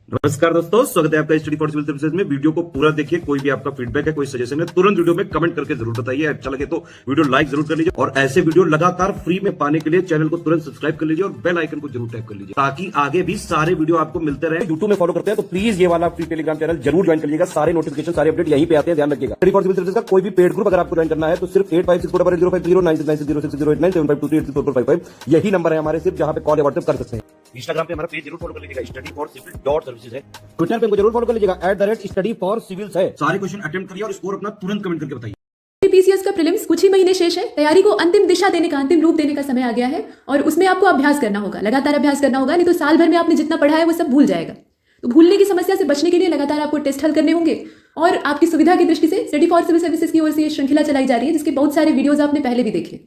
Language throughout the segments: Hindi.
नमस्कार दोस्तों, स्वागत है आपका स्टडी फॉर सिविल सर्विसेज में। वीडियो को पूरा देखिए। कोई भी आपका फीडबैक है, कोई सजेशन है, तुरंत वीडियो में कमेंट करके जरूर बताइए। अच्छा लगे तो वीडियो लाइक जरूर कर लीजिए और ऐसे वीडियो लगातार फ्री में पाने के लिए चैनल को तुरंत सब्सक्राइब कर लीजिए और बेल आइकन को जरूर टैप कर लीजिए ताकि आगे भी सारे वीडियो आपको मिलते रहे। यूट्यूब में फॉलो करते हैं तो प्लीज ये वाला फ्री टेलीग्राम चैनल जरूर ज्वाइन कर लीजिएगा। सारे नोटिफिकेशन, सारे अपडेट यहीं पे आते हैं, ध्यान रखिएगा। स्टडी फॉर सिविल सर्विसेज का कोई भी पेड ग्रुप अगर आपको ज्वाइन करना है तो सिर्फ 85649096060975238055 यही नंबर है हमारे, सिर्फ जहां पे कॉल या व्हाट्सएप कर सकते हैं। इंस्टाग्राम पे हमारा पेज जरूर फॉलो कर लीजिएगा, स्टडी फॉर सिविल .सर्विसेज है। ट्विटर पे हमको जरूर फॉलो कर लीजिएगा, @study for civils है। सारे क्वेश्चन अटेम्प्ट करिए और स्कोर अपना तुरंत कमेंट करके बताइए। पीसीएस का प्रीलिम्स कुछ ही महीने शेष है। तैयारी को अंतिम दिशा देने का, अंतिम रूप देने का समय आ गया है और उसमें आपको अभ्यास करना होगा, लगातार अभ्यास करना होगा, नहीं तो साल भर में आपने जितना पढ़ा है वो सब भूल जाएगा। तो भूलने की समस्या से बचने के लिए लगातार आपको टेस्ट हल करने होंगे और आपकी सुविधा की दृष्टि से स्टडी फॉर सिविल सर्विसेज की ओर से ये श्रृंखला चलाई जा रही है, जिसके बहुत सारे वीडियोज आपने पहले भी देखे।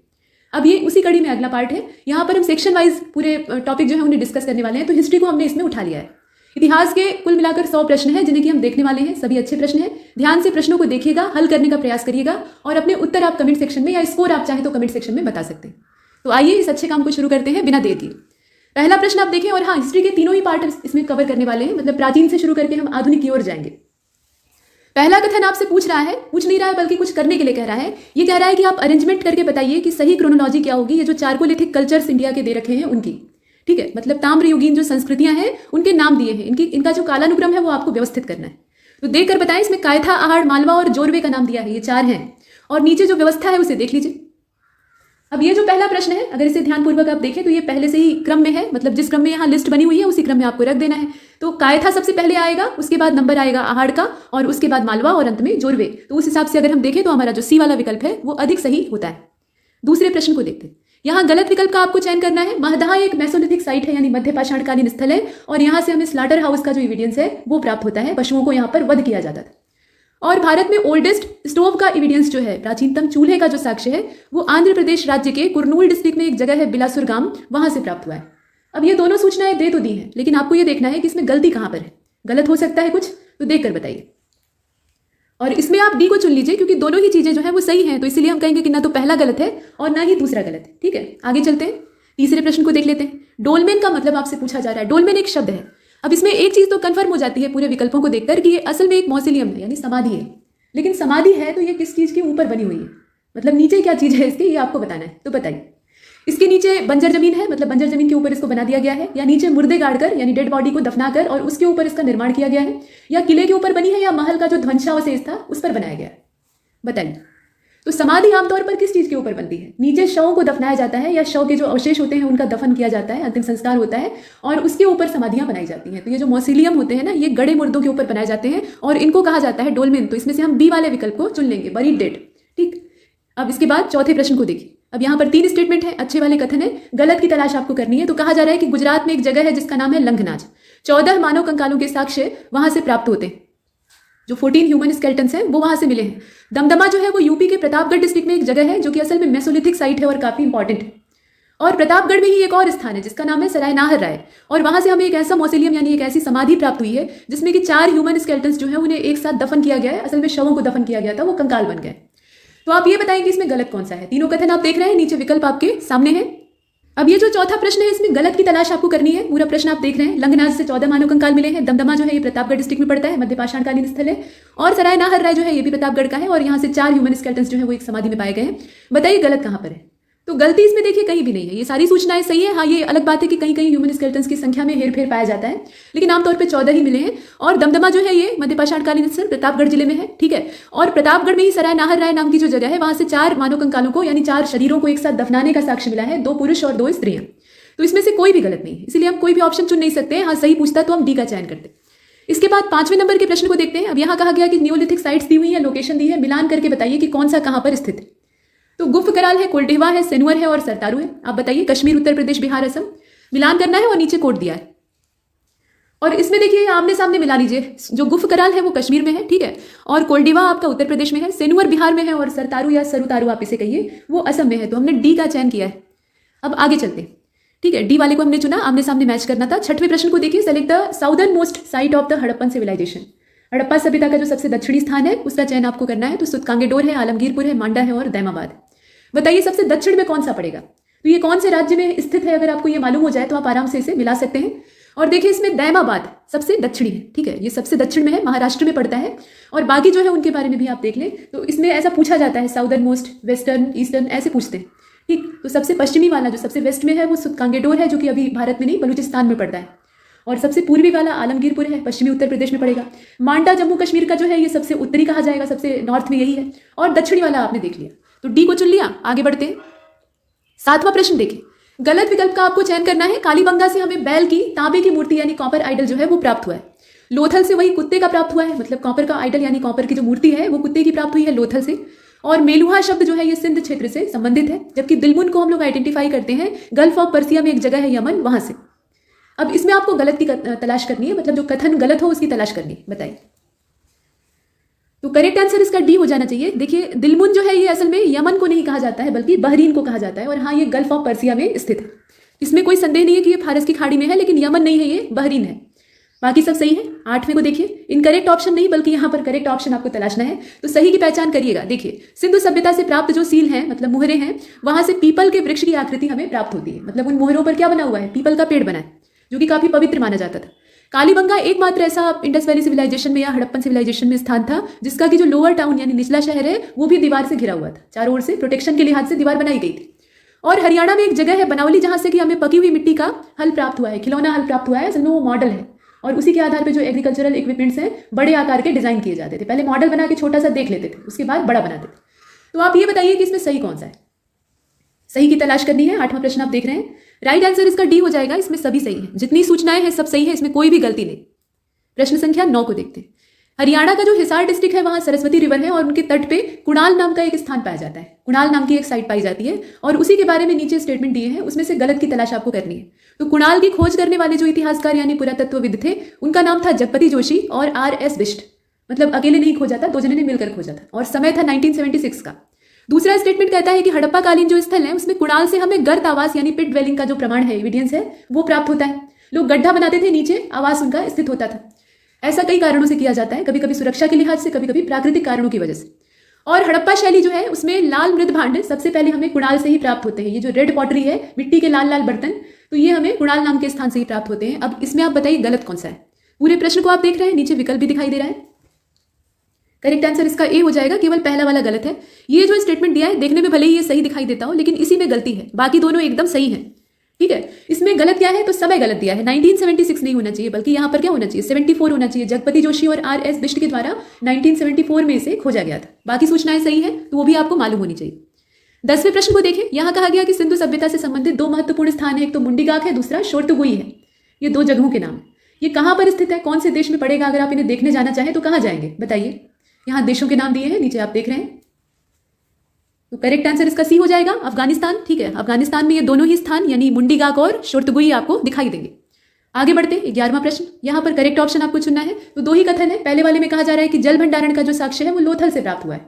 अब ये उसी कड़ी में अगला पार्ट है। यहाँ पर हम सेक्शन वाइज पूरे टॉपिक जो है उन्हें डिस्कस करने वाले हैं। तो हिस्ट्री को हमने इसमें उठा लिया है। इतिहास के कुल मिलाकर 100 प्रश्न हैं जिन्हें कि हम देखने वाले हैं। सभी अच्छे प्रश्न हैं, ध्यान से प्रश्नों को देखिएगा, हल करने का प्रयास करिएगा और अपने उत्तर आप कमेंट सेक्शन में या स्कोर आप चाहे तो कमेंट सेक्शन में बता सकते हैं। तो आइए इस अच्छे काम को शुरू करते हैं बिना देर किए। पहला प्रश्न आप देखें, और हाँ, हिस्ट्री के तीनों ही पार्ट इसमें कवर करने वाले हैं, मतलब प्राचीन से शुरू करके हम आधुनिक की ओर जाएंगे। पहला कथन आपसे पूछ नहीं रहा है बल्कि कुछ करने के लिए कह रहा है। ये कह रहा है कि आप अरेंजमेंट करके बताइए कि सही क्रोनोलॉजी क्या होगी। ये जो चारकोलिथिक कल्चर्स इंडिया के दे रखे हैं उनकी, ठीक है, मतलब ताम्रयुगीन जो संस्कृतियां हैं उनके नाम दिए हैं, इनका जो कालानुक्रम है वो आपको व्यवस्थित करना है। तो देखकर बताएं। इसमें कायथा, आहड़, मालवा और जोरवे का नाम दिया है, ये 4 हैं और नीचे जो व्यवस्था है उसे देख लीजिए। अब ये जो पहला प्रश्न है, अगर इसे ध्यानपूर्वक आप देखें तो ये पहले से ही क्रम में है, मतलब जिस क्रम में यहाँ लिस्ट बनी हुई है उसी क्रम में आपको रख देना है। तो कायथा सबसे पहले आएगा, उसके बाद नंबर आएगा आहड़ का और उसके बाद मालवा और अंत में जोरवे। तो उस हिसाब से अगर हम देखें तो हमारा जो सी वाला विकल्प है वो अधिक सही होता है। दूसरे प्रश्न को देखते हैं। यहाँ गलत विकल्प का आपको चयन करना है। महदहा एक मेसोलिथिक साइट है, यानी मध्य पाषाणकालीन स्थल है और यहाँ से हमें स्लाटर हाउस का जो एविडेंस है वो प्राप्त होता है। पशुओं को यहाँ पर वध किया जाता था। और भारत में ओल्डेस्ट स्टोव का एविडेंस जो है, प्राचीनतम चूल्हे का जो साक्ष्य है, वो आंध्र प्रदेश राज्य के कुर्नूल डिस्ट्रिक्ट में एक जगह है बिलासुर गांव, वहां से प्राप्त हुआ है। अब ये दोनों सूचनाएं दे तो दी हैं, लेकिन आपको ये देखना है कि इसमें गलती कहां पर है। गलत हो सकता है कुछ, तो देखकर बताइए। और इसमें आप डी को चुन लीजिए क्योंकि दोनों ही चीजें जो है वो सही हैं, तो इसलिए हम कहेंगे कि ना तो पहला गलत है और ना ही दूसरा गलत है। ठीक है, आगे चलते हैं, तीसरे प्रश्न को देख लेते हैं। डोलमेन का मतलब आपसे पूछा जा रहा है। डोलमेन एक शब्द है। अब इसमें एक चीज तो कंफर्म हो जाती है पूरे विकल्पों को देखकर कि ये असल में एक मौसोलियम है, यानी समाधि है। लेकिन समाधि है तो ये किस चीज के ऊपर बनी हुई है, मतलब नीचे क्या चीज है इसके, ये आपको बताना है। तो बताइए, इसके नीचे बंजर जमीन है, मतलब बंजर जमीन के ऊपर इसको बना दिया गया है, या नीचे मुर्दे गाड़कर यानी डेड बॉडी को दफनाकर और उसके ऊपर इसका निर्माण किया गया है, या किले के ऊपर बनी है, या महल का जो ध्वंसावशेष था उस पर बनाया गया है। बताइए। तो समाधि आमतौर पर किस चीज के ऊपर बनती है? नीचे शवों को दफनाया जाता है या शव के जो अवशेष होते हैं उनका दफन किया जाता है, अंतिम संस्कार होता है और उसके ऊपर समाधियां बनाई जाती हैं। तो ये जो मौसोलियम होते हैं ना, ये गड़े मुर्दों के ऊपर बनाए जाते हैं और इनको कहा जाता है डोलमेन। तो इसमें से हम बी वाले विकल्प को चुन लेंगे, बरीड डेड। ठीक, अब इसके बाद चौथे प्रश्न को देखिए। अब यहाँ पर 3 स्टेटमेंट है, अच्छे वाले कथन है, गलत की तलाश आपको करनी है। तो कहा जा रहा है कि गुजरात में एक जगह है जिसका नाम है लंघनाज। 14 मानव कंकालों के साक्ष्य वहां से प्राप्त होते हैं। जो 14 ह्यूमन स्केलेटन्स हैं वो वहां से मिले हैं। दमदमा जो है वो यूपी के प्रतापगढ़ डिस्ट्रिक्ट में एक जगह है जो कि असल में मेसोलिथिक साइट है और काफी इंपॉर्टेंट है। और प्रतापगढ़ में ही एक और स्थान है जिसका नाम है सराय नाहर राय, और वहां से हमें एक ऐसा मौसोलियम यानी एक ऐसी समाधि प्राप्त हुई है जिसमें कि 4 ह्यूमन स्केलेटन्स जो है उन्हें एक साथ दफन किया गया है। असल में शवों को दफन किया गया था, वो कंकाल बन गए। तो आप ये बताएं कि इसमें गलत कौन सा है। तीनों कथन आप देख रहे हैं, नीचे विकल्प आपके सामने है। अब ये जो चौथा प्रश्न है इसमें गलत की तलाश आपको करनी है। पूरा प्रश्न आप देख रहे हैं। लंघनाज से 14 मानव कंकाल मिले हैं। दमदमा जो है ये प्रतापगढ़ डिस्ट्रिक्ट में पड़ता है, मध्य पाषाणकालीन स्थल है। और सराय नाहर राय जो है ये भी प्रतापगढ़ का है और यहाँ से 4 ह्यूमन स्केलेटन्स जो है वो एक समाधि में पाए गए हैं। बताइए गलत कहाँ पर है। तो गलती इसमें देखिए कहीं भी नहीं है, ये सारी सूचनाएं सही है। हाँ, ये अलग बात है कि कहीं कहीं ह्यूमन स्केलेटन्स की संख्या में हेरफेर पाया जाता है, लेकिन आमतौर पर 14 ही मिले हैं। और दमदमा जो है ये मध्य पाषाणकालीन स्थल प्रतापगढ़ जिले में है। ठीक है, और प्रतापगढ़ में ही सराय नाहर राय नाम की जो जगह है वहां से 4 मानव कंकालों को यानी 4 शरीरों को एक साथ दफनाने का साक्ष्य मिला है, 2 पुरुष और 2 स्त्रियां। तो इसमें से कोई भी गलत नहीं है, इसलिए हम कोई भी ऑप्शन चुन नहीं सकते। हाँ, सही पूछता तो हम डी का चयन करते। इसके बाद 5वें नंबर के प्रश्न को देखते हैं। अब यहाँ कहा गया कि न्यूलिथिक साइट्स दी हुई है, लोकेशन दी है, मिलान करके बताइए कि कौन सा कहां पर स्थित है। तो गुफ कराल है, कोल्डेवा है, सेनुअर है और सरतारू है। आप बताइए, कश्मीर, उत्तर प्रदेश, बिहार, असम। मिलान करना है और नीचे कोड दिया है। और इसमें देखिए आमने सामने मिला लीजिए। जो गुफ कराल है वो कश्मीर में है, ठीक है, और कोल्डेवा आपका उत्तर प्रदेश में है, सेनुअर बिहार में है और सरतारू या सरुतारू आप इसे कहिए वो असम में है। तो हमने डी का चयन किया है। अब आगे चलते हैं। ठीक है, डी वाले को हमने चुना, आमने सामने मैच करना था। 6वें प्रश्न को देखिए। Select the southern most site of the Harappan civilisation. Harappa सभ्यता का जो सबसे दक्षिणी स्थान है उसका चयन आपको करना है। तो सुतकांगेडोर है, आलमगीरपुर है, मांडा है और दैमाबाद। बताइए सबसे दक्षिण में कौन सा पड़ेगा। तो ये कौन से राज्य में स्थित है, अगर आपको ये मालूम हो जाए तो आप आराम से इसे मिला सकते हैं। और देखिए इसमें दैमाबाद सबसे दक्षिणी है, ठीक है, ये सबसे दक्षिण में है, महाराष्ट्र में पड़ता है। और बाकी जो है उनके बारे में भी आप देख लें तो इसमें ऐसा पूछा जाता है, साउदर्न मोस्ट, वेस्टर्न, ईस्टर्न, ऐसे पूछते हैं, ठीक। तो सबसे पश्चिमी वाला जो सबसे वेस्ट में है वो कांगेडोर है, जो कि अभी भारत में नहीं बलूचिस्तान में पड़ता है। और सबसे पूर्वी वाला आलमगीरपुर है, पश्चिमी उत्तर प्रदेश में पड़ेगा। मांडा जम्मू कश्मीर का जो है ये सबसे उत्तरी कहा जाएगा, सबसे नॉर्थ में यही है। और दक्षिणी वाला आपने देख लिया, तो डी को चुन लिया। आगे बढ़ते हैं, 7वां प्रश्न देखें। गलत विकल्प का आपको चयन करना है। कालीबंगा से हमें बैल की तांबे की मूर्ति यानी कॉपर आइडल जो है वो प्राप्त हुआ है। लोथल से वही कुत्ते का प्राप्त हुआ है, मतलब कॉपर का आइडल यानी कॉपर की जो मूर्ति है वो कुत्ते की प्राप्त हुई है लोथल से। और मेलुहा शब्द जो है ये सिंध क्षेत्र से संबंधित है, जबकि दिलमुन को हम लोग आइडेंटिफाई करते हैं गल्फ ऑफ पर्सिया में एक जगह है यमन, वहां से। अब इसमें आपको गलत की तलाश करनी है, मतलब जो कथन गलत हो उसकी तलाश करनी है, बताइए। तो करेक्ट आंसर इसका डी हो जाना चाहिए। देखिए दिलमुन जो है ये असल में यमन को नहीं कहा जाता है बल्कि बहरीन को कहा जाता है, और हाँ ये गल्फ ऑफ पर्सिया में स्थित है। इसमें कोई संदेह नहीं है कि ये फारस की खाड़ी में है, लेकिन यमन नहीं है, ये बहरीन है। बाकी सब सही है। 8वें को देखिए, इनकरेक्ट ऑप्शन नहीं बल्कि यहाँ पर करेक्ट ऑप्शन आपको तलाशना है, तो सही की पहचान करिएगा। देखिए सिंधु सभ्यता से प्राप्त जो सील हैं, मतलब मुहरे हैं, वहां से पीपल के वृक्ष की आकृति हमें प्राप्त होती है। मतलब उन मुहरों पर क्या बना हुआ है, पीपल का पेड़ बना है, जो कि काफी पवित्र माना जाता था। कालीबंगा एकमात्र ऐसा इंडस वैली सिविलाइजेशन में या हड़प्पन सिविलाइजेशन में स्थान था जिसका कि जो लोअर टाउन यानी निचला शहर है वो भी दीवार से घिरा हुआ था, चारों ओर से प्रोटेक्शन के लिहाज से दीवार बनाई गई थी। और हरियाणा में एक जगह है बनावली, जहां से कि हमें पकी हुई मिट्टी का हल प्राप्त हुआ है, खिलौना हल प्राप्त हुआ है। असल में वो मॉडल है, और उसी के आधार पर जो एग्रीकल्चरल इक्विपमेंट्स हैं बड़े आकार के डिजाइन किए जाते थे। पहले मॉडल बना के छोटा सा देख लेते थे, उसके बाद बड़ा बनाते थे। तो आप ये बताइए कि इसमें सही कौन सा है, सही की तलाश करनी है। 8वां प्रश्न आप देख रहे हैं, राइट आंसर इसका डी हो जाएगा। इसमें सभी सही है, जितनी सूचनाएं हैं सब सही है, इसमें कोई भी गलती नहीं। प्रश्न संख्या 9 को देखते हैं। हरियाणा का जो हिसार डिस्ट्रिक्ट है वहां सरस्वती रिवर है, और उनके तट पे कुणाल नाम का एक स्थान पाया जाता है, कुणाल नाम की एक साइट पाई जाती है, और उसी के बारे में नीचे स्टेटमेंट दिए हैं, उसमें से गलत की तलाश आपको करनी है। तो कुणाल की खोज करने वाले जो इतिहासकार यानी पुरातत्वविद थे उनका नाम था जगपति जोशी और R.S. बिष्ट, मतलब अकेले नहीं खोजा था, 2 जने ने मिलकर खोजा था, और समय था 1976 का। दूसरा स्टेटमेंट कहता है कि हड़प्पा कालीन जो स्थल है उसमें कुणाल से हमें गर्त आवास यानी पिट ड्वेलिंग का जो प्रमाण है, एविडेंस है, वो प्राप्त होता है। लोग गड्ढा बनाते थे, नीचे आवास उनका स्थित होता था। ऐसा कई कारणों से किया जाता है, कभी कभी सुरक्षा के लिहाज से, कभी कभी प्राकृतिक कारणों की वजह से। और हड़प्पा शैली जो है उसमें लाल मृद भांड सबसे पहले हमें कुणाल से ही प्राप्त होते हैं। ये जो रेड पॉटरी है, मिट्टी के लाल लाल बर्तन, तो ये हमें कुणाल नाम के स्थान से ही प्राप्त होते हैं। अब इसमें आप बताइए गलत कौन सा है। पूरे प्रश्न को आप देख रहे हैं, नीचे विकल्प भी दिखाई दे रहा है। करेक्ट आंसर इसका ए हो जाएगा, केवल पहला वाला गलत है। ये जो स्टेटमेंट दिया है देखने में भले ही ये सही दिखाई देता हो, लेकिन इसी में गलती है, बाकी दोनों एकदम सही है, ठीक है। इसमें गलत क्या है, तो समय गलत दिया है। 1976 नहीं होना चाहिए, बल्कि यहाँ पर क्या होना चाहिए, 74 होना चाहिए। जगपति जोशी और R.S. बिष्ट के द्वारा 1974 में इसे खोजा गया था। बाकी सूचनाएं सही है, तो वो भी आपको मालूम होनी चाहिए। 10वें प्रश्न को देखें। यहाँ कहा गया कि सिंधु सभ्यता से संबंधित 2 महत्वपूर्ण स्थान है, एक तो मुंडीगाक है, दूसरा शोरतुगुई है। ये 2 जगहों के नाम है। ये कहाँ पर स्थित है, कौन से देश में पड़ेगा, अगर आप इन्हें देखने जाना चाहें तो कहाँ जाएंगे, बताइए। यहाँ देशों के नाम दिए हैं, नीचे आप देख रहे हैं। तो करेक्ट आंसर इसका सी हो जाएगा, अफगानिस्तान, ठीक है। अफगानिस्तान में ये दोनों ही स्थान यानी मुंडीगाक और शोरतुगुई आपको दिखाई देंगे। आगे बढ़ते 11वां प्रश्न। यहाँ पर करेक्ट ऑप्शन आपको चुनना है। तो 2 ही कथन है। पहले वाले में कहा जा रहा है कि जल भंडारण का जो साक्ष्य है वो लोथल से प्राप्त हुआ है,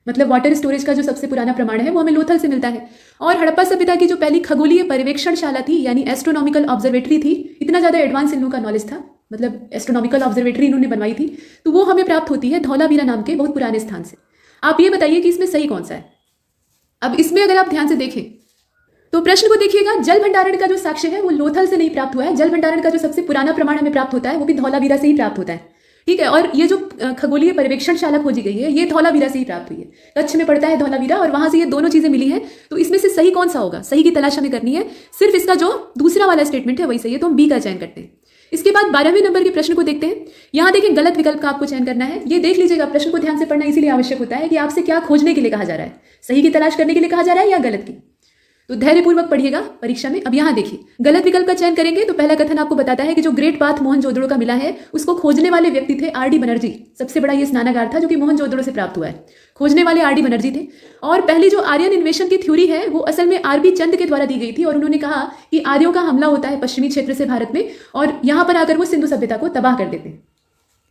मतलब वाटर स्टोरेज का जो सबसे पुराना प्रमाण है वो हमें लोथल से मिलता है। और हड़प्पा सभ्यता की जो पहली खगोलीय पर्यवेक्षणशाला थी यानी एस्ट्रोनॉमिकल ऑब्जर्वेटरी थी, इतना ज्यादा एडवांस इन लोगों का नॉलेज था, मतलब एस्ट्रोनॉमिकल ऑब्जर्वेटरी इन्होंने बनवाई थी, तो वो हमें प्राप्त होती है धौलावीरा नाम के बहुत पुराने स्थान से। आप ये बताइए कि इसमें सही कौन सा है। अब इसमें अगर आप ध्यान से देखें तो प्रश्न को देखिएगा, जल भंडारण का जो साक्ष्य है वो लोथल से नहीं प्राप्त हुआ है। जल भंडारण का जो सबसे पुराना प्रमाण हमें प्राप्त होता है वो भी धौलावीरा से ही प्राप्त होता है, ठीक है। और ये जो खगोलीय पर्यवेक्षणशाला खोजी गई है ये धौलावीरा से ही प्राप्त हुई है। कच्छ में पड़ता है धौलावीरा, और वहां से ये दोनों चीजें मिली हैं। तो इसमें से सही कौन सा होगा, सही की तलाश हमें करनी है। सिर्फ इसका जो दूसरा वाला स्टेटमेंट है वही सही है, तो हम बी का चयन करते हैं। इसके बाद 12वें नंबर के प्रश्न को देखते हैं। यहाँ देखें गलत विकल्प का आपको चयन करना है। ये देख लीजिएगा, प्रश्न को ध्यान से पढ़ना इसीलिए आवश्यक होता है कि आपसे क्या खोजने के लिए कहा जा रहा है, सही की तलाश करने के लिए कहा जा रहा है या गलत की। तो धैर्यपूर्वक पढ़िएगा परीक्षा में। अब यहाँ देखिए, गलत विकल्प का चयन करेंगे तो पहला कथन आपको बताता है कि जो ग्रेट पाथ मोहनजोदड़ो का मिला है उसको खोजने वाले व्यक्ति थे R.D. बनर्जी। सबसे बड़ा ये स्नानागार था जो कि मोहनजोदड़ो से प्राप्त हुआ है। खोजने वाले R.D. बनर्जी थे। और पहली जो आर्यन इन्वेशन की थ्योरी है वो असल में R.B. चंद के द्वारा दी गई थी, और उन्होंने कहा कि आर्यों का हमला होता है पश्चिमी क्षेत्र से भारत में, और यहाँ पर आकर वो सिंधु सभ्यता को तबाह कर देते हैं।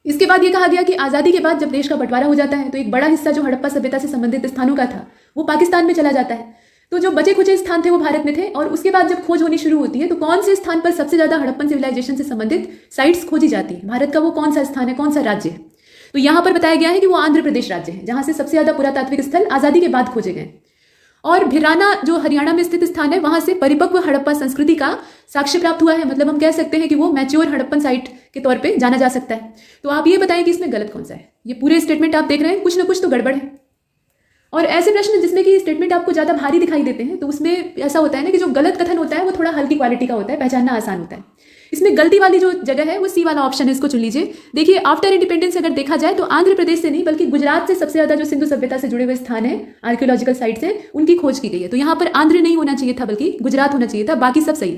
इसके बाद ये कहा गया कि आज़ादी के बाद जब देश का बंटवारा हो जाता है तो एक बड़ा हिस्सा जो हड़प्पा सभ्यता से संबंधित स्थानों का था वो पाकिस्तान में चला जाता है। तो जो बचे खुचे स्थान थे वो भारत में थे, और उसके बाद जब खोज होनी शुरू होती है तो कौन से स्थान पर सबसे ज्यादा हड़प्पन सिविलाइजेशन से संबंधित साइट्स खोजी जाती है, भारत का वो कौन सा स्थान है, कौन सा राज्य है। तो यहाँ पर बताया गया है कि वो आंध्र प्रदेश राज्य है, जहां से सबसे ज्यादा पुरातात्विक स्थल आजादी के बाद खोजे गए। और भिराना जो हरियाणा में स्थित स्थान है वहां से परिपक्व हड़प्पा संस्कृति का साक्ष्य प्राप्त हुआ है। मतलब हम कह सकते हैं कि वो मैच्योर हड़प्पन साइट के तौर पे जाना जा सकता है। तो आप ये बताएं कि इसमें गलत कौन सा है। ये पूरे स्टेटमेंट आप देख रहे हैं, कुछ ना कुछ तो गड़बड़ है। और ऐसे प्रश्न जिसमें कि स्टेटमेंट आपको ज्यादा भारी दिखाई देते हैं तो उसमें ऐसा होता है ना कि जो गलत कथन होता है वो थोड़ा हल्की क्वालिटी का होता है, पहचानना आसान होता है। इसमें गलती वाली जो जगह है वो सी वाला ऑप्शन है, इसको चुन लीजिए। देखिए आफ्टर इंडिपेंडेंस अगर देखा जाए तो आंध्र प्रदेश से नहीं बल्कि गुजरात से सबसे ज्यादा जो सिंधु सभ्यता से जुड़े हुए स्थान है, आर्कियोलॉजिकल साइट्स है, उनकी खोज की गई है। तो यहाँ पर आंध्र नहीं होना चाहिए था बल्कि गुजरात होना चाहिए था, बाकी सब सही।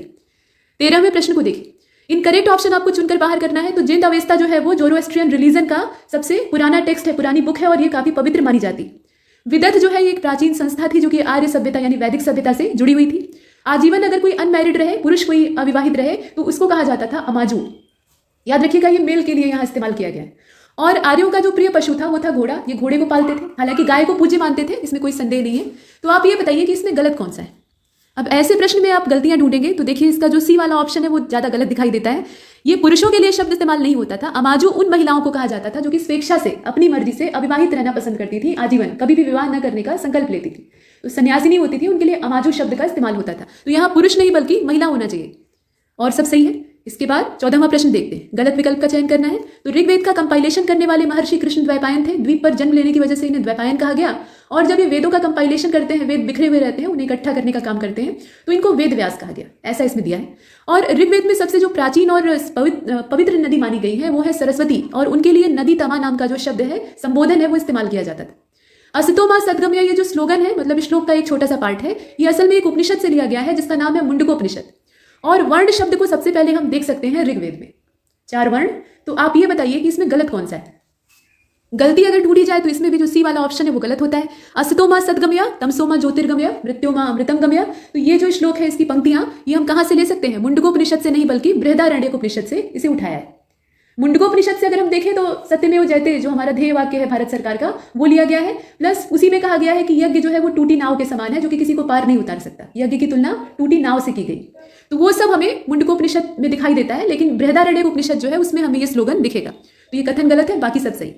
13वें प्रश्न को देखिए, इनकरेक्ट ऑप्शन आपको चुनकर बाहर करना है। तो जिंद अवेस्ता जो है वो जोरोएस्ट्रियन रिलीजन का सबसे पुराना टेक्स्ट है, पुरानी बुक है और ये काफी पवित्र मानी जाती। विदत जो है ये एक प्राचीन संस्था थी जो कि आर्य सभ्यता यानी वैदिक सभ्यता से जुड़ी हुई थी। आजीवन अगर कोई अनमैरिड रहे, पुरुष कोई अविवाहित रहे तो उसको कहा जाता था अमाजू। याद रखिएगा ये मेल के लिए यहाँ इस्तेमाल किया गया है। और आर्यों का जो प्रिय पशु था वो था घोड़ा। ये घोड़े को पालते थे, हालांकि गाय को पूज्य मानते थे, इसमें कोई संदेह नहीं है। तो आप ये बताइए कि इसमें गलत कौन सा है। अब ऐसे प्रश्न में आप गलतियां ढूंढेंगे तो देखिए इसका जो सी वाला ऑप्शन है वो ज्यादा गलत दिखाई देता है। ये पुरुषों के लिए शब्द इस्तेमाल नहीं होता था। अमाजू उन महिलाओं को कहा जाता था जो कि स्वेच्छा से अपनी मर्जी से अविवाहित रहना पसंद करती थी, आजीवन कभी भी विवाह न करने का संकल्प लेती थी। तो सन्यासिनी होती थी, उनके लिए अमाजू शब्द का इस्तेमाल होता था। तो यहाँ पुरुष नहीं बल्कि महिला होना चाहिए और सब सही है। इसके बाद 14वां प्रश्न देखते हैं। गलत विकल्प का चयन करना है। तो ऋग्वेद का कंपाइलेशन करने वाले महर्षि कृष्ण द्वैपायन थे। द्वीप पर जन्म लेने की वजह से इन्हें द्वैपायन कहा गया। और जब ये वेदों का कंपाइलेशन करते हैं, वेद बिखरे हुए रहते हैं, उन्हें इकट्ठा करने का काम करते हैं, तो इनको वेद व्यास कहा गया, ऐसा इसमें दिया है। और ऋग्वेद में सबसे जो प्राचीन और पवित्र नदी मानी गई है वो है सरस्वती। और उनके लिए नदी तमा नाम का जो शब्द है, संबोधन है, वो इस्तेमाल किया जाता था। असतो मा सद्गमय ये जो स्लोगन है, मतलब श्लोक का एक छोटा सा पार्ट है, ये असल में एक उपनिषद से लिया गया है जिसका नाम है मुंडकोपनिषद। और वर्ण शब्द को सबसे पहले हम देख सकते हैं ऋग्वेद में, 4 वर्ण। तो आप ये बताइए कि इसमें गलत कौन सा है। गलती अगर ढूंढी जाए तो इसमें भी जो सी वाला ऑप्शन है वो गलत होता है। असतो मा सद्गमय, तमसो मा ज्योतिर्गमय, मृत्यो मा अमृतम गमय। तो ये जो श्लोक है, इसकी पंक्तियां, ये हम कहां से ले सकते हैं? मुंडकोपनिषद से नहीं बल्कि बृहदारण्यकोपनिषद से इसे उठाया है। मुंडकोपनिषद से अगर हम देखें तो सत्यमेव जयते जो हमारा ध्येय वाक्य है भारत सरकार का, वो लिया गया है। प्लस उसी में कहा गया है कि यज्ञ जो है वो टूटी नाव के समान है जो कि किसी को पार नहीं उतार सकता। यज्ञ की तुलना टूटी नाव से की गई। तो वो सब हमें मुंडकोपनिषद में दिखाई देता है, लेकिन बृहदारण्यकोपनिषद जो है उसमें हमें ये स्लोगन दिखेगा। तो ये कथन गलत है, बाकी सब सही।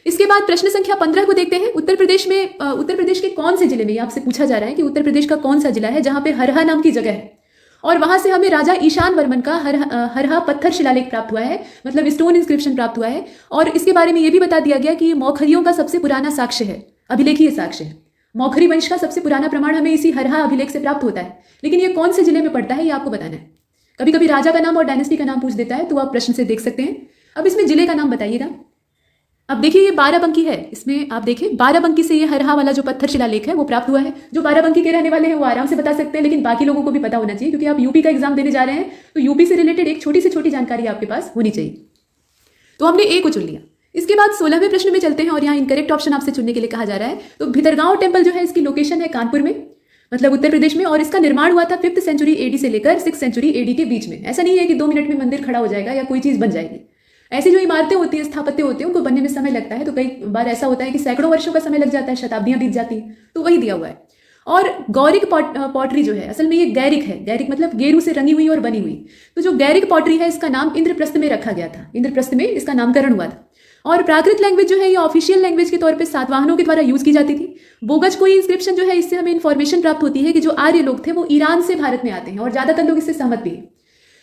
इसके बाद प्रश्न संख्या 15 को देखते हैं। उत्तर प्रदेश के कौन से जिले में, ये आपसे पूछा जा रहा है कि उत्तर प्रदेश का कौन सा जिला है जहां पे हरहा नाम की जगह है और वहां से हमें राजा ईशान वर्मन का हरहा पत्थर शिलालेख प्राप्त हुआ है, मतलब स्टोन इंस्क्रिप्शन प्राप्त हुआ है। और इसके बारे में यह भी बता दिया गया कि ये मौखरियों का सबसे पुराना साक्ष्य है, अभिलेखीय साक्ष्य है। मौखरी वंश का सबसे पुराना प्रमाण हमें इसी हरहा अभिलेख से प्राप्त होता है। लेकिन ये कौन से जिले में पड़ता है ये आपको बताना है। कभी कभी राजा का नाम और डायनेस्टी का नाम पूछ देता है, तो आप प्रश्न से देख सकते हैं। अब इसमें जिले का नाम बताइएगा। अब देखिए ये बाराबंकी है, इसमें आप देखिए बाराबंकी से ये हरहा वाला जो पत्थर शिलालेख है वो प्राप्त हुआ है। जो बाराबंकी के रहने वाले हैं वो आराम से बता सकते हैं, लेकिन बाकी लोगों को भी पता होना चाहिए क्योंकि आप यूपी का एग्जाम देने जा रहे हैं, तो यूपी से रिलेटेड एक छोटी से छोटी जानकारी आपके पास होनी चाहिए। तो हमने ए को चुन लिया। इसके बाद 16वें प्रश्न में चलते हैं और यहाँ इनकरेक्ट ऑप्शन आपसे चुनने के लिए कहा जा रहा है। तो भितरगांव टेम्पल जो है इसकी लोकेशन है कानपुर में, मतलब उत्तर प्रदेश में, और इसका निर्माण हुआ था 5th सेंचुरी एडी से लेकर 6th सेंचुरी एडी के बीच में। ऐसा नहीं है कि 2 मिनट में मंदिर खड़ा हो जाएगा या कोई चीज बन जाएगी। ऐसी जो इमारतें होती है, स्थापत्य होते हैं, उनको बनने में समय लगता है। तो कई बार ऐसा होता है कि सैकड़ों वर्षों का समय लग जाता है, शताब्दियां बीत जाती हैं, तो वही दिया हुआ है। और गौरिक पॉटरी जो है, असल में ये गैरिक है। गैरिक मतलब गेरू से रंगी हुई और बनी हुई। तो जो गैरिक पॉटरी है इसका नाम इंद्रप्रस्थ में रखा गया था, इंद्रप्रस्थ में इसका नामकरण हुआ था। और प्राकृत लैंग्वेज जो है ये ऑफिशियल लैंग्वेज के तौर पे सातवाहनों के द्वारा यूज की जाती थी। बोगज कोई इंस्क्रिप्शन जो है, इससे हमें इन्फॉर्मेशन प्राप्त होती है कि जो आर्य लोग थे वो ईरान से भारत में आते हैं और ज्यादातर लोग इससे सहमत भी हैं।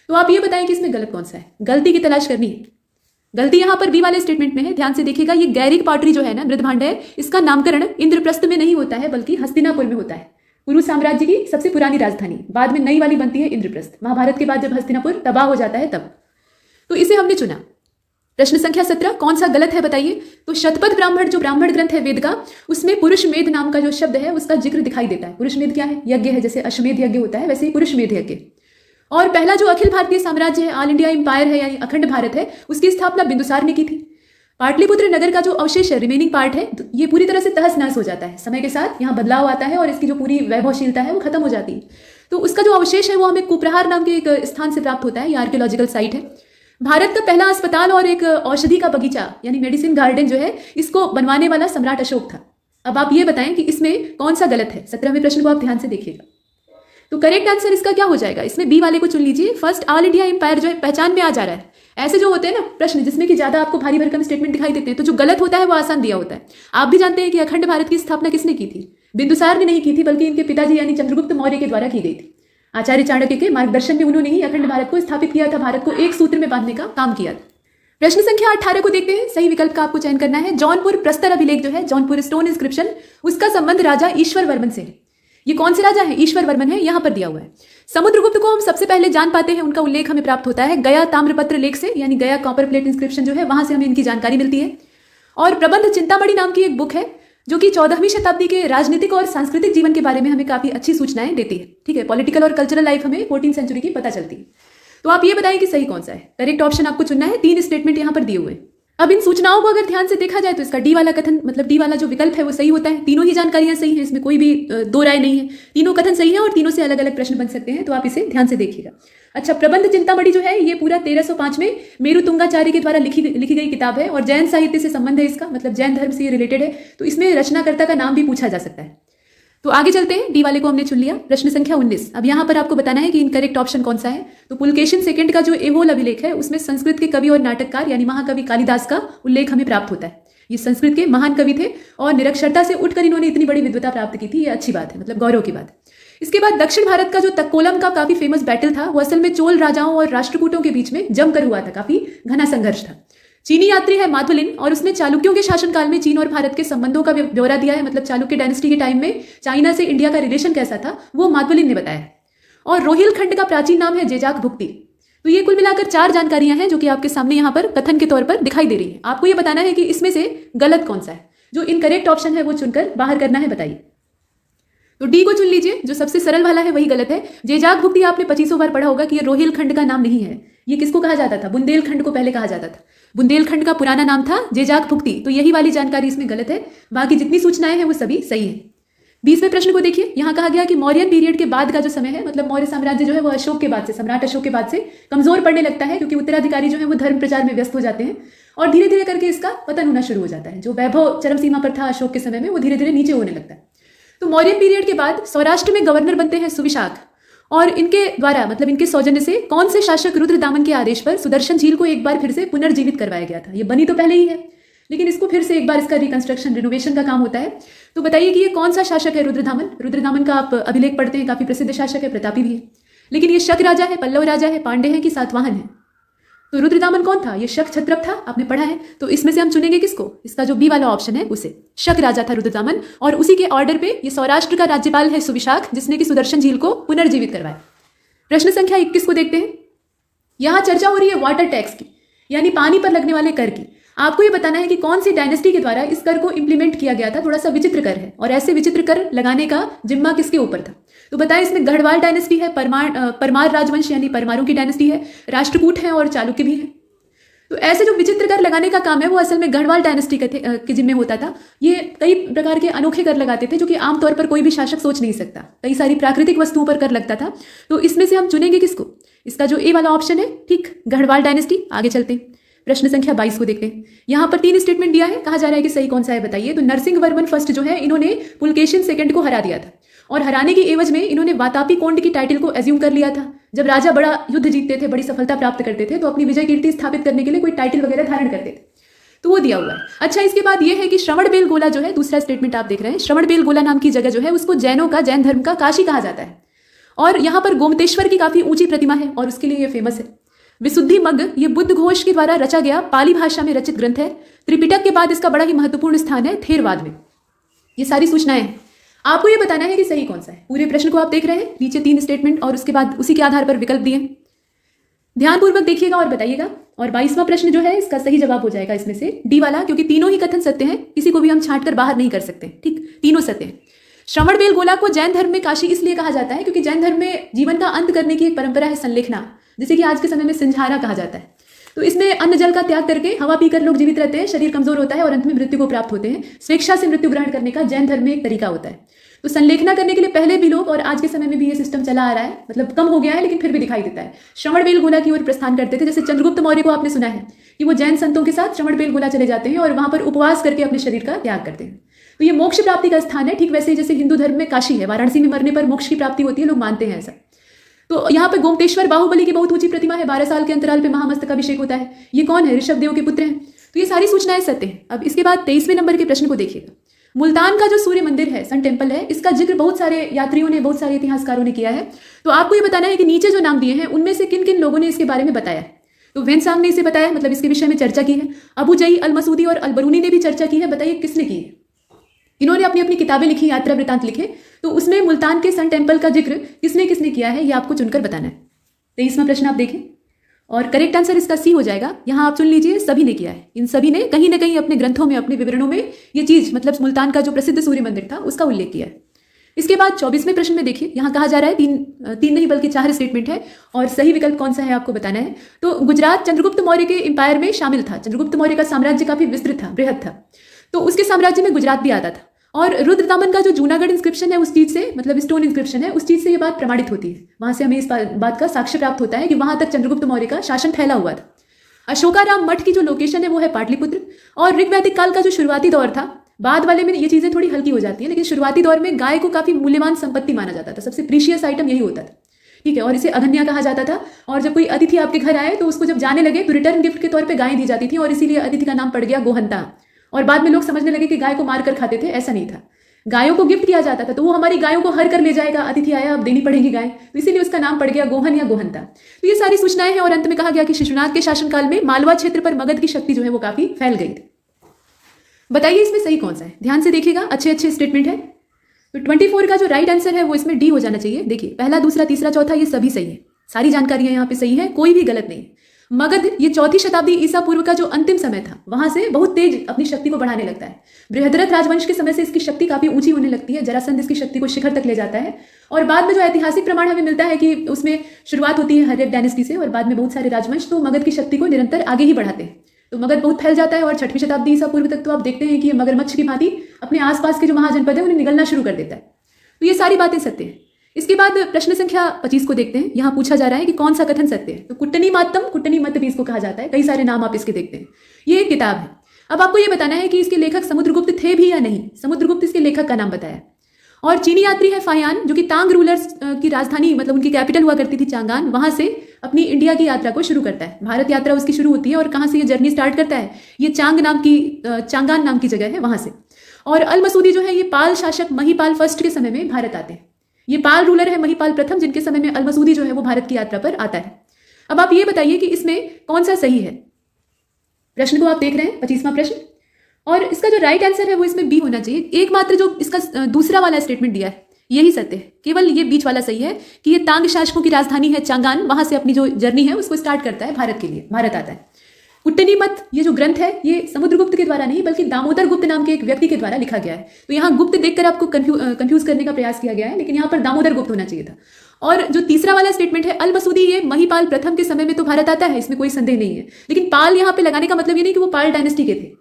तो आप ये बताएं कि इसमें गलत कौन सा है। गलती की तलाश करनी है। गलती यहां पर बी वाले स्टेटमेंट में है, ध्यान से देखिएगा। ये गैरिक पॉटरी जो है ना, मृदभांड है, इसका नामकरण इंद्रप्रस्थ में नहीं होता है बल्कि हस्तिनापुर में होता है। कुरु साम्राज्य की सबसे पुरानी राजधानी, बाद में नई वाली बनती है इंद्रप्रस्थ। महाभारत के बाद जब हस्तिनापुर तबाह हो जाता है तब। तो इसे हमने चुना। प्रश्न संख्या 17 कौन सा गलत है बताइए। तो शतपथ ब्राह्मण जो ब्राह्मण ग्रंथ है वेद का, उसमें पुरुष मेध नाम का जो शब्द है उसका जिक्र दिखाई देता है। पुरुष मेध क्या है? यज्ञ है। जैसे अश्वमेध यज्ञ होता है वैसे ही पुरुष मेध यज्ञ। और पहला जो अखिल भारतीय साम्राज्य है, ऑल इंडिया एम्पायर है यानी अखंड भारत है, उसकी स्थापना बिंदुसार ने की थी। पाटलिपुत्र नगर का जो अवशेष है, रिमेनिंग पार्ट है, ये पूरी तरह से तहस नहस हो जाता है। समय के साथ यहाँ बदलाव आता है और इसकी जो पूरी वैभवशीलता है वो खत्म हो जाती है। तो उसका जो अवशेष है वो हमें कुप्रहार नाम के एक स्थान से प्राप्त होता है। ये आर्कियोलॉजिकल साइट है। भारत का पहला अस्पताल और एक औषधि का बगीचा यानी मेडिसिन गार्डन जो है, इसको बनवाने वाला सम्राट अशोक था। अब आप ये बताएं कि इसमें कौन सा गलत है। 17वें प्रश्न को आप ध्यान से देखिएगा। तो करेक्ट आंसर इसका क्या हो जाएगा? इसमें बी वाले को चुन लीजिए। फर्स्ट ऑल इंडिया एम्पायर जो है पहचान में आ जा रहा है। ऐसे जो होते हैं ना प्रश्न जिसमें कि ज्यादा आपको भारी भरकम स्टेटमेंट दिखाई देते हैं, तो जो गलत होता है वो आसान दिया होता है। आप भी जानते हैं कि अखंड भारत की स्थापना किसने की थी? बिंदुसार ने नहीं की थी, बल्कि इनके पिताजी यानी चंद्रगुप्त मौर्य के द्वारा की गई थी। आचार्य चाणक्य के मार्गदर्शन में उन्होंने ही अखंड भारत को स्थापित किया था, भारत को एक सूत्र में बांधने का काम किया था। प्रश्न संख्या 18 को देखते हैं। सही विकल्प का आपको चयन करना है। जौनपुर प्रस्तर अभिलेख जो है, जौनपुर स्टोन इंस्क्रिप्शन, उसका संबंध राजा ईश्वर वर्मन से है। ये कौन से राजा है? ईश्वर वर्मन है, यहां पर दिया हुआ है। समुद्रगुप्त को हम सबसे पहले जान पाते हैं, उनका उल्लेख हमें प्राप्त होता है गया ताम्रपत्र लेख से, यानी गया कॉपर प्लेट इंस्क्रिप्शन जो है, वहां से हमें इनकी जानकारी मिलती है। और प्रबंध चिंतामणि नाम की एक बुक है जो कि 14वीं शताब्दी के राजनीतिक और सांस्कृतिक जीवन के बारे में हमें काफी अच्छी सूचनाएं देती है। ठीक है, पॉलिटिकल और कल्चरल लाइफ हमें 14th सेंचुरी की पता चलती है। तो आप ये बताएं कि सही कौन सा है। करेक्ट ऑप्शन आपको चुनना है। 3 स्टेटमेंट यहां पर दिए हुए हैं। अब इन सूचनाओं को अगर ध्यान से देखा जाए तो इसका डी वाला कथन, मतलब डी वाला जो विकल्प है वो सही होता है। तीनों ही जानकारियां सही हैं, इसमें कोई भी दो राय नहीं है। तीनों कथन सही है और तीनों से अलग अलग प्रश्न बन सकते हैं, तो आप इसे ध्यान से देखिएगा। अच्छा, प्रबंध चिंतामणि जो है ये पूरा 1305 में मेरु तुंगाचार्य के द्वारा लिखी गई किताब है और जैन साहित्य से संबंध है इसका, मतलब जैन धर्म से रिलेटेड है। तो इसमें रचनाकर्ता का नाम भी पूछा जा सकता है। तो आगे चलते हैं। डी वाले को हमने चुन लिया। प्रश्न संख्या 19। अब यहां पर आपको बताना है कि इनकरेक्ट ऑप्शन कौन सा है। तो पुलकेशिन सेकंड का जो एहोल अभिलेख है उसमें संस्कृत के कवि और नाटककार यानी महाकवि कालिदास का उल्लेख हमें प्राप्त होता है। ये संस्कृत के महान कवि थे और निरक्षरता से उठकर इन्होंने इतनी बड़ी विद्वता प्राप्त की थी। ये अच्छी बात है, मतलब गौरव की बात है। इसके बाद दक्षिण भारत का जो तक्कोलम का काफी फेमस बैटल था वो असल में चोल राजाओं और राष्ट्रकूटों के बीच में जमकर हुआ था। काफी घना संघर्ष था। चीनी यात्री है माधवलिन और उसने चालुक्यों के शासनकाल में चीन और भारत के संबंधों का ब्यौरा दिया है, मतलब चालुक्य डायनेस्टी के टाइम में चाइना से इंडिया का रिलेशन कैसा था वो माधवलिन ने बताया है। और रोहिलखंड का प्राचीन नाम है जेजाक भुक्ति। तो ये कुल मिलाकर 4 जानकारियां हैं जो कि आपके सामने यहाँ पर कथन के तौर पर दिखाई दे रही है। आपको ये बताना है कि इसमें से गलत कौन सा है। जो इनकरेक्ट ऑप्शन है वो चुनकर बाहर करना है। बताइए। तो डी को चुन लीजिए, जो सबसे सरल वाला है वही गलत है। जेजाक भुक्ति आपने 2500 बार पढ़ा होगा कि ये रोहिलखंड का नाम नहीं है। ये किसको कहा जाता था? बुंदेलखंड को पहले कहा जाता था। बुंदेलखंड का पुराना नाम था जेजाक भुक्ति। तो यही वाली जानकारी इसमें गलत है, बाकी जितनी सूचनाएं हैं वो सभी सही है। 20वें प्रश्न को देखिए। यहाँ कहा गया कि मौर्यन पीरियड के बाद का जो समय है, मतलब मौर्य साम्राज्य जो है वो अशोक के बाद से, सम्राट अशोक के बाद से कमजोर पड़ने लगता है, क्योंकि उत्तराधिकारी जो है वो धर्म प्रचार में व्यस्त हो जाते हैं और धीरे धीरे करके इसका पतन होना शुरू हो जाता है। जो वैभव चरम सीमा पर था अशोक के समय में वो धीरे धीरे नीचे होने लगता है। तो मौर्यन पीरियड के बाद सौराष्ट्र में गवर्नर बनते हैं सुविशाख और इनके द्वारा, मतलब इनके सौजन्य से कौन से शासक रुद्रदामन के आदेश पर सुदर्शन झील को एक बार फिर से पुनर्जीवित करवाया गया था। ये बनी तो पहले ही है लेकिन इसको फिर से एक बार इसका रिकंस्ट्रक्शन, रिनोवेशन का काम होता है। तो बताइए कि ये कौन सा शासक है रुद्रदामन? रुद्रदामन का आप अभिलेख पढ़ते हैं, काफी प्रसिद्ध शासक है, प्रतापी भी है। लेकिन ये शक राजा है, पल्लव राजा है, पांडे है कि सातवाहन है? तो रुद्रदामन कौन था? ये शक क्षत्रप था, आपने पढ़ा है। तो इसमें से हम चुनेंगे किसको? इसका जो बी वाला ऑप्शन है उसे। शक राजा था रुद्रदामन और उसी के ऑर्डर पे ये सौराष्ट्र का राज्यपाल है सुविशाख, जिसने कि सुदर्शन झील को पुनर्जीवित करवाया। प्रश्न संख्या 21 को देखते हैं। यहां चर्चा हो रही है वाटर टैक्स की, यानी पानी पर लगने वाले कर की। आपको ये बताना है कि कौन सी डायनेस्टी के द्वारा इस कर को इंप्लीमेंट किया गया था। थोड़ा सा विचित्र कर है और ऐसे विचित्र कर लगाने का जिम्मा किसके ऊपर था? तो बताएं, इसमें गढ़वाल डायनेस्टी है, परमार राजवंश यानी परमारों की डायनेस्टी है, राष्ट्रकूट है और चालुक्य भी है। तो ऐसे जो विचित्र कर लगाने का काम है वो असल में गढ़वाल डायनेस्टी के जिम्मे होता था। ये कई प्रकार के अनोखे कर लगाते थे जो कि आमतौर पर कोई भी शासक सोच नहीं सकता। कई सारी प्राकृतिक वस्तुओं पर कर लगता था। तो इसमें से हम चुनेंगे किसको? इसका जो ए वाला ऑप्शन है, ठीक, गढ़वाल डायनेस्टी। आगे चलते हैं। प्रश्न संख्या 22 को देखते हैं। यहाँ पर 3 स्टेटमेंट दिया है, कहा जा रहा है कि सही कौन सा है बताइए। तो नरसिंह वर्मन फर्स्ट जो है इन्होंने पुलकेशिन सेकंड को हरा दिया था और हराने की एवज में इन्होंने वातापी कोंड की टाइटल को एज्यूम कर लिया था। जब राजा बड़ा युद्ध जीतते थे, बड़ी सफलता प्राप्त करते थे, तो अपनी विजय कीर्ति स्थापित करने के लिए कोई टाइटल वगैरह धारण करते थे, तो वो दिया हुआ है। अच्छा, इसके बाद ये है कि श्रवणबेल गोला जो है, दूसरा स्टेटमेंट आप देख रहे हैं, श्रवणबेल गोला नाम की जगह जो है उसको जैनों का, जैन धर्म का काशी कहा जाता है और यहाँ पर गोमतेश्वर की काफी ऊंची प्रतिमा है और उसके लिए ये फेमस है। विशुद्धि मग्ग ये बुद्ध घोष के द्वारा रचा गया पाली भाषा में रचित ग्रंथ है। त्रिपिटक के बाद इसका बड़ा ही महत्वपूर्ण स्थान है थेरवाद में। ये सारी सूचनाएं हैं। आपको ये बताना है कि सही कौन सा है। पूरे प्रश्न को आप देख रहे हैं, नीचे 3 स्टेटमेंट और उसके बाद उसी के आधार पर विकल्प दिए। ध्यानपूर्वक देखिएगा और बताइएगा। और 22वां प्रश्न जो है इसका सही जवाब हो जाएगा इसमें से डी वाला, क्योंकि तीनों ही कथन सत्य हैं, किसी को भी हम छांट कर बाहर नहीं कर सकते। ठीक, तीनों सत्य हैं। श्रवणबेल गोला को जैन धर्म में काशी इसलिए कहा जाता है क्योंकि जैन धर्म में जीवन का अंत करने की एक परंपरा है, संलेखना, जिसे कि आज के समय में सिंझारा कहा जाता है। तो इसमें अन्न जल का त्याग करके हवा पीकर लोग जीवित रहते हैं, शरीर कमजोर होता है और अंत में मृत्यु को प्राप्त होते हैं। स्वेच्छा से मृत्यु ग्रहण करने का जैन धर्म में एक तरीका होता है। तो संलेखना करने के लिए पहले भी लोग, और आज के समय में भी ये सिस्टम चला आ रहा है, मतलब कम हो गया है लेकिन फिर भी दिखाई देता है, श्रवणबेल गोला की ओर प्रस्थान करते थे। जैसे चंद्रगुप्त मौर्य को आपने सुना है कि वो जैन संतों के साथ श्रवणबेल गोला चले जाते हैं और वहां पर उपवास करके अपने शरीर का त्याग करते हैं। तो ये मोक्ष प्राप्ति का स्थान है। ठीक वैसे ही जैसे हिंदू धर्म में काशी है, वाराणसी में मरने पर मोक्ष की प्राप्ति होती है, लोग मानते हैं ऐसा। तो यहाँ पे गोमतेश्वर बाहुबली की बहुत ऊंची प्रतिमा है, 12 साल के अंतराल पे महामस्तकाभिषेक होता है। ये कौन है? ऋषभ देव के पुत्र हैं। तो ये सारी सूचनाएं सत्य हैं। अब इसके बाद 23वें नंबर के प्रश्न को देखिएगा। मुल्तान का जो सूर्य मंदिर है, सन टेम्पल है, इसका जिक्र बहुत सारे यात्रियों ने, बहुत सारे इतिहासकारों ने किया है। तो आपको ये बताना है कि नीचे जो नाम दिए हैं उनमें से किन किन लोगों ने इसके बारे में बताया है। तो वेंसांग ने इसे बताया, मतलब इसके विषय में चर्चा की है। अबू जई, अल मसूदी और अल बरूनी ने भी चर्चा की है। बताइए किसने की है? इन्होंने अपनी अपनी किताबें लिखी, यात्रा वृतांत लिखे, तो उसमें मुल्तान के सन टेम्पल का जिक्र किसने किसने किया है ये आपको चुनकर बताना है। 23वां प्रश्न आप देखें और करेक्ट आंसर इसका सी हो जाएगा। यहां आप चुन लीजिए, सभी ने किया है। इन सभी ने कहीं ना कहीं अपने ग्रंथों में, अपने विवरणों में ये चीज, मतलब मुल्तान का जो प्रसिद्ध सूर्य मंदिर था उसका उल्लेख किया है। इसके बाद 24वें प्रश्न में देखिए, यहां कहा जा रहा है तीन नहीं बल्कि 4 स्टेटमेंट है और सही विकल्प कौन सा है आपको बताना है। तो गुजरात चंद्रगुप्त मौर्य के एम्पायर में शामिल था। चंद्रगुप्त मौर्य का साम्राज्य काफी विस्तृत था, बृहद था, तो उसके साम्राज्य में गुजरात भी आता था। और रुद्रदामन का जो जूनागढ़ इंस्क्रिप्शन है उस चीज से, मतलब स्टोन इंस्क्रिप्शन है, उस चीज से ये बात प्रमाणित होती है। वहां से हमें इस बात का साक्ष्य प्राप्त होता है कि वहां तक चंद्रगुप्त मौर्य का शासन फैला हुआ था। अशोकाराम मठ की जो लोकेशन है वो है पाटलिपुत्र। और ऋग्वैदिक काल का जो शुरुआती दौर था, बाद वाले में ये चीजें थोड़ी हल्की हो जाती हैं, लेकिन शुरुआती दौर में गाय को काफी मूल्यवान संपत्ति माना जाता था, सबसे प्रीशियस आइटम यही होता था, ठीक है। और इसे अगन्या कहा जाता था। और जब कोई अतिथि आपके घर आए तो उसको जब जाने लगे तो रिटर्न गिफ्ट के तौर पे गाय दी जाती थी और इसीलिए अतिथि का नाम पड़ गया गोहंता। और बाद में लोग समझने लगे कि गाय को मार कर खाते थे, ऐसा नहीं था, गायों को गिफ्ट किया जाता था। तो वो हमारी गायों को हर कर ले जाएगा, अतिथि आया अब देनी पड़ेगी गाय, तो इसीलिए उसका नाम पड़ गया गोहन या गोहंता। तो ये सारी सूचनाएं हैं। और अंत में कहा गया कि शिशुनाथ के शासनकाल में मालवा क्षेत्र पर मगध की शक्ति जो है वो काफी फैल गई थी। बताइए इसमें सही कौन सा है? ध्यान से देखिएगा, अच्छे अच्छे स्टेटमेंट है। तो 24 का जो राइट आंसर है वो इसमें डी हो जाना चाहिए। देखिए पहला, दूसरा, तीसरा, चौथा ये सभी सही है, सारी जानकारियां यहाँ पे सही है, कोई भी गलत नहीं है। मगध ये 4वीं शताब्दी ईसा पूर्व का जो अंतिम समय था, वहां से बहुत तेज अपनी शक्ति को बढ़ाने लगता है। बृहद्रथ राजवंश के समय से इसकी शक्ति काफी ऊंची होने लगती है, जरासंध इसकी शक्ति को शिखर तक ले जाता है। और बाद में जो ऐतिहासिक प्रमाण हमें मिलता है कि उसमें शुरुआत होती है हर्यक डायनेस्टी से और बाद में बहुत सारे राजवंश तो मगध की शक्ति को निरंतर आगे ही बढ़ाते हैं। तो मगध बहुत फैल जाता है और 6वीं शताब्दी ईसा पूर्व तक तो आप देखते हैं कि ये मगरमच्छ की भांति अपने आसपास के जो महाजनपद है उन्हें निगलना शुरू कर देता है। तो ये सारी बातें सत्य हैं। इसके बाद प्रश्न संख्या 25 को देखते हैं। यहाँ पूछा जा रहा है कि कौन सा कथन सत्य है। तो कुट्टनी मातम, कुट्टनी मत भी इसको कहा जाता है, कई सारे नाम आप इसके देखते हैं। ये एक किताब है। अब आपको ये बताना है कि इसके लेखक समुद्रगुप्त थे भी या नहीं। समुद्रगुप्त इसके लेखक का नाम बताया। और चीनी यात्री है फायान, जो कि तांग रूलर्स की राजधानी, मतलब उनकी कैपिटल हुआ करती थी चांगान, वहां से अपनी इंडिया की यात्रा को शुरू करता है। भारत यात्रा उसकी शुरू होती है और कहाँ से ये जर्नी स्टार्ट करता है, ये चांगान नाम की जगह है, वहां से। और अल मसूदी जो है ये पाल शासक महिपाल फर्स्ट के समय में भारत आते हैं। ये पाल रूलर है महिपाल प्रथम, जिनके समय में अल मसूदी जो है वो भारत की यात्रा पर आता है। अब आप ये बताइए कि इसमें कौन सा सही है। प्रश्न को आप देख रहे हैं, 25वां प्रश्न, और इसका जो राइट आंसर है वो इसमें बी होना चाहिए। एकमात्र जो इसका दूसरा वाला स्टेटमेंट दिया है यही सत्य है, केवल ये बीच वाला सही है कि ये तांग शासकों की राजधानी है चांगान, वहां से अपनी जो जर्नी है उसको स्टार्ट करता है भारत के लिए, भारत आता है। कुट्टनी मत ये जो ग्रंथ है ये समुद्रगुप्त के द्वारा नहीं बल्कि दामोदर गुप्त नाम के एक व्यक्ति के द्वारा लिखा गया है। तो यहाँ गुप्त देखकर आपको कंफ्यूज करने का प्रयास किया गया है, लेकिन यहाँ पर दामोदर गुप्त होना चाहिए था। और जो तीसरा वाला स्टेटमेंट है अल मसूदी, ये महिपाल प्रथम के समय में तो भारत आता है, इसमें कोई संदेह नहीं है। लेकिन पाल यहाँ पे लगाने का मतलब ये नहीं कि वो पाल डायनेस्टी के थे।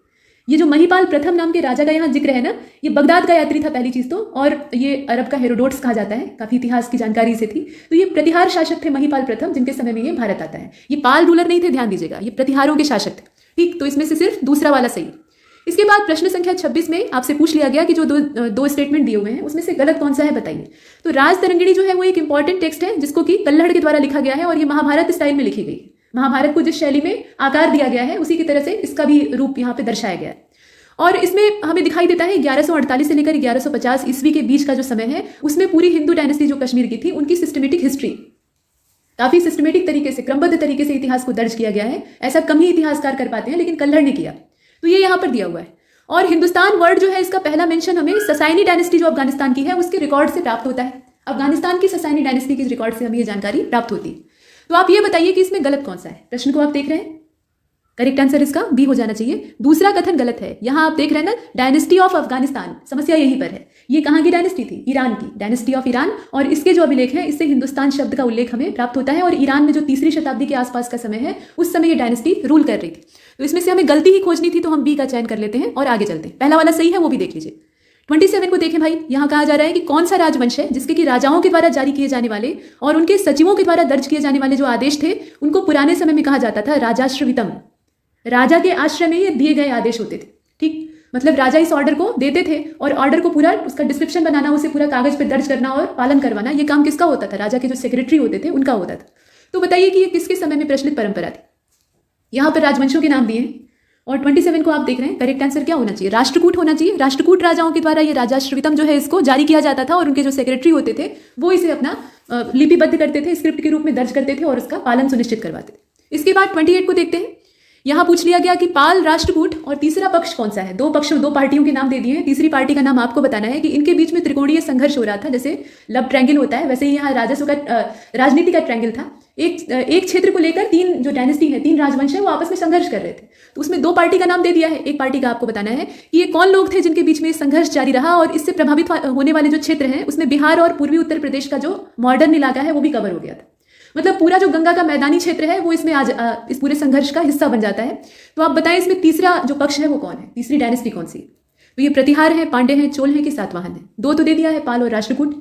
ये जो महिपाल प्रथम नाम के राजा का यहाँ जिक्र है ना, ये बगदाद का यात्री था पहली चीज तो, और ये अरब का हेरोडोट्स कहा जाता है, काफी इतिहास की जानकारी से थी। तो ये प्रतिहार शासक थे महिपाल प्रथम, जिनके समय में ये भारत आता है। ये पाल रूलर नहीं थे, ध्यान दीजिएगा, ये प्रतिहारों के शासक थे। ठीक, तो इसमें से सिर्फ दूसरा वाला सही। इसके बाद प्रश्न संख्या 26 में आपसे पूछ लिया गया कि जो दो स्टेटमेंट दिए हुए हैं उसमें से गलत कौन सा है बताइए। तो राज तरंगिणी जो है वो एक इंपॉर्टेंट टेक्स्ट है जिसको कि कल्हड़ के द्वारा लिखा गया है और ये महाभारत स्टाइल में लिखी गई है। महाभारत को जिस शैली में आकार दिया गया है उसी की तरह से इसका भी रूप यहाँ पे दर्शाया गया है। और इसमें हमें दिखाई देता है 1148 से लेकर 1150 ईस्वी के बीच का जो समय है उसमें पूरी हिंदू डायनेस्टी जो कश्मीर की थी उनकी सिस्टमेटिक हिस्ट्री, काफी सिस्टमेटिक तरीके से, क्रमबद्ध तरीके से इतिहास को दर्ज किया गया है। ऐसा कम ही इतिहासकार कर पाते हैं, लेकिन कल्हड़ ने किया। तो ये यहाँ पर दिया हुआ है। और हिंदुस्तान वर्ड जो है इसका पहला मेंशन हमें ससाइनी डायनेस्टी जो अफगानिस्तान की है उसके रिकॉर्ड से प्राप्त होता है। अफगानिस्तान की ससाइनी डायनेस्टी के रिकॉर्ड से हमें ये जानकारी प्राप्त होती है। तो आप ये बताइए कि इसमें गलत कौन सा है। प्रश्न को आप देख रहे हैं, करेक्ट आंसर इसका बी हो जाना चाहिए। दूसरा कथन गलत है। यहां आप देख रहे हैं ना, डायनेस्टी ऑफ अफगानिस्तान, समस्या यहीं पर है। ये कहां की डायनेस्टी थी? ईरान की, डायनेस्टी ऑफ ईरान। और इसके जो अभिलेख है इससे हिंदुस्तान शब्द का उल्लेख हमें प्राप्त होता है और ईरान में जो 3री शताब्दी के आसपास का समय है उस समय ये डायनेस्टी रूल कर रही थी। तो इसमें से हमें गलती ही खोजनी थी तो हम बी का चयन कर लेते हैं और आगे चलते हैं। पहला वाला सही है, वो भी देख लीजिए। 27 को देखें भाई, यहाँ कहा जा रहा है कि कौन सा राजवंश है जिसके कि राजाओं के द्वारा जारी किए जाने वाले और उनके सचिवों के द्वारा दर्ज किए जाने वाले जो आदेश थे उनको पुराने समय में कहा जाता था राजाश्रवितम। राजा के आश्रय में ये दिए गए आदेश होते थे। ठीक, मतलब राजा इस ऑर्डर को देते थे और ऑर्डर को पूरा उसका डिस्क्रिप्शन बनाना, उसे पूरा कागज पे दर्ज करना और पालन करवाना, ये काम किसका होता था? राजा के जो सेक्रेटरी होते थे उनका होता था। तो बताइए कि ये किसके समय में प्रचलित परंपरा थी। यहाँ पर राजवंशों के नाम दिए और 27 को आप देख रहे हैं, करेक्ट आंसर क्या होना चाहिए? राष्ट्रकूट होना चाहिए। राष्ट्रकूट राजाओं के द्वारा ये राजाश्रवितम जो है इसको जारी किया जाता था और उनके जो सेक्रेटरी होते थे वो इसे अपना लिपिबद्ध करते थे, स्क्रिप्ट के रूप में दर्ज करते थे और उसका पालन सुनिश्चित करवाते थे। इसके बाद 28 को देखते हैं। यहाँ पूछ लिया गया कि पाल, राष्ट्रकूट और तीसरा पक्ष कौन सा है? दो पार्टियों के नाम दे दिए हैं। तीसरी पार्टी का नाम आपको बताना है कि इनके बीच में त्रिकोणीय संघर्ष हो रहा था, जैसे लव ट्रायंगल होता है वैसे ही यहाँ राजस्व का राजनीति का ट्रायंगल था। एक क्षेत्र को लेकर तीन जो डायनेस्टी है, तीन राजवंश है, वो आपस में संघर्ष कर रहे थे। तो उसमें दो पार्टी का नाम दे दिया है। एक पार्टी का आपको बताना है कि ये कौन लोग थे जिनके बीच में संघर्ष जारी रहा और इससे प्रभावित होने वाले जो क्षेत्र हैं उसमें बिहार और पूर्वी उत्तर प्रदेश का जो मॉडर्न इलाका है वो भी कवर हो गया था। मतलब पूरा जो गंगा का मैदानी क्षेत्र है वो इसमें आज इस पूरे संघर्ष का हिस्सा बन जाता है। तो आप बताएं इसमें तीसरा जो पक्ष है वो कौन है? तीसरी डायनेस्टी कौन सी? तो ये प्रतिहार है, पांडे हैं, चोल है कि सातवाहन है? दो तो दे दिया है, पाल और राष्ट्रकूट।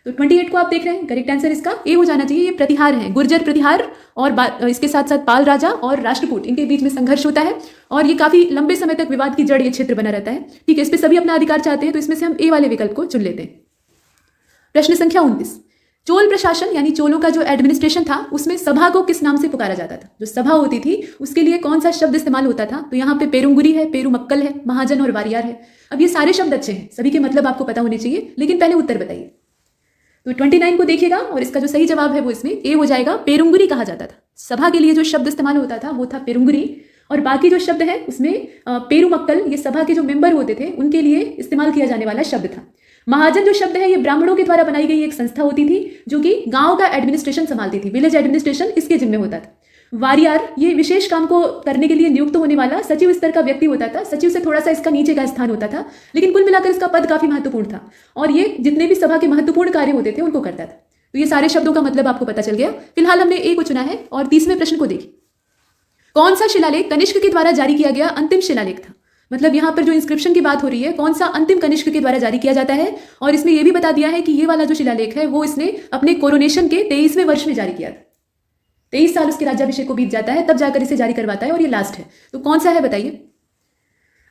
तो 28 को आप देख रहे हैं, करेक्ट आंसर इसका ए हो जाना चाहिए। ये प्रतिहार है, गुर्जर प्रतिहार और इसके साथ साथ पाल राजा और राष्ट्रकूट, इनके बीच में संघर्ष होता है और ये काफी लंबे समय तक विवाद की जड़ ये क्षेत्र बना रहता है। ठीक है, इस पर सभी अपना अधिकार चाहते हैं तो इसमें से हम ए वाले विकल्प को चुन लेते हैं। प्रश्न संख्या 29, चोल प्रशासन यानी चोलों का जो एडमिनिस्ट्रेशन था उसमें सभा को किस नाम से पुकारा जाता था? जो सभा होती थी उसके लिए कौन सा शब्द इस्तेमाल होता था? तो यहाँ पे पेरुंगुरी है, पेरुमक्कल है, महाजन और वारियार है। अब ये सारे शब्द अच्छे हैं, सभी के मतलब आपको पता होने चाहिए, लेकिन पहले उत्तर बताइए। तो 29 को देखिएगा और इसका जो सही जवाब है वो इसमें ए हो जाएगा। पेरुंगुरी कहा जाता था। सभा के लिए जो शब्द इस्तेमाल होता था वो था पेरुंगुरी और बाकी जो शब्द है उसमें पेरुमक्कल, ये सभा के जो मेंबर होते थे उनके लिए इस्तेमाल किया जाने वाला शब्द था। महाजन जो शब्द है ये ब्राह्मणों के द्वारा बनाई गई एक संस्था होती थी जो कि गांव का एडमिनिस्ट्रेशन संभालती थी, विलेज एडमिनिस्ट्रेशन इसके जिम्मे होता था। वारियार ये विशेष काम को करने के लिए नियुक्त होने वाला सचिव स्तर का व्यक्ति होता था। सचिव से थोड़ा सा इसका नीचे का स्थान होता था, लेकिन कुल मिलाकर इसका पद काफी महत्वपूर्ण था और ये जितने भी सभा के महत्वपूर्ण कार्य होते थे उनको करता था। तो ये सारे शब्दों का मतलब आपको पता चल गया। फिलहाल हमने ए को चुना है और 30वें प्रश्न को देखिए। कौन सा शिलालेख कनिष्क के द्वारा जारी किया गया अंतिम शिलालेख था? मतलब यहाँ पर जो इंस्क्रिप्शन की बात हो रही है, कौन सा अंतिम कनिष्क के द्वारा जारी किया जाता है? और इसमें यह भी बता दिया है कि ये वाला जो शिलालेख है वो इसने अपने कोरोनेशन के 23वें वर्ष में जारी किया था। 23 साल उसके राज्याभिषेक को बीत जाता है तब जाकर इसे जारी करवाता है और ये लास्ट है। तो कौन सा है बताइए।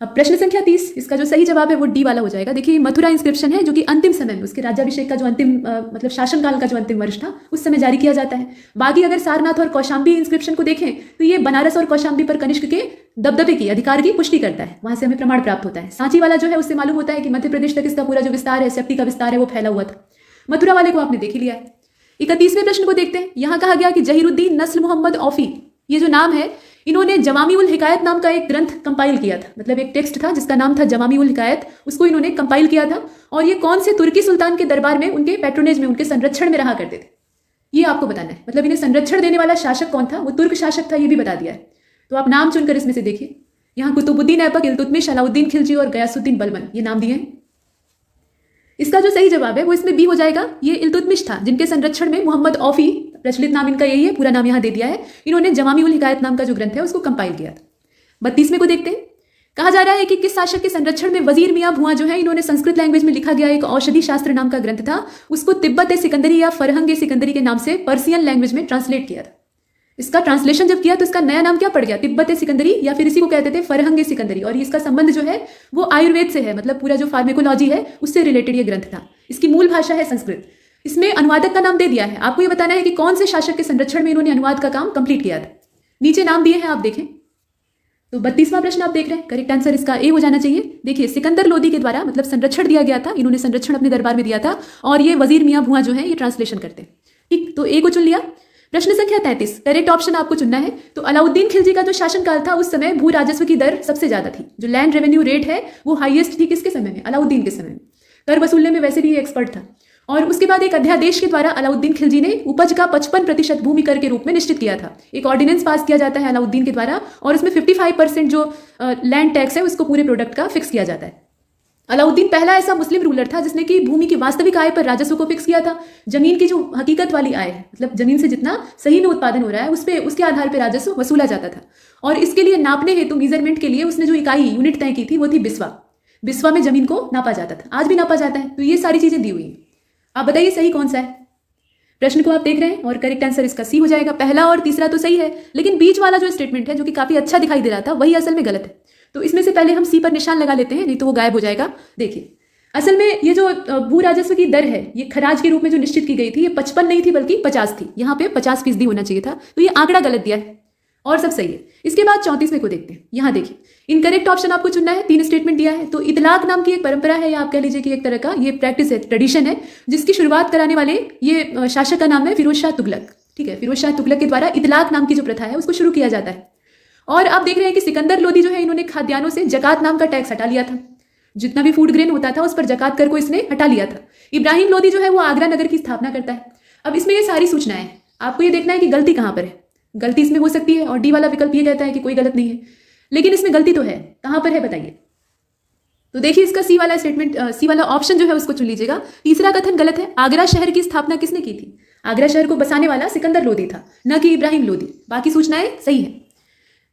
अब प्रश्न संख्या 30, इसका जो सही जवाब है वो डी वाला हो जाएगा। देखिए मथुरा इंस्क्रिप्शन है जो कि अंतिम समय में उसके राज्याभिषेक का जो अंतिम मतलब शासनकाल का जो अंतिम वर्ष था उस समय जारी किया जाता है। बाकी अगर सारनाथ और कौशाम्बी इंस्क्रिप्शन को देखें तो ये बनारस और कौशाम्बी पर कनिष्क के दबदबे की, अधिकार की पुष्टि करता है, वहां से हमें प्रमाण प्राप्त होता है। सांची वाला जो है उससे मालूम होता है कि मध्य प्रदेश तक इसका पूरा जो विस्तार है, सेप्टी का विस्तार है, वो फैला हुआ था। मथुरा वाले को आपने देख ही लिया है। 31वें प्रश्न को देखते हैं। यहां कहा गया कि जहीरुद्दीन नस्ल मोहम्मद औफी, ये जो नाम है, इन्होंने जवामी उल हिकायत नाम का एक ग्रंथ कंपाइल किया था। मतलब एक टेक्स्ट था जिसका नाम था जवामी उल हिकायत, उसको इन्होंने कंपाइल किया था और ये कौन से तुर्की सुल्तान के दरबार में, उनके पैट्रोनेज में, उनके संरक्षण में रहा करते थे, ये आपको बताना है। मतलब इन्हें संरक्षण देने वाला शासक कौन था? वो तुर्क शासक था, ये भी बता दिया है। तो आप नाम चुनकर इसमें से देखिए। यहाँ कुतुबुद्दीन ऐबक, इल्तुतमिश, अलाउद्दीन खिलजी और गयासुद्दीन बलबन, ये नाम दिए हैं। इसका जो सही जवाब है वो इसमें बी हो जाएगा। ये इल्तुतमिश था जिनके संरक्षण में मोहम्मद औफी, प्रचलित नाम इनका यही है, पूरा नाम यहाँ दे दिया है, इन्होंने जवामी उल हिकायत नाम का जो ग्रंथ है उसको कंपाइल किया था। 32वें को देखते हैं। कहा जा रहा है कि किस शासक के संरक्षण में वजीर मियाँ भुआ जो है, इन्होंने संस्कृत लैंग्वेज में लिखा गया एक औषधि शास्त्र नाम का ग्रंथ था, उसको तिब्बत सिकंदरी या फरहंग सिकंदरी के नाम से पर्सियन लैंग्वेज में ट्रांसलेट किया था। इसका ट्रांसलेशन जब किया तो इसका नया नाम क्या पड़ गया? तिब्बत सिकंदरी, या फिर इसी को कहते थे फरहंग सिकंदरी। और इसका संबंध जो है वो आयुर्वेद से है, मतलब पूरा जो फार्मेकोलॉजी है उससे रिलेटेड ये ग्रंथ था। इसकी मूल भाषा है संस्कृत। इसमें अनुवादक का नाम दे दिया है। आपको ये बताना है कि कौन से शासक के संरक्षण में इन्होंने अनुवाद का काम कंप्लीट किया था। नीचे नाम दिए हैं, आप देखें। तो 32वां प्रश्न आप देख रहे हैं, करेक्ट आंसर इसका ए हो जाना चाहिए। देखिए सिकंदर लोदी के द्वारा मतलब संरक्षण दिया गया था, इन्होंने संरक्षण अपने दरबार में दिया था और ये वजीर मियाँ भुआ जो है ये ट्रांसलेशन करते हैं। ठीक, तो ए को चुन लिया। प्रश्न संख्या 33, करेक्ट ऑप्शन आपको चुनना है। तो अलाउद्दीन खिलजी का जो शासनकाल था उस समय भू राजस्व की दर सबसे ज्यादा थी, जो लैंड रेवेन्यू रेट है वो हाईएस्ट थी किसके समय में? अलाउद्दीन के समय में। कर वसूलने में वैसे भी ये एक्सपर्ट था। और उसके बाद एक अध्यादेश के द्वारा अलाउद्दीन खिलजी ने उपज का 55% भूमि कर के रूप में निश्चित किया था। एक ऑर्डिनेंस पास किया जाता है अलाउद्दीन के द्वारा और उसमें 55% जो लैंड टैक्स है उसको पूरे प्रोडक्ट का फिक्स किया जाता है। अलाउद्दीन पहला ऐसा मुस्लिम रूलर था जिसने कि भूमि की वास्तविक आय पर राजस्व को फिक्स किया था। जमीन की जो हकीकत वाली आय है, मतलब जमीन से जितना सही में उत्पादन हो रहा है उस पे, उसके आधार पर राजस्व वसूला जाता था। और इसके लिए नापने हेतु, मेजरमेंट के लिए उसने जो इकाई यूनिट तय की थी वो थी बिस्वा। बिस्वा में जमीन को नापा जाता था, आज भी नापा जाता है। तो ये सारी चीजें दी हुई है। आप बताइए सही कौन सा है? प्रश्न को आप देख रहे हैं और करेक्ट आंसर इसका सी हो जाएगा। पहला और तीसरा तो सही है, लेकिन बीच वाला जो स्टेटमेंट है जो कि काफी अच्छा दिखाई दे रहा था वही असल में गलत है। तो इसमें से पहले हम सी पर निशान लगा लेते हैं, नहीं तो वो गायब हो जाएगा। देखिए असल में ये जो भू राजस्व की दर है ये खराज के रूप में जो निश्चित की गई थी, ये 55 नहीं थी बल्कि 50 थी। यहाँ पे 50% होना चाहिए था, तो ये आंकड़ा गलत दिया है। और सब सही है। इसके बाद 34वें को देखते हैं। यहाँ देखिए, इनकरेक्ट ऑप्शन आपको चुनना है। 3 स्टेटमेंट दिया है। तो इतलाक नाम की एक परंपरा है, या आप कह लीजिए कि एक तरह का ये प्रैक्टिस है, ट्रेडिशन है, जिसकी शुरुआत कराने वाले ये शासक का नाम है फिरोज शाह तुगलक। ठीक है, फिरोज शाह तुगलक के द्वारा इतलाक नाम की जो प्रथा है उसको शुरू किया जाता है। और आप देख रहे हैं कि सिकंदर लोदी जो है, इन्होंने खाद्यान्नों से जकात नाम का टैक्स हटा लिया था। जितना भी फूड ग्रेन होता था उस पर जकात कर को इसने हटा लिया था। इब्राहिम लोदी जो है वो आगरा नगर की स्थापना करता है। अब इसमें ये सारी सूचनाएं हैं, आपको ये देखना है कि गलती कहाँ पर है। गलती इसमें हो सकती है और डी वाला विकल्प ये कहता है कि कोई गलत नहीं है, लेकिन इसमें गलती तो है। कहाँ पर है बताइए। तो देखिए, इसका सी वाला स्टेटमेंट, सी वाला ऑप्शन जो है उसको चुन लीजिएगा। तीसरा कथन गलत है। आगरा शहर की स्थापना किसने की थी? आगरा शहर को बसाने वाला सिकंदर लोदी था, न कि इब्राहिम लोदी। बाकी सूचनाएं सही है।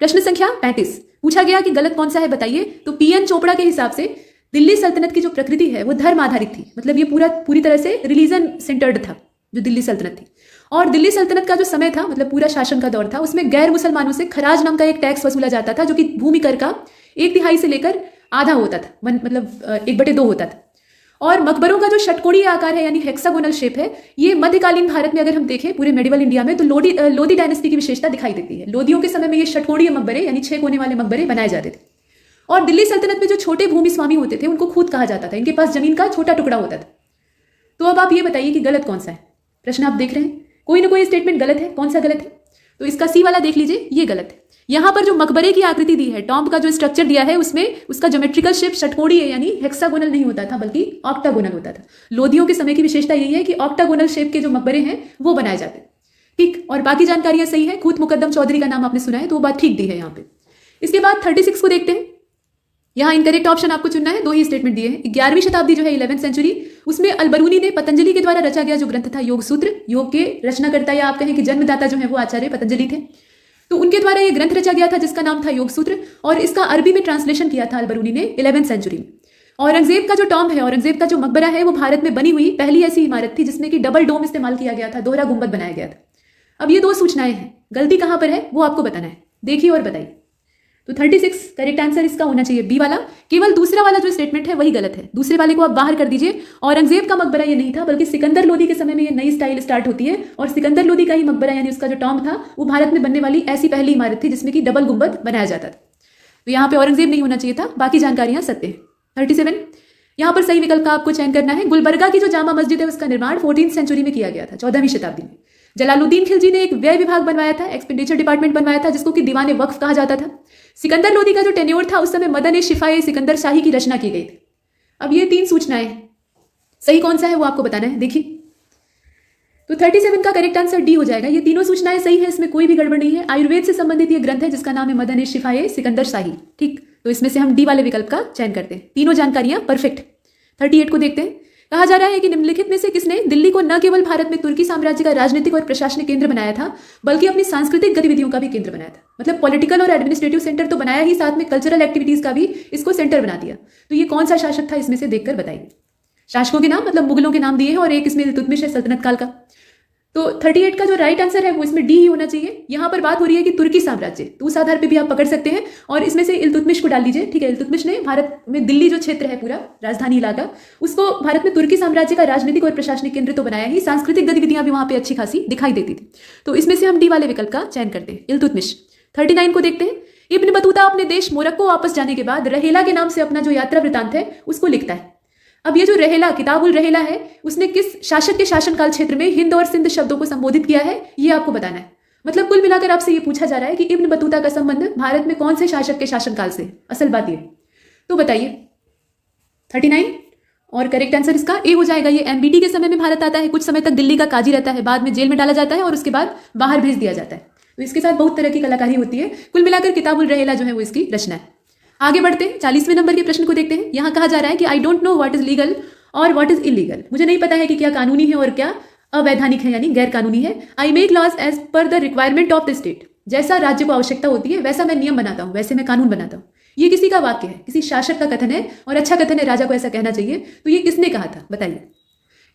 प्रश्न संख्या 35 पूछा गया कि गलत कौन सा है बताइए। तो पीएन चोपड़ा के हिसाब से दिल्ली सल्तनत की जो प्रकृति है वो धर्म आधारित थी। मतलब ये पूरी तरह से रिलीजन सेंटर्ड था जो दिल्ली सल्तनत थी। और दिल्ली सल्तनत का जो समय था, मतलब पूरा शासन का दौर था, उसमें गैर मुसलमानों से खराज नाम का एक टैक्स वसूला जाता था, जो कि भूमि कर का 1/3 से लेकर आधा होता था, मतलब 1/2 होता था। और मकबरों का जो षटकोणीय आकार है, यानी हेक्सागोनल शेप है, ये मध्यकालीन भारत में अगर हम देखें पूरे मेडिवल इंडिया में, तो लोधी डायनेस्टी की विशेषता दिखाई देती है। लोदियों के समय में ये षटकोणीय मकबरे यानी 6 कोने वाले मकबरे बनाए जाते थे। और दिल्ली सल्तनत में जो छोटे भूमि स्वामी होते थे उनको खूत कहा जाता था। इनके पास जमीन का छोटा टुकड़ा होता था। तो अब आप ये बताइए कि गलत कौन सा है। प्रश्न आप देख रहे हैं, कोई ना कोई स्टेटमेंट गलत है। कौन सा गलत है? तो इसका सी वाला देख लीजिए, ये गलत है। यहाँ पर जो मकबरे की आकृति दी है, टॉम्ब का जो स्ट्रक्चर दिया है, उसमें उसका ज्योमेट्रिकल शेप षटकोणीय यानी हेक्सागोनल नहीं होता था, बल्कि ऑक्टागोनल होता था। लोदियों के समय की विशेषता यही है कि ऑक्टागोनल शेप के जो मकबरे हैं वो बनाए जाते हैं। ठीक, और बाकी जानकारियां सही है। खूत मुकद्दम चौधरी का नाम आपने सुना है, तो वो बात ठीक दी है यहाँ पे। इसके बाद 36 को देखते हैं। यहाँ इनकरेक्ट ऑप्शन आपको चुनना है। 2 ही स्टेटमेंट दिए हैं। 11वीं शताब्दी जो है 11th सेंचुरी, उसमें अलबरूनी ने पतंजलि के द्वारा रचा गया जो ग्रंथ था योग सूत्र, योग के रचनाकर्ता या आप कहें कि जन्मदाता जो है वो आचार्य पतंजलि थे, तो उनके द्वारा ये ग्रंथ रचा गया था जिसका नाम था योग सूत्र। और इसका अरबी में ट्रांसलेशन किया था अलबरूनी ने 11th सेंचुरी में। औरंगजेब का जो टॉम्ब है, औरंगजेब का जो मकबरा है, वो भारत में बनी हुई पहली ऐसी इमारत थी जिसमें कि डबल डोम इस्तेमाल किया गया था, दोहरा गुंबद बनाया गया था। अब ये 2 सूचनाएं हैं, गलती कहां पर है वो आपको बताना है। देखिए और बताइए। तो 36 करेक्ट आंसर इसका होना चाहिए बी वाला। केवल दूसरा वाला जो स्टेटमेंट है वही गलत है। दूसरे वाले को आप बाहर कर दीजिए। औरंगजेब का मकबरा ये नहीं था, बल्कि सिकंदर लोदी के समय में ये नई स्टाइल स्टार्ट होती है, और सिकंदर लोदी का ही मकबरा यानी उसका जो टॉम्ब था वो भारत में बनने वाली ऐसी पहली इमारत थी जिसमें कि डबल गुंबद बनाया जाता था। तो यहाँ पे औरंगजेब नहीं होना चाहिए था, बाकी जानकारियां सत्य है। 37 यहाँ पर सही विकल्प का आपको चयन करना है। गुलबर्गा की जो जामा मस्जिद है उसका निर्माण 14th सेंचुरी में किया गया था, 14वीं शताब्दी में। जलालुद्दीन खिलजी ने एक व्यय विभाग बनवाया था, एक्सपेंडिचर डिपार्टमेंट बनवाया था, जिसको कि दीवाने वक्फ कहा जाता था। सिकंदर लोदी का जो टेन्योर था उस समय मदन शिफाए सिकंदर शाही की रचना की गई थी। अब ये 3 सूचनाएं, सही कौन सा है वो आपको बताना है। देखिए, तो 37 का करेक्ट आंसर डी हो जाएगा। ये तीनों सूचनाएं सही है, इसमें कोई भी गड़बड़ नहीं है। आयुर्वेद से संबंधित ये ग्रंथ है जिसका नाम है मदन शिफाए सिकंदर शाही। ठीक, तो इसमें से हम डी वाले विकल्प का चयन करते हैं। तीनों जानकारियां परफेक्ट। 38 को देखते हैं। कहा जा रहा है कि निम्नलिखित में से किसने दिल्ली को न केवल भारत में तुर्की साम्राज्य का राजनीतिक और प्रशासनिक केंद्र बनाया था, बल्कि अपनी सांस्कृतिक गतिविधियों का भी केंद्र बनाया था। मतलब पॉलिटिकल और एडमिनिस्ट्रेटिव सेंटर तो बनाया ही, साथ में कल्चरल एक्टिविटीज का भी इसको सेंटर बना दिया। तो ये कौन सा शासक था, इसमें से देखकर बताइए। शासकों के नाम मतलब मुगलों के नाम दिए हैं, और एक इसमें इल्तुतमिश है सल्तनत काल का। तो 38 का जो राइट आंसर है वो इसमें डी ही होना चाहिए। यहां पर बात हो रही है कि तुर्की साम्राज्य, तो उस आधार पे भी आप पकड़ सकते हैं, और इसमें से इल्तुतमिश को डाल दीजिए। ठीक है, इल्तुतमिश ने भारत में दिल्ली जो क्षेत्र है पूरा राजधानी इलाका, उसको भारत में तुर्की साम्राज्य का राजनीतिक और प्रशासनिक केंद्र तो बनाया ही, सांस्कृतिक गतिविधियां भी वहां पे अच्छी खासी दिखाई देती थी। तो इसमें से हम डी वाले विकल्प का चयन करते हैं, इल्तुतमिश। 39 को देखते हैं। इब्न बतूता अपने देश मोरक्को वापस जाने के बाद रहेला के नाम से अपना जो यात्रा वृतांत है उसको लिखता है। अब ये जो रहेला, किताबुल रहेला है, उसने किस शासक के शासनकाल क्षेत्र में हिंद और सिंध शब्दों को संबोधित किया है, ये आपको बताना है। मतलब कुल मिलाकर आपसे ये पूछा जा रहा है कि इब्न बतूता का संबंध भारत में कौन से शासक के शासनकाल से। असल बात ये, तो बताइए। 39 और करेक्ट आंसर इसका ए हो जाएगा। ये एमबीटी के समय में भारत आता है, कुछ समय तक दिल्ली का काजी रहता है, बाद में जेल में डाला जाता है और उसके बाद बाहर भेज दिया जाता है। तो इसके साथ बहुत तरह की कलाकारी होती है। कुल मिलाकर किताबुल रहेला जो है वो इसकी रचना है। आगे बढ़ते हैं, 40वें नंबर के प्रश्न को देखते हैं। यहाँ कहा जा रहा है कि I don't know what is legal और व्हाट इज इलीगल। मुझे नहीं पता है कि क्या कानूनी है और क्या अवैधानिक है, यानी गैर कानूनी है। I make laws as per the requirement of the state. जैसा राज्य को आवश्यकता होती है वैसा मैं नियम बनाता हूँ, वैसे मैं कानून बनाता हूँ। ये किसी का वाक्य है, किसी शासक का कथन है, और अच्छा कथन है, राजा को ऐसा कहना चाहिए। तो ये किसने कहा था बताइए।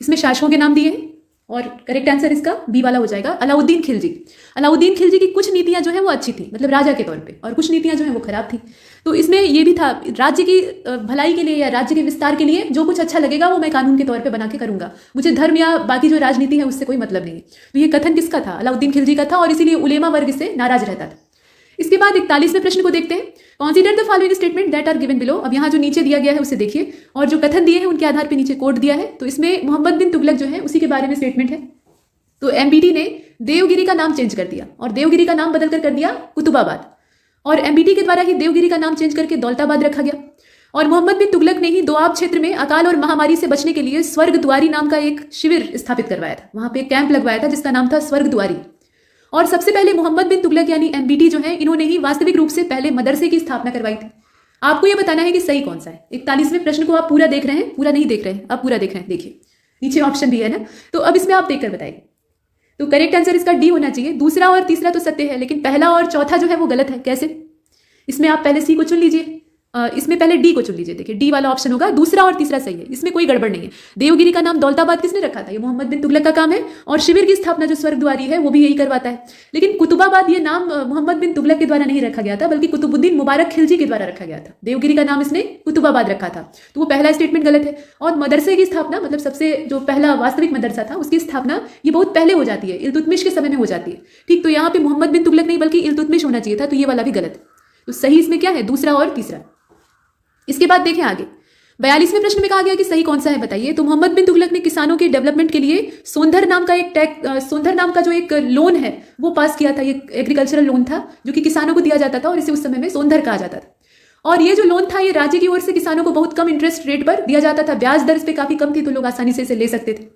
इसमें शासकों के नाम दिए हैं, और करेक्ट आंसर इसका बी वाला हो जाएगा, अलाउद्दीन खिलजी। अलाउद्दीन खिलजी की कुछ नीतियां जो है वो अच्छी थी, मतलब राजा के तौर पे, और कुछ नीतियां जो है वो खराब थी। तो इसमें ये भी था, राज्य की भलाई के लिए या राज्य के विस्तार के लिए जो कुछ अच्छा लगेगा वो मैं कानून के तौर पे बना के करूंगा, मुझे धर्म या बाकी जो राजनीति है उससे कोई मतलब नहीं है। तो ये कथन किसका था? अलाउद्दीन खिलजी का था, और इसीलिए उलेमा वर्ग इससे नाराज रहता था। इसके बाद 41वें प्रश्न को देखते हैं। Consider the following statement that are given below. अब यहाँ जो नीचे दिया गया है उसे देखिए और जो कथन दिए हैं उनके आधार पर नीचे कोड दिया है। तो इसमें मोहम्मद बिन तुगलक जो है उसी के बारे में स्टेटमेंट है। तो एमबीटी ने देवगिरी का नाम चेंज कर दिया और देवगिरी का नाम बदलकर कर दिया कुतुबाबाद, और एमबीटी के द्वारा ही देवगिरी का नाम चेंज करके दौलताबाद रखा गया। और मोहम्मद बिन तुगलक ने ही दोआब क्षेत्र में अकाल और महामारी से बचने के लिए स्वर्ग द्वारी नाम का एक शिविर स्थापित करवाया था। वहां पे एक कैंप लगवाया था जिसका नाम था स्वर्ग द्वारी। और सबसे पहले मोहम्मद बिन तुगलक यानी एमबीटी जो है, इन्होंने ही वास्तविक रूप से पहले मदरसे की स्थापना करवाई थी। आपको यह बताना है कि सही कौन सा है। 41वें प्रश्न को आप पूरा देख रहे हैं, पूरा नहीं देख रहे हैं, आप पूरा देख रहे हैं, देखिए नीचे ऑप्शन भी है ना, तो अब इसमें आप देखकर बताइए। तो करेक्ट आंसर इसका डी होना चाहिए। दूसरा और तीसरा तो सत्य है, लेकिन पहला और चौथा जो है वो गलत है। कैसे? इसमें आप पहले सी को चुन लीजिए, इसमें पहले डी को चुन लीजिए। देखिए डी वाला ऑप्शन होगा, दूसरा और तीसरा सही है, इसमें कोई गड़बड़ नहीं है। देवगिरी का नाम दौलताबाद किसने रखा था? ये मोहम्मद बिन तुगलक का काम है। और शिविर की स्थापना जो स्वर्गद्वारी है वो भी यही करवाता है। लेकिन कुतुबाबाद ये नाम मोहम्मद बिन तुगलक के द्वारा नहीं रखा गया था, बल्कि कुतुबुद्दीन मुबारक खिलजी के द्वारा रखा गया था। देवगिरी का नाम इसने कुतुबाबाद रखा था, तो वो पहला स्टेटमेंट गलत है। और मदरसे की स्थापना, मतलब सबसे जो पहला वास्तविक मदरसा था उसकी स्थापना ये बहुत पहले हो जाती है, इल्तुतमिश के समय में हो जाती है। ठीक, तो यहाँ पे मोहम्मद बिन तुगलक नहीं बल्कि इल्तुतमिश होना चाहिए था, तो ये वाला भी गलत है। तो सही इसमें क्या है? दूसरा और तीसरा। इसके बाद देखें आगे 42वें प्रश्न में कहा गया कि सही कौन सा है बताइए। तो मोहम्मद बिन तुगलक ने किसानों के डेवलपमेंट के लिए सोंधर नाम का जो एक लोन है वो पास किया था। ये एग्रीकल्चरल लोन था जो कि किसानों को दिया जाता था और इसे उस समय में सोंधर कहा जाता था। और ये जो लोन था ये राज्य की ओर से किसानों को बहुत कम इंटरेस्ट रेट पर दिया जाता था। ब्याज दर इस पे काफी कम थी, तो लोग आसानी से इसे ले सकते थे।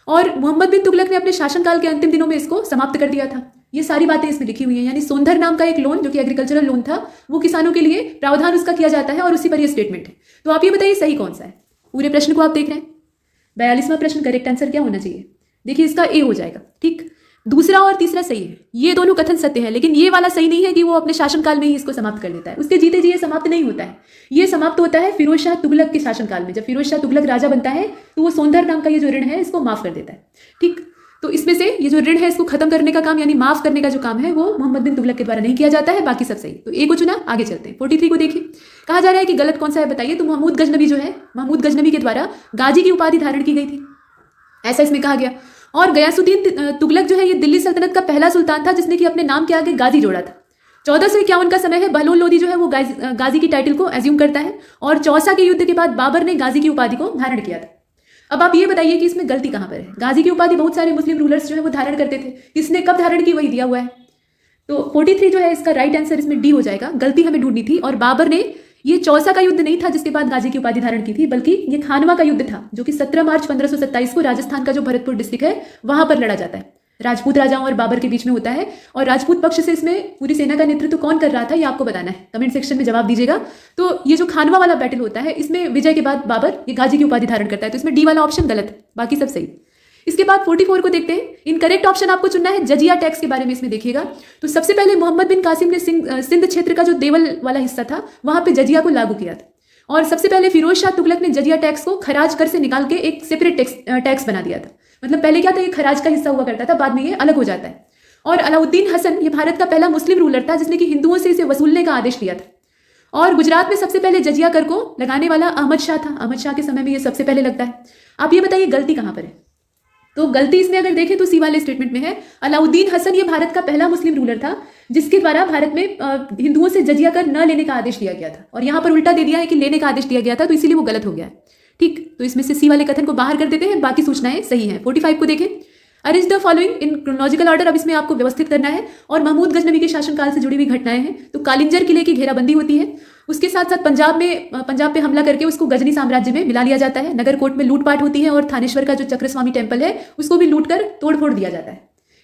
और मोहम्मद बिन तुगलक ने अपने शासनकाल के अंतिम दिनों में इसको समाप्त कर दिया था। ये सारी बातें इसमें लिखी हुई हैं। यानी सोंधर नाम का एक लोन जो कि एग्रीकल्चरल लोन था वो किसानों के लिए प्रावधान उसका किया जाता है और उसी पर यह स्टेटमेंट है। तो आप ये बताइए सही कौन सा है। पूरे प्रश्न को आप देख रहे हैं। 42वां प्रश्न करेक्ट आंसर क्या होना चाहिए? देखिए इसका ए हो जाएगा। ठीक, दूसरा और तीसरा सही है, ये दोनों कथन सत्य है। लेकिन ये वाला सही नहीं है कि वो अपने शासनकाल में ही इसको समाप्त कर देता है। उसके जीते जी ये समाप्त नहीं होता है। ये समाप्त होता है फिरोज शाह तुगलक के शासनकाल में। जब फिरोज शाह तुगलक राजा बनता है तो वो सोंधर नाम का ये जो ऋण है इसको माफ कर देता है। ठीक, तो इसमें से ये जो ऋण है इसको खत्म करने का काम यानी माफ करने का जो काम है वो मोहम्मद बिन तुगलक के द्वारा नहीं किया जाता है। बाकी सब सही। तो ए को चुना, आगे चलते हैं। 43 को देखिए, कहा जा रहा है कि गलत कौन सा है बताइए। तो महमूद गजनबी जो है, महमूद गजनबी के द्वारा गाजी की उपाधि धारण की गई थी, ऐसा इसमें कहा गया। और गयासुद्दीन तुगलक जो है ये दिल्ली सल्तनत का पहला सुल्तान था जिसने कि अपने नाम के आगे गाजी जोड़ा था। 1451 का समय है। बहलोल लोदी जो है वो गाजी की टाइटल को एज्यूम करता है और चौसा के युद्ध के बाद बाबर ने गाजी की उपाधि को धारण किया था। अब आप ये बताइए कि इसमें गलती कहां पर है। गाजी की उपाधि बहुत सारे मुस्लिम रूलर्स जो है वो धारण करते थे, किसने कब धारण की वही दिया हुआ है। तो 43 जो है इसका राइट आंसर इसमें डी हो जाएगा। गलती हमें ढूंढनी थी। और बाबर ने ये चौसा का युद्ध नहीं था जिसके बाद गाजी की उपाधि धारण की थी, बल्कि ये खानवा का युद्ध था जो कि 17 मार्च 1527 को राजस्थान का जो भरतपुर डिस्ट्रिक्ट है वहां पर लड़ा जाता है। राजपूत राजाओं और बाबर के बीच में होता है। और राजपूत पक्ष से इसमें पूरी सेना का नेतृत्व कौन कर रहा था ये आपको बताना है, कमेंट सेक्शन में जवाब दीजिएगा। तो ये जो खानवा वाला बैटल होता है इसमें विजय के बाद बाबर ये गाजी की उपाधि धारण करता है। तो इसमें डी वाला ऑप्शन गलत है, बाकी सब सही। इसके बाद 44 को देखते हैं। इनकरेक्ट ऑप्शन आपको चुनना है जजिया टैक्स के बारे में। इसमें देखिएगा तो सबसे पहले मोहम्मद बिन कासिम ने सिंध क्षेत्र का जो देवल वाला हिस्सा था वहां पे जजिया को लागू किया था। और सबसे पहले फिरोज शाह तुगलक ने जजिया टैक्स को खराज कर से निकाल के एक सेपरेट टैक्स बना दिया था। मतलब पहले क्या था, ये खराज का हिस्सा हुआ करता था, बाद में ये अलग हो जाता है। और अलाउद्दीन हसन ये भारत का पहला मुस्लिम रूलर था जिसने कि हिंदुओं से इसे वसूलने का आदेश दिया था। और गुजरात में सबसे पहले जजिया कर को लगाने वाला अहमद शाह था। अहमद शाह के समय में ये सबसे पहले लगता है। आप ये बताइए गलती कहां पर है। तो गलती इसमें अगर देखें तो सी वाले स्टेटमेंट में है। अलाउद्दीन हसन ये भारत का पहला मुस्लिम रूलर था जिसके द्वारा भारत में हिंदुओं से जजिया कर न लेने का आदेश दिया गया था, और यहां पर उल्टा दे दिया है कि लेने का आदेश दिया गया था, तो इसीलिए वो गलत हो गया है। ठीक, तो इसमें से सी वाले कथन को बाहर कर देते हैं, बाकी सूचनाएं सही हैं। 45 को देखें। Arrange the following in chronological order. अब इसमें आपको व्यवस्थित करना है और महमूद गजनबी के शासनकाल से जुड़ी हुई घटनाएं हैं। तो कालिंजर किले की घेराबंदी होती है, उसके साथ साथ पंजाब पे हमला करके उसको गजनी साम्राज्य में मिला लिया जाता है। नगरकोट में लूटपाट होती है और थानेश्वर का जो चक्रस्वामी टेम्पल है उसको भी लूट कर तोड़फोड़ दिया जाता है।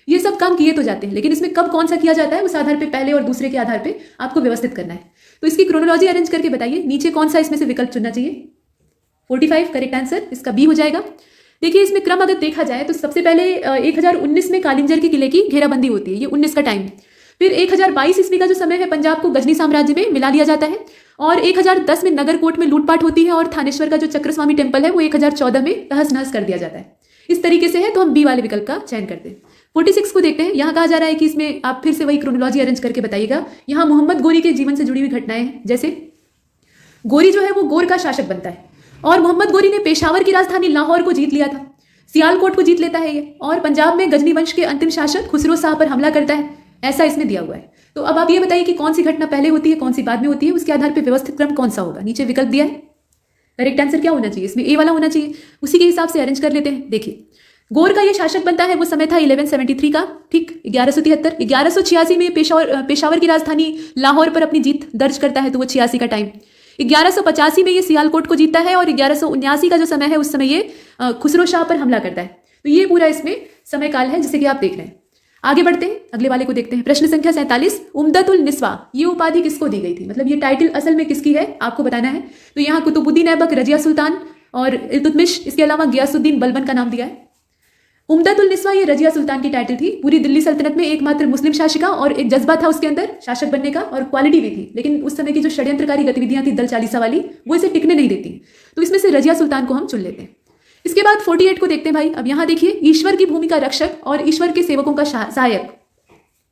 ये सब काम किए तो जाते हैं, लेकिन इसमें कब कौन सा किया जाता है उस आधार पे पहले और दूसरे के आधार पे आपको व्यवस्थित करना है। तो इसकी क्रोनोलॉजी अरेंज करके बताइए नीचे कौन सा इसमें से विकल्प चुनना चाहिए। 45 करेक्ट आंसर इसका बी हो जाएगा। देखिए इसमें क्रम अगर देखा जाए तो सबसे पहले 1019 में कालिंजर के किले की घेराबंदी होती है, ये 19 का टाइम। फिर 1022 ईस्वी का जो समय है पंजाब को गजनी साम्राज्य में मिला लिया जाता है। और 1010 में नगरकोट में लूटपाट होती है और थानेश्वर का जो चक्रस्वामी टेम्पल है वो 1014 में तहस नहस कर दिया जाता है। इस तरीके से है, तो हम बी वाले विकल्प का चयन करते हैं। 46 को देखते हैं। यहाँ कहा जा रहा है कि इसमें आप फिर से वही क्रोनोलॉजी अरेंज करके बताइएगा। यहाँ मोहम्मद गोरी के जीवन से जुड़ी हुई घटनाएं हैं, जैसे गोरी जो है वो गोर का शासक बनता है और मोहम्मद गोरी ने पेशावर की राजधानी लाहौर को जीत लिया था, सियालकोट को जीत लेता है ये, और पंजाब में गजनी वंश के अंतिम शासक खुसरो शाह पर हमला करता है, ऐसा इसमें दिया हुआ है। तो अब आप ये बताइए कि कौन सी घटना पहले होती है, कौन सी बाद में होती है, उसके आधार पर व्यवस्थित क्रम कौन सा होगा। नीचे विकल्प दिया है, करेक्ट आंसर क्या होना चाहिए, इसमें ए वाला होना चाहिए। उसी के हिसाब से अरेंज कर लेते हैं। देखिए, गौर का ये शासक बनता है, वो समय था 1173 का, ठीक, 1173। 1186 में पेशावर की राजधानी लाहौर पर अपनी जीत दर्ज करता है, तो वो 86 का टाइम। 1185 में ये सियालकोट को जीतता है और 1179 का जो समय है उस समय ये खुसरो शाह पर हमला करता है। तो ये पूरा इसमें समय काल है जिसे कि आप देख रहे हैं। आगे बढ़ते हैं, अगले वाले को देखते हैं। प्रश्न संख्या 47, उम्दतुल निस्वा, ये उपाधि किसको दी गई थी, मतलब ये टाइटल असल में किसकी है आपको बताना है। तो यहाँ कुतुबुद्दीन ऐबक, रजिया सुल्तान और इल्तुतमिश, इसके अलावा गियासुद्दीन बलबन का नाम दिया है। उम्दतुल निस्वा ये रजिया सुल्तान की टाइटल थी। पूरी दिल्ली सल्तनत में एकमात्र मुस्लिम शासिका और एक जज्बा था उसके अंदर शासक बनने का और क्वालिटी भी थी, लेकिन उस समय की जो षड्यंत्रकारी गतिविधियां थी दल चालीसा वाली, वो इसे टिकने नहीं देती। तो इसमें से रजिया सुल्तान को हम चुन लेते हैं। इसके बाद 48 को देखते हैं भाई। अब यहाँ देखिए, ईश्वर की भूमि का रक्षक और ईश्वर के सेवकों का सहायक,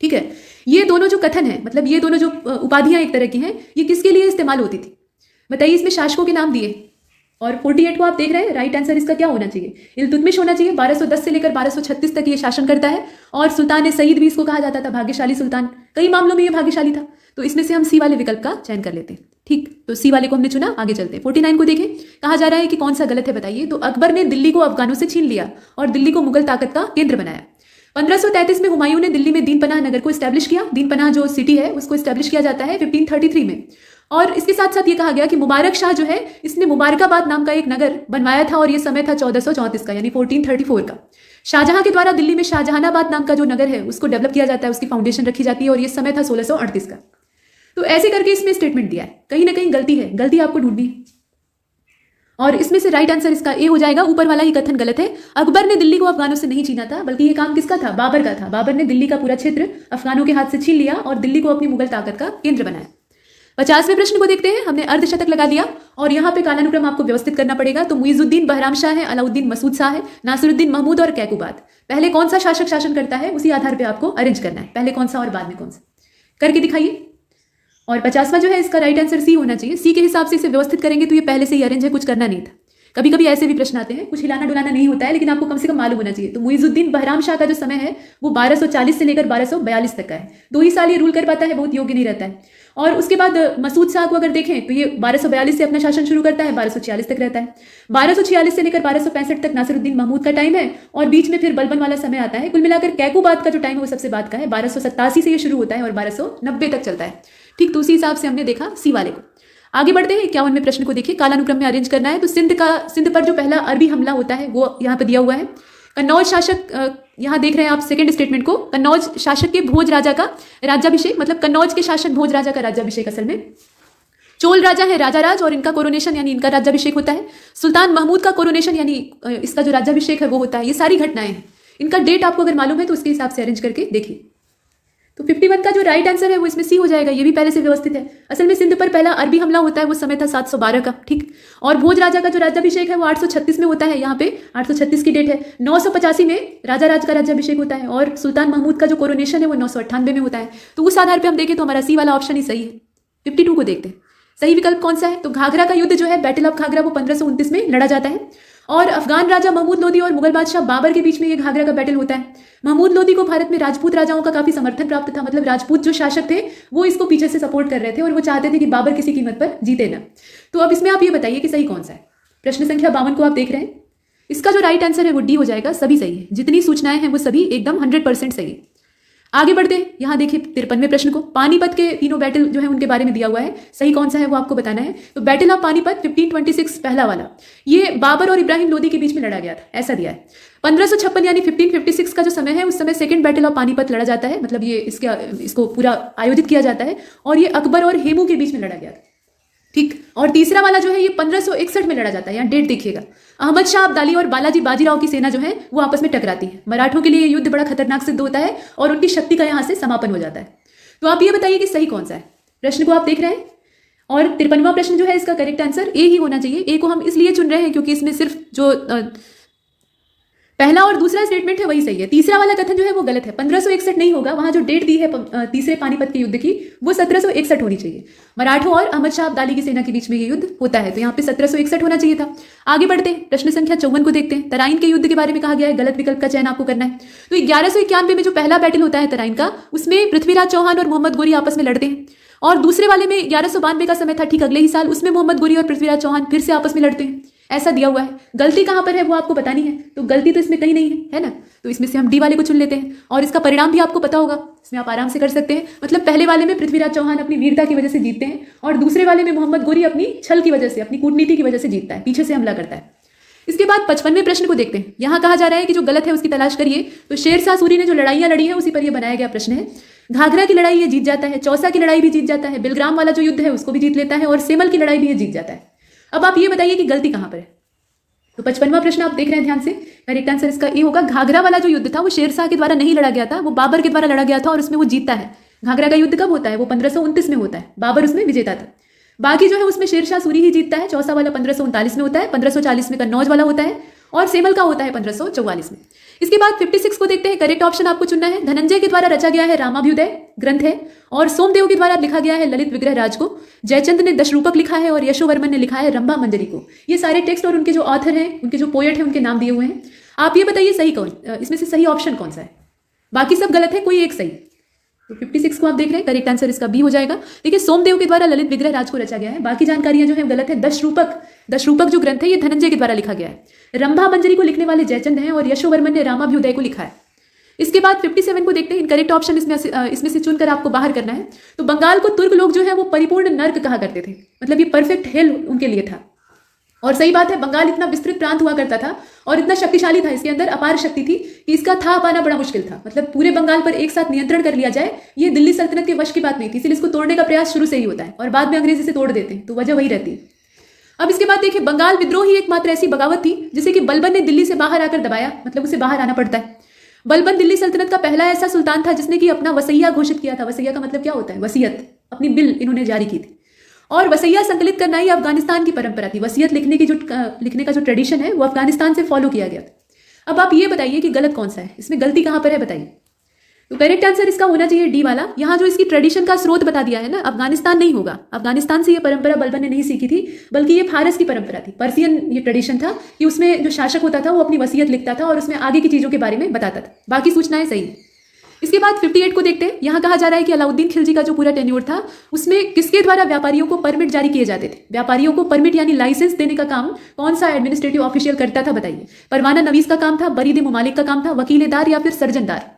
ठीक है। ये दोनों जो कथन है, मतलब ये दोनों जो उपाधियां एक तरह की हैं, ये किसके लिए इस्तेमाल होती थी बताइए। इसमें शासकों के नाम दिए और 48 को आप देख रहे हैं, राइट आंसर इसका क्या होना चाहिए, इल्तुतमिश होना चाहिए। 1210 से लेकर 1236 तक ये शासन करता है और सुल्तान सईद भी इसको कहा जाता था, भाग्यशाली सुल्तान। कई मामलों में ये भाग्यशाली था। तो इसमें से हम सी वाले विकल्प का चयन कर लेते हैं, ठीक। तो सी वाले को हमने चुना। आगे चलते हैं। 49 को देखें, कहा जा रहा है कि कौन सा गलत है बताइए। तो अकबर ने दिल्ली को अफगानों से छीन लिया और दिल्ली को मुगल ताकत का केंद्र बनाया। 1533 में हुमायूं ने दिल्ली में दीन पनाह नगर को स्टैब्लिश किया। दीन पनाह जो सिटी है उसको स्टैब्लिश किया जाता है 1533 में। और इसके साथ साथ ये कहा गया कि मुबारक शाह जो है इसने मुबारकाबाद नाम का एक नगर बनवाया था और ये समय था 1434 का, यानी 1434 का। शाहजहां के द्वारा दिल्ली में शाहजहानाबाद नाम का जो नगर है उसको डेवलप किया जाता है, उसकी फाउंडेशन रखी जाती है और ये समय था 1638 का। तो ऐसे करके इसमें स्टेटमेंट दिया है, कहीं ना कहीं गलती है, गलती आपको ढूंढनी है। और इसमें से राइट आंसर इसका ए हो जाएगा। ऊपर वाला ही कथन गलत है। अकबर ने दिल्ली को अफगानों से नहीं छीना था, बल्कि ये काम किसका था, बाबर का था। बाबर ने दिल्ली का पूरा क्षेत्र अफगानों के हाथ से छीन लिया और दिल्ली को अपनी मुगल ताकत का केंद्र बनाया। 50वें प्रश्न को देखते हैं। हमने अर्धशतक लगा दिया और यहाँ पे कालानुक्रम आपको व्यवस्थित करना पड़ेगा। तो मुइजुद्दीन बहराम शाह है, अलाउद्दीन मसूद शाह है, नासिरुद्दीन महमूद और कैकुबाद। पहले कौन सा शासक शासन करता है उसी आधार पर आपको अरेंज करना है, पहले कौन सा और बाद में कौन सा, करके दिखाइए। और 50वां जो है इसका राइट आंसर सी होना चाहिए। सी के हिसाब से इसे व्यवस्थित करेंगे तो ये पहले से ही अरेंज है, कुछ करना नहीं था। कभी कभी ऐसे भी प्रश्न आते हैं, कुछ हिलाना डुलाना नहीं होता है, लेकिन आपको कम से कम मालूम होना चाहिए। तो मुइजुद्दीन बहराम शाह का जो समय है वो 1240 से लेकर 1242 तक का है। 2 ही साल ये रूल कर पाता है, बहुत योग्य नहीं रहता है। और उसके बाद मसूद शाह को अगर देखें तो ये 1242 से अपना शासन शुरू करता है, 1246 तक रहता है। 1246 से लेकर 1265 तक नासिरुद्दीन महमूद का टाइम है और बीच में फिर बलबन वाला समय आता है। कुल मिलाकर कैकुबाद का जो टाइम है वो सबसे बाद का है, 1287 से ये शुरू होता है और 1290 तक चलता है, ठीक। तो उसी हिसाब से हमने देखा सी वाले को। आगे बढ़ते हैं। 51वें प्रश्न को देखिए, कालानुक्रम में अरेंज करना है। तो सिंध पर जो पहला अरबी हमला होता है वो यहाँ पर दिया हुआ है। कन्नौज शासक, यहाँ देख रहे हैं आप सेकंड स्टेटमेंट को, कन्नौज शासक के भोज राजा का राज्याभिषेक, मतलब कन्नौज के शासक भोज राजा का राज्याभिषेक। असल में चोल राजा है राजा राज और इनका कोरोनेशन यानी इनका राज्याभिषेक होता है। सुल्तान महमूद का कोरोनेशन यानी इसका जो राज्याभिषेक है वो होता है। ये सारी घटनाएं हैं, इनका डेट आपको अगर मालूम है तो उसके हिसाब से अरेंज करके देखिए। तो 51 का जो राइट आंसर है वो इसमें सी हो जाएगा, ये भी पहले से व्यवस्थित है। असल में सिंध पर पहला अरबी हमला होता है, वो समय था 712 का, ठीक। और भोज राजा का जो राज्याभिषेक है वो 836 में होता है, यहाँ पे 836 की डेट है। 985 में राजा राज का राज्याभिषेक होता है और सुल्तान महमूद का जो कोरोनेशन है वो 998 में होता है। तो उस आधार पर हम देखें तो हमारा सी वाला ऑप्शन ही सही है। 52 को देखते हैं, सही विकल्प कौन सा है। तो घाघरा का युद्ध जो है, बैटल ऑफ घाघरा, वो 1529 में लड़ा जाता है और अफगान राजा महमूद लोदी और मुगल बादशाह बाबर के बीच में ये घाघरा का बैटल होता है। महमूद लोदी को भारत में राजपूत राजाओं का काफी समर्थन प्राप्त था, मतलब राजपूत जो शासक थे वो इसको पीछे से सपोर्ट कर रहे थे और वो चाहते थे कि बाबर किसी कीमत पर जीते ना। तो अब इसमें आप ये बताइए कि सही कौन सा है। प्रश्न संख्या 52 को आप देख रहे हैं, इसका जो राइट आंसर है वो डी हो जाएगा। सभी सही है, जितनी सूचनाएं हैं वो सभी एकदम 100% सही है। आगे बढ़ते हैं। यहाँ देखिए 53वें प्रश्न को, पानीपत के तीनों बैटल जो है उनके बारे में दिया हुआ है, सही कौन सा है वो आपको बताना है। तो बैटल ऑफ पानीपत 1526 पहला वाला, ये बाबर और इब्राहिम लोदी के बीच में लड़ा गया था, ऐसा दिया है। 1556 यानी 1556 का जो समय है उस समय सेकंड बैटल ऑफ पानीपत लड़ा जाता है, मतलब ये इसको पूरा आयोजित किया जाता है और ये अकबर और हेमू के बीच में लड़ा गया था, ठीक। और तीसरा वाला जो है ये 1561 में लड़ा जाता है, यहाँ डेट देखिएगा। अहमद शाह अब्दाली और बालाजी बाजीराव की सेना जो है वो आपस में टकराती है। मराठों के लिए ये युद्ध बड़ा खतरनाक सिद्ध होता है और उनकी शक्ति का यहाँ से समापन हो जाता है। तो आप ये बताइए कि सही कौन सा है। प्रश्न को आप देख रहे हैं और 53वां प्रश्न जो है इसका करेक्ट आंसर ए ही होना चाहिए। ए को हम इसलिए चुन रहे हैं क्योंकि इसमें सिर्फ जो पहला और दूसरा स्टेटमेंट है वही सही है, तीसरा वाला कथन जो है वो गलत है। 1561 नहीं होगा, वहां जो डेट दी है तीसरे पानीपत के युद्ध की वो 1761 होनी चाहिए। मराठों और अहमद शाह अब्दाली की सेना के बीच में ये युद्ध होता है, तो यहाँ पे 1761 होना चाहिए था। आगे बढ़ते हैं, प्रश्न संख्या 54 को देखते हैं। तराइन के युद्ध के बारे में कहा गया है, गलत विकल्प का चयन आपको करना है। तो 1191 में जो पहला बैटल होता है तराइन का, उसमें पृथ्वीराज चौहान और मोहम्मद गोरी आपस में लड़ते हैं, और दूसरे वाले में 1192 का समय था, ठीक अगले ही साल, उसमें मोहम्मद गोरी और पृथ्वीराज चौहान फिर से आपस में लड़ते हैं। ऐसा दिया हुआ है, गलती कहां पर है वो आपको बतानी है, तो गलती तो इसमें कहीं नहीं है ना, तो इसमें से हम डी वाले को चुन लेते हैं, और इसका परिणाम भी आपको पता होगा, इसमें आप आराम से कर सकते हैं। मतलब पहले वाले में पृथ्वीराज चौहान अपनी वीरता की वजह से जीतते हैं, और दूसरे वाले में मोहम्मद गोरी अपनी छल की वजह से, अपनी कूटनीति की वजह से जीतता है, पीछे से हमला करता है। इसके बाद 55वें प्रश्न को देखते हैं। यहां कहा जा रहा है कि जो गलत है उसकी तलाश करिए। तो शेरशाह सूरी ने जो लड़ाइयां लड़ी है उसी पर यह बनाया गया प्रश्न है। घाघरा की लड़ाई ये जीत जाता है, चौसा की लड़ाई भी जीत जाता है, बिलग्राम वाला जो युद्ध है उसको भी जीत लेता है, और सेमल की लड़ाई भी ये जीत जाता है। अब आप ये बताइए कि गलती कहां पर है। तो 55वां प्रश्न आप देख रहे हैं ध्यान से, करेक्ट आंसर इसका ए होगा। घाघरा वाला जो युद्ध था वो शेरशाह के द्वारा नहीं लड़ा गया था, वो बाबर के द्वारा लड़ा गया था, और उसमें वो जीतता है। घाघरा का युद्ध कब होता है, वो 1529 में होता है, बाबर उसमें विजेता था। बाकी जो है उसमें शेरशाह सूरी ही जीतता है। चौसा वाला 1539 में होता है, 1540 में कन्नौज वाला होता है, और सेमल का होता है 1544 में। इसके बाद 56 को देखते हैं, करेक्ट ऑप्शन आपको चुनना है। धनंजय के द्वारा रचा गया है रामाभ्युदय ग्रंथ है, और सोमदेव के द्वारा लिखा गया है ललित विग्रह राज को। जयचंद ने दशरूपक लिखा है, और यशोवर्मन ने लिखा है रंभा मंजरी को। ये सारे टेक्स्ट और उनके जो ऑथर हैं, उनके जो पोएट हैं, उनके नाम दिए हुए हैं। आप ये बताइए सही कौन, इसमें से सही ऑप्शन कौन सा है। बाकी सब गलत है, कोई एक सही। तो 56 को आप देख रहे हैं, करेक्ट आंसर इसका बी हो जाएगा। देखिए सोमदेव के द्वारा ललित विग्रह राज को रचा गया है, बाकी जानकारियां जो है गलत है। दशरूपक जो ग्रंथ है ये धनंजय के द्वारा लिखा गया है। रंभा मंजरी को लिखने वाले जयचंद हैं, और यशोवर्मन ने रामाभ्युदय को लिखा है। इसके बाद 57 को देखते हैं, इनकरेक्ट ऑप्शन इसमें से चुनकर आपको बाहर करना है। तो बंगाल को तुर्क लोग जो है वो परिपूर्ण नर्क कहा करते थे, मतलब ये परफेक्ट हेल उनके लिए था। और सही बात है, बंगाल इतना विस्तृत प्रांत हुआ करता था और इतना शक्तिशाली था, इसके अंदर अपार शक्ति थी कि इसका था पाना बड़ा मुश्किल था। मतलब पूरे बंगाल पर एक साथ नियंत्रण कर लिया जाए, ये दिल्ली सल्तनत के वश की बात नहीं थी, इसलिए इसको तोड़ने का प्रयास शुरू से ही होता है, और बाद में अंग्रेजी से तोड़ देते हैं, तो वजह वही रहती है। अब इसके बाद देखिए, बंगाल विद्रोह ही एकमात्र ऐसी बगावत थी जिसे कि बलबन ने दिल्ली से बाहर आकर दबाया, मतलब उसे बाहर आना पड़ता है। बलबन दिल्ली सल्तनत का पहला ऐसा सुल्तान था जिसने कि अपना वसैया घोषित किया था। वसैया का मतलब क्या होता है, वसीयत, अपनी बिल इन्होंने जारी की थी, और वसैया संकलित करना ही अफगानिस्तान की परंपरा थी। वसीयत लिखने का जो ट्रेडिशन है वो अफगानिस्तान से फॉलो किया गया था। अब आप ये बताइए कि गलत कौन सा है, इसमें गलती कहां पर है बताइए। तो करेक्ट आंसर इसका होना चाहिए डी वाला। यहाँ जो इसकी ट्रेडिशन का स्रोत बता दिया है ना, अफगानिस्तान नहीं होगा। अफगानिस्तान से ये परंपरा बलबन ने नहीं सीखी थी, बल्कि ये फारस की परंपरा थी, पर्सियन ये ट्रेडिशन था कि उसमें जो शासक होता था वो अपनी वसीयत लिखता था और उसमें आगे की चीजों के बारे में बताता था। बाकी सूचनाएं सही है। इसके बाद 58 को देखते हैं। यहाँ कहा जा रहा है कि अलाउद्दीन खिलजी का जो पूरा टेन्योर था उसमें किसके द्वारा व्यापारियों को परमिट जारी किए जाते थे। व्यापारियों को परमिट यानी लाइसेंस देने का काम कौन सा एडमिनिस्ट्रेटिव ऑफिशियल करता था बताइए। परवाना नवीस का काम था, बरीद मुमालिक का काम था, वकीलेदार या फिर सर्जनदार।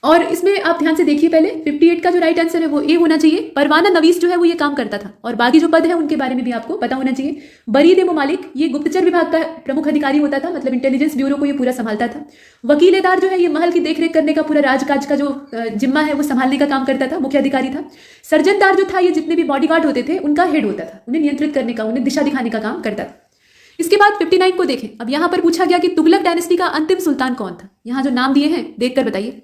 और इसमें आप ध्यान से देखिए, पहले 58 का जो राइट आंसर है वो ए होना चाहिए। परवाना नवीस जो है वो ये काम करता था, और बाकी जो पद है उनके बारे में भी आपको पता होना चाहिए। बरीद मुमालिक ये गुप्तचर विभाग का प्रमुख अधिकारी होता था, मतलब इंटेलिजेंस ब्यूरो को ये पूरा संभालता था। वकीलेदार जो है ये महल की देखरेख करने का, पूरा राजकाज का जो जिम्मा है वो संभालने का काम करता था, मुख्य अधिकारी था। सर्जनदार जो था ये जितने भी बॉडीगार्ड होते थे उनका हेड होता था, उन्हें नियंत्रित करने का, उन्हें दिशा दिखाने का काम करता था। इसके बाद 59 को देखें। अब यहां पर पूछा गया कि तुगलक डायनेस्टी का अंतिम सुल्तान कौन था। यहां जो नाम दिए हैं देखकर बताइए।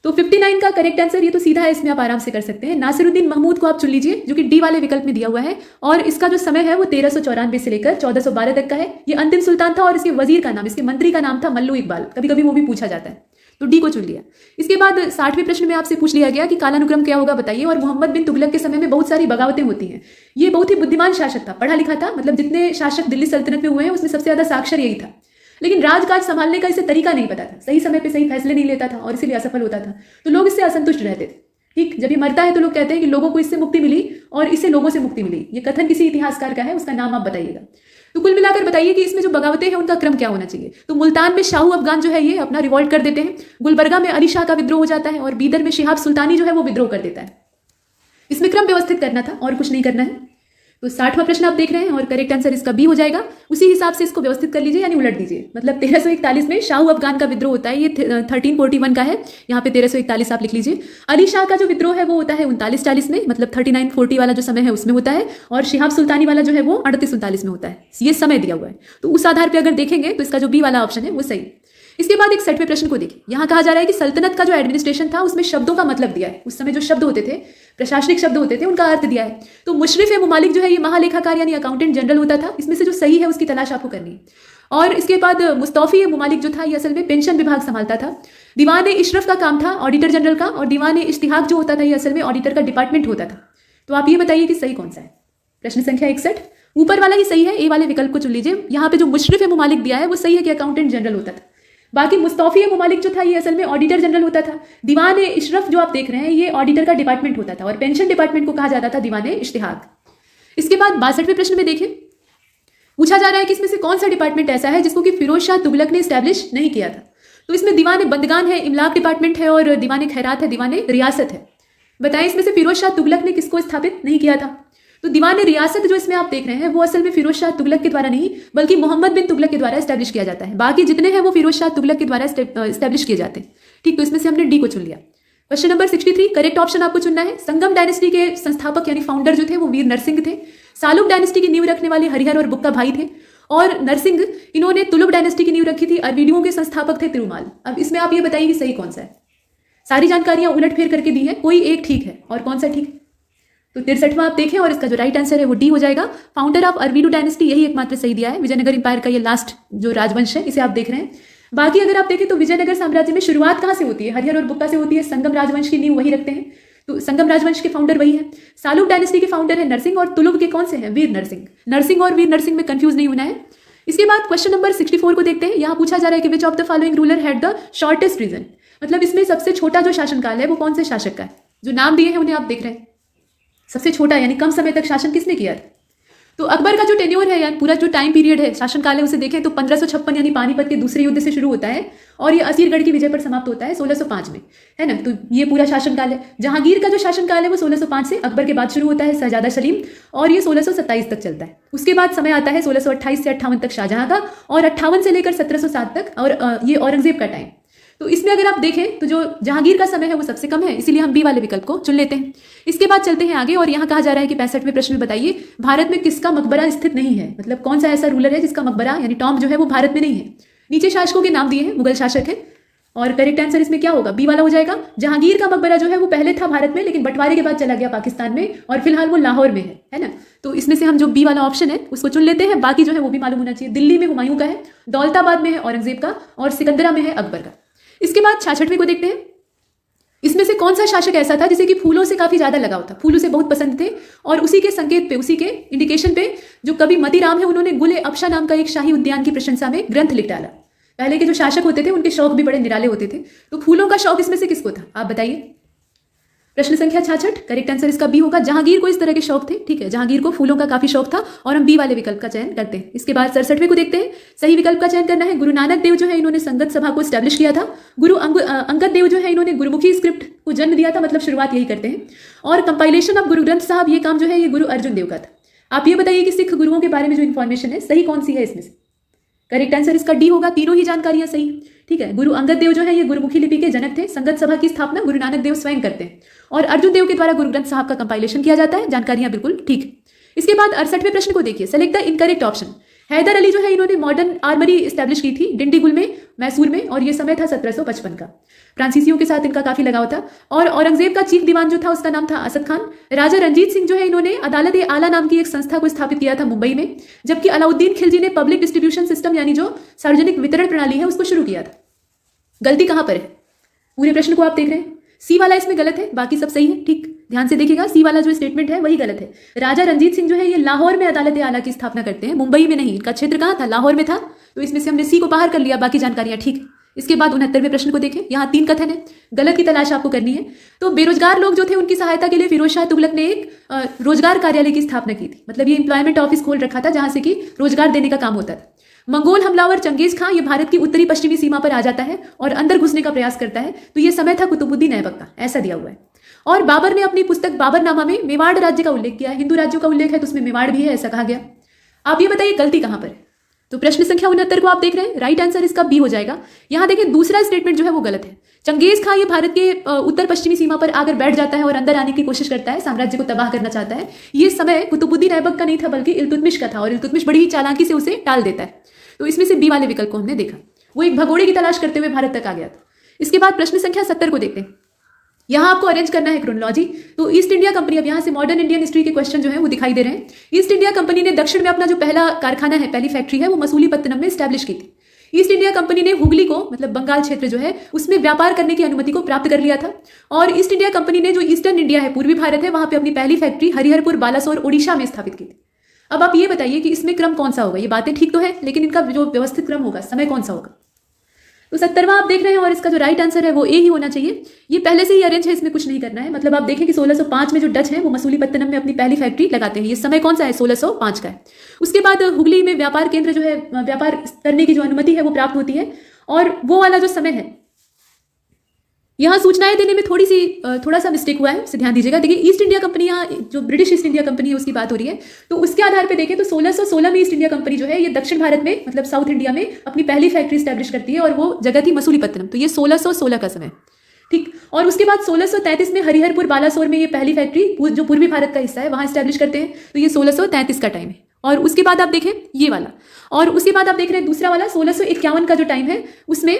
तो 59 का करेक्ट आंसर ये तो सीधा है, इसमें आप आराम से कर सकते हैं। नासिरुद्दीन महमूद को आप चुन लीजिए, जो कि डी वाले विकल्प में दिया हुआ है, और इसका जो समय है वो 1394 से लेकर 1412 तक का है। ये अंतिम सुल्तान था, और इसके वजीर का नाम, इसके मंत्री का नाम था मल्लू इकबाल। कभी कभी वो भी पूछा जाता है, तो डी को चुन लिया। इसके बाद 60वें प्रश्न में आपसे पूछ लिया गया कि कालानुक्रम क्या होगा बताइए। और मोहम्मद बिन तुगलक के समय में बहुत सारी बगावतें होती हैं। ये बहुत ही बुद्धिमान शासक था, पढ़ा लिखा था, मतलब जितने शासक दिल्ली सल्तनत में हुए हैं उसमें सबसे ज्यादा साक्षर यही था। लेकिन राजकाज संभालने का इसे तरीका नहीं पता था, सही समय पे सही फैसले नहीं लेता था, और इसीलिए असफल होता था। तो लोग इससे असंतुष्ट रहते थे। ठीक, जब ये मरता है तो लोग कहते हैं कि लोगों को इससे मुक्ति मिली और इससे लोगों से मुक्ति मिली। ये कथन किसी इतिहासकार का है, उसका नाम आप बताइएगा। तो कुल मिलाकर बताइए कि इसमें जो बगावतें हैं उनका क्रम क्या होना चाहिए। तो मुल्तान में शाहू अफगान जो है ये अपना रिवॉल्ट कर देते हैं। गुलबर्गा में अली शाह का विद्रोह हो जाता है, और बीदर में शिहाब सुल्तानी जो है वो विद्रोह कर देता है। इसमें क्रम व्यवस्थित करना था और कुछ नहीं करना है। तो 60वां प्रश्न आप देख रहे हैं, और करेक्ट आंसर इसका बी हो जाएगा। उसी हिसाब से इसको व्यवस्थित कर लीजिए, यानी उलट दीजिए। मतलब 1341 में शाहू अफगान का विद्रोह होता है, ये 1341 का है, यहाँ पे 1341 आप लिख लीजिए। अली शाह का जो विद्रोह है वो होता है 3940 में, मतलब 3940 वाला जो समय है उसमें होता है, और शिहाब सुल्तानी वाला जो है वो 3839 में होता है। ये समय दिया हुआ है, तो उस आधार पर अगर देखेंगे तो इसका जो बी वाला ऑप्शन है वो सही। इसके बाद 61वें प्रश्न को देखिए। यहाँ कहा जा रहा है कि सल्तनत का जो एडमिनिस्ट्रेशन था उसमें शब्दों का मतलब दिया है। उस समय जो शब्द होते थे, प्रशासनिक शब्द होते थे, उनका अर्थ दिया है। तो मुशरिफ मुमालिक जो है ये महालेखाकार यानी अकाउंटेंट जनरल होता था। इसमें से जो सही है उसकी तलाश आपको करनी है। और इसके बाद मुस्तौफी ममालिक जो था ये असल में पेंशन विभाग संभालता था। दीवान इशरफ का काम था ऑडिटर जनरल का, और दीवान इश्तिहाक जो होता था ये असल में ऑडिटर का डिपार्टमेंट होता था। तो आप ये बताइए कि सही कौन सा है। प्रश्न संख्या 61, ऊपर वाला ही सही है, ए वाले विकल्प को चुन लीजिए। यहाँ पे जो मुशर्रिफ ममालिक दिया है वो सही है कि अकाउंटेंट जनरल होता था। बाकी मुस्तौफी ममालिक जो था ये असल में ऑडिटर जनरल होता था। दीवान इशरफ जो आप देख रहे हैं ये ऑडिटर का डिपार्टमेंट होता था, और पेंशन डिपार्टमेंट को कहा जाता था दीवान इश्तिहाक। इसके बाद 62वें प्रश्न में देखें, पूछा जा रहा है कि इसमें से कौन सा डिपार्टमेंट ऐसा है जिसको कि फिरोज शाह तुगलक ने स्टैब्लिश नहीं किया था। तो इसमें दीवान बंदगान है, इमलाक डिपार्टमेंट है, और दीवान खैरात है, दीवान रियासत है। बताएं इसमें से फिरोज शाह तुगलक ने किसको स्थापित नहीं किया था। तो दीवान रियासत जो इसमें आप देख रहे हैं वो असल में फिरोज शाह तुगलक के द्वारा नहीं बल्कि मोहम्मद बिन तुगलक के द्वारा एस्टैब्लिश किया जाता है। बाकी जितने हैं वो फिरोज शाह तुगलक के द्वारा एस्टैब्लिश किए जाते हैं। ठीक, तो इसमें से हमने डी को चुन लिया। क्वेश्चन नंबर 63, करेक्ट ऑप्शन आपको चुनना है। संगम डायनेस्टी के संस्थापक यानी फाउंडर जो थे वो वीर नरसिंह थे। सालुक डायनेस्टी की नींव रखने वाले हरिहर और बुक्का भाई थे, और नरसिंह इन्होंने तुलुक डायनेस्टी की नींव रखी थी। अरवीडियों के संस्थापक थे तिरुमाल। अब इसमें आप ये बताइए कि सही कौन सा है। सारी जानकारियां उलट फेर करके दी है, कोई एक ठीक है और कौन सा ठीक है। तो 63वां आप देखें, और इसका जो राइट आंसर है वो डी हो जाएगा। फाउंडर ऑफ अरवीडू डायनेस्टी यही एकमात्र सही दिया है। विजयनगर इंपायर का ये लास्ट जो राजवंश है इसे आप देख रहे हैं। बाकी अगर आप देखें तो विजयनगर साम्राज्य में शुरुआत कहाँ से होती है, हरिहर और बुक्का से होती है। संगम राजवंश की नींव वही रखते हैं, तो संगम राजवंश के फाउंडर वही है। सालुक डायनेस्टी के फाउंडर है नरसिंह, और तुलुक के कौन से हैं, वीर नरसिंह। नरसिंह और वीर नरसिंह में कंफ्यूज नहीं होना है। इसके बाद क्वेश्चन नंबर 64 को देखते हैं। यहाँ पूछा जा रहा है कि which of the following ruler had the shortest reign, मतलब इसमें सबसे छोटा जो शासनकाल है वो कौन से शासक का है। जो नाम दिए हैं उन्हें आप देख रहे हैं। सबसे छोटा यानी कम समय तक शासन किसने किया था। तो अकबर का जो टेन्योर है यानी पूरा जो टाइम पीरियड है शासनकाल है उसे देखें तो 1556 यानी पानीपत के दूसरे युद्ध से शुरू होता है, और ये असीरगढ़ की विजय पर समाप्त होता है 1605 में, है ना। तो ये पूरा शासनकाल है। जहांगीर का जो शासनकाल है वो 1605 से अकबर के बाद शुरू होता है, शहजादा सलीम, और ये 1627 तक चलता है। उसके बाद समय आता है 1628 से 58 तक शाहजहां का, और 58 से लेकर 1707 तक और ये औरंगजेब का टाइम। तो इसमें अगर आप देखें तो जो जहांगीर का समय है वो सबसे कम है, इसीलिए हम बी वाले विकल्प को चुन लेते हैं। इसके बाद चलते हैं आगे, और यहाँ कहा जा रहा है कि 65वें प्रश्न में बताइए भारत में किसका मकबरा स्थित नहीं है, मतलब कौन सा ऐसा रूलर है जिसका मकबरा यानी टॉम्ब जो है वो भारत में नहीं है। नीचे शासकों के नाम दिए हैं, मुगल शासक है, और करेक्ट आंसर इसमें क्या होगा, बी वाला हो जाएगा। जहांगीर का मकबरा जो है वो पहले था भारत में, लेकिन बंटवारे के बाद चला गया पाकिस्तान में, और फिलहाल वो लाहौर में है ना। तो इसमें से हम जो बी वाला ऑप्शन है उसको चुन लेते हैं। बाकी जो है वो भी मालूम होना चाहिए। दिल्ली में हुमायूं का है, दौलताबाद में है औरंगजेब का, और सिकंदरा में है अकबर का। इसके बाद 66वें को देखते हैं। इसमें से कौन सा शासक ऐसा था जिसे कि फूलों से काफी ज्यादा लगाव था, फूल उसे बहुत पसंद थे, और उसी के संकेत पे, उसी के इंडिकेशन पे जो कवि मतीराम है उन्होंने गुले अफशा नाम का एक शाही उद्यान की प्रशंसा में ग्रंथ लिख डाला। पहले के जो शासक होते थे उनके शौक भी बड़े निराले होते थे, तो फूलों का शौक इसमें से किसको था, आप बताइए। प्रश्न संख्या 66, करेक्ट आंसर इसका बी होगा। जहांगीर को इस तरह के शौक थे, ठीक है, जहांगीर को फूलों का काफी शौक था, और हम बी वाले विकल्प का चयन करते हैं। इसके बाद 67वें को देखते हैं। सही विकल्प का चयन करना है। गुरु नानक देव जो है इन्होंने संगत सभा को स्टैब्लिश किया था। गुरु अंगद देव जो है इन्होंने गुरुमुखी स्क्रिप्ट को जन्म दिया था, मतलब शुरुआत यही करते हैं। और कंपाइलेशन ऑफ गुरु ग्रंथ साहब ये काम जो है ये गुरु अर्जुन देव का था। आप ये बताइए कि सिख गुरुओं के बारे में जो इन्फॉर्मेशन है सही कौन सी है इसमें से। करेक्ट आंसर इसका डी होगा। तीनों ही जानकारियां सही, ठीक है। गुरु अंगद देव जो है ये गुरुमुखी लिपि के जनक थे। संगत सभा की स्थापना गुरु नानक देव स्वयं करते हैं, और अर्जुन देव के द्वारा गुरु ग्रंथ साहब का कंपाइलेशन किया जाता है। जानकारियां बिल्कुल ठीक। इसके बाद 68वें प्रश्न को देखिए। Select the incorrect option. Haidar Ali जो है इन्होंने मॉडर्न आर्मरी स्टैब्लिश की थी डिंडीगुल में, मैसूर में, और ये समय था 1755 का। फ्रांसीसियों के साथ इनका काफी लगाव था। और औरंगजेब का चीफ दीवान जो था उसका नाम था असद खान। राजा रंजीत सिंह जो है इन्होंने अदालत ए आला नाम की एक संस्था को स्थापित किया था मुंबई में, जबकि अलाउद्दीन खिलजी ने पब्लिक डिस्ट्रीब्यूशन सिस्टम यानी जो सार्वजनिक वितरण प्रणाली है उसको शुरू किया था। गलती कहां पर है, पूरे प्रश्न को आप देख रहे हैं। सी वाला इसमें गलत है, बाकी सब सही है, ठीक। ध्यान से देखिएगा, सी वाला जो स्टेटमेंट है वही गलत है। राजा रंजीत सिंह जो है ये लाहौर में अदालत आला की स्थापना करते हैं, मुंबई में नहीं। इनका क्षेत्र कहाँ था, लाहौर में था। तो इसमें से हमने सी को बाहर कर लिया, बाकी जानकारियां ठीक। इसके बाद 69वें प्रश्न को देखें। यहाँ 3 कथन है, गलत की तलाश आपको करनी है। तो बेरोजगार लोग जो थे उनकी सहायता के लिए फिरोज शाह तुगलक ने एक रोजगार कार्यालय की स्थापना की थी, मतलब ये एम्प्लॉयमेंट ऑफिस खोल रखा था जहां से कि रोजगार देने का काम होता था। मंगोल हमलावर चंगेज खां ये भारत की उत्तरी पश्चिमी सीमा पर आ जाता है और अंदर घुसने का प्रयास करता है, तो ये समय था कुतुबुद्दीन ऐबक का, ऐसा दिया हुआ है। और बाबर ने अपनी पुस्तक बाबरनामा में मेवाड़ राज्य का उल्लेख किया है। हिंदू राज्यों का उल्लेख है तो उसमें मेवाड़ भी है, ऐसा कहा गया। आप ये बताइए गलती कहां पर है। तो प्रश्न संख्या 69 को आप देख रहे हैं, राइट आंसर इसका बी हो जाएगा। यहां देखिए दूसरा स्टेटमेंट जो है वो गलत है। चंगेज खां ये भारत के उत्तर पश्चिमी सीमा पर आकर बैठ जाता है और अंदर आने की कोशिश करता है, साम्राज्य को तबाह करना चाहता है। ये समय कुतुबुद्दीन ऐबक का नहीं था बल्कि इल्तुतमिश का था, और इल्तुतमिश बड़ी ही चालाकी से उसे टाल देता है। तो इसमें से बी वाले विकल्प को हमने देखा, वो एक भगोड़े की तलाश करते हुए भारत तक आ गया था। इसके बाद प्रश्न संख्या 70 को देखते हैं। यहाँ आपको अरेंज करना है क्रोनोलॉजी। तो ईस्ट इंडिया कंपनी, अब यहाँ से मॉडर्न इंडियन हिस्ट्री के क्वेश्चन जो है वो दिखाई दे रहे हैं। ईस्ट इंडिया कंपनी ने दक्षिण में अपना जो पहला कारखाना है, पहली फैक्ट्री है, वो मसूलीपत्तनम में स्टैब्लिश की थी। ईस्ट इंडिया कंपनी ने हुगली को, मतलब बंगाल क्षेत्र जो है, उसमें व्यापार करने की अनुमति को प्राप्त कर लिया था। और ईस्ट इंडिया कंपनी ने जो ईस्टर्न इंडिया है, पूर्वी भारत है, वहां पे अपनी पहली फैक्ट्री हरिहरपुर, बालासोर, ओडिशा में स्थापित की थी। अब आप ये बताइए कि इसमें क्रम कौन सा होगा? ये बातें ठीक तो है, लेकिन इनका जो व्यवस्थित क्रम होगा, समय कौन सा होगा? तो 70वां आप देख रहे हैं और इसका जो राइट आंसर है वो ए ही होना चाहिए। ये पहले से ही अरेंज है, इसमें कुछ नहीं करना है। मतलब आप देखें कि 1605 में जो डच है वो मसूलीपत्तनम में अपनी पहली फैक्ट्री लगाते हैं। ये समय कौन सा है? 1605 का है। उसके बाद हुगली में व्यापार केंद्र जो है, व्यापार करने की जो अनुमति है वो प्राप्त होती है। और वो वाला जो समय है, यहाँ सूचनाएं देने में थोड़ा सा मिस्टेक हुआ है, उसे ध्यान दीजिएगा। देखिए, ईस्ट इंडिया कंपनी, यहाँ जो ब्रिटिश ईस्ट इंडिया कंपनी है उसकी बात हो रही है, तो उसके आधार पे देखें तो 1616 में ईस्ट इंडिया कंपनी जो है ये दक्षिण भारत में, मतलब साउथ इंडिया में अपनी पहली फैक्ट्री स्टैब्लिश करती है और वो जगह थी मसूलीपत्तनम। तो ये 1616 का समय, ठीक। और उसके बाद 1633 में हरिहरपुर, बालासोर में ये पहली फैक्ट्री जो पूर्वी भारत का हिस्सा है वहां स्टैब्लिश करते हैं। तो ये 1633 का टाइम है। और उसके बाद आप देखें ये वाला, और उसके बाद आप देख रहे हैं दूसरा वाला 1651 का जो टाइम है, उसमें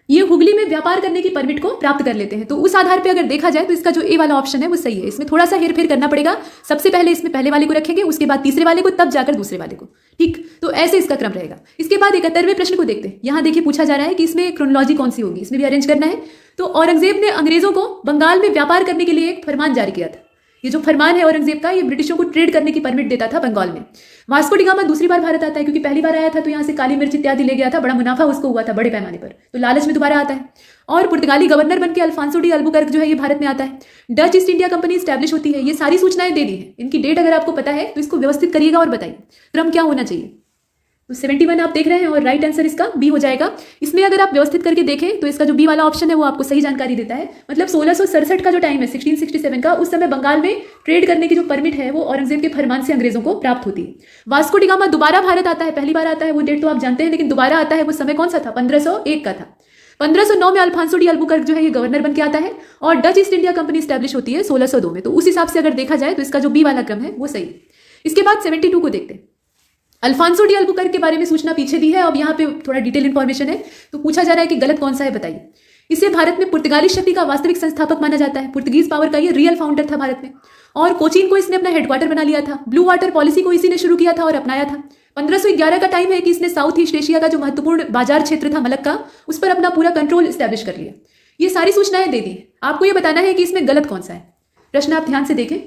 ये हुगली में व्यापार करने की परमिट को प्राप्त कर लेते हैं। तो उस आधार पे अगर देखा जाए तो इसका जो ए वाला ऑप्शन है वो सही है। इसमें थोड़ा सा हेरफेर करना पड़ेगा। सबसे पहले इसमें पहले वाले को रखेंगे, उसके बाद तीसरे वाले को, तब जाकर दूसरे वाले को, ठीक। तो ऐसे इसका क्रम रहेगा। इसके बाद 71वें प्रश्न को देखते हैं। यहाँ देखिए पूछा जा रहा है कि इसमें क्रोनोलॉजी कौन सी होगी, इसमें भी अरेंज करना है। तो औरंगजेब ने अंग्रेजों को बंगाल में व्यापार करने के लिए एक फरमान जारी किया था। ये जो फरमान है औरंगजेब का, ये ब्रिटिशों को ट्रेड करने की परमिट देता था बंगाल में। वास्को डी गामा दूसरी बार भारत आता है, क्योंकि पहली बार आया था तो यहाँ से काली मिर्च इत्यादि ले गया था, बड़ा मुनाफा उसको हुआ था बड़े पैमाने पर, तो लालच में दोबारा आता है। और पुर्तगाली गवर्नर बनके अल्फांसो डी अल्बुकर्क जो है ये भारत में आता है। Dutch east India company establish होती है। ये सारी सूचनाएं दे दी है। इनकी डेट अगर आपको पता है तो इसको व्यवस्थित करिएगा और बताइए क्रम क्या होना चाहिए। तो 71 आप देख रहे हैं और राइट आंसर इसका बी हो जाएगा। इसमें अगर आप व्यवस्थित करके देखें तो इसका जो बी वाला ऑप्शन है वो आपको सही जानकारी देता है। मतलब 1667 का जो टाइम है, 1667 का, उस समय बंगाल में ट्रेड करने की जो परमिट है वो औरंगजेब के फरमान से अंग्रेजों को प्राप्त होती है। वास्को डी गामा दोबारा भारत आता है, पहली बार आता है वो डेट तो आप जानते हैं, लेकिन दोबारा आता है वो समय कौन सा था? 1501 का था। 1509 में अल्फांसो डी अल्बुकर्क जो है ये गवर्नर बन के आता है और Dutch east India company establish होती है 1602 में। तो उस हिसाब से अगर देखा जाए तो इसका जो बी वाला क्रम है वो सही। इसके बाद 72 को देखते हैं। अल्फांसो डी अल्बुकर्क के बारे में सूचना पीछे दी है, अब यहाँ पे थोड़ा डिटेल इंफॉर्मेशन है। तो पूछा जा रहा है कि गलत कौन सा है, बताइए। इसे भारत में पुर्तगाली शक्ति का वास्तविक संस्थापक माना जाता है। पुर्तगीज पावर का ये रियल फाउंडर था भारत में। और कोचीन को इसने अपना हेडक्वार्टर बना लिया था। ब्लू वाटर पॉलिसी को इसी ने शुरू किया था और अपनाया था। 1511 का टाइम है कि इसने साउथ ईस्ट एशिया का जो महत्वपूर्ण बाजार क्षेत्र था मलक्का, उस पर अपना पूरा कंट्रोल स्टैब्लिश कर लिया। ये सारी सूचनाएं दे दी। आपको ये बताना है कि इसमें गलत कौन सा है। प्रश्न आप ध्यान से देखें।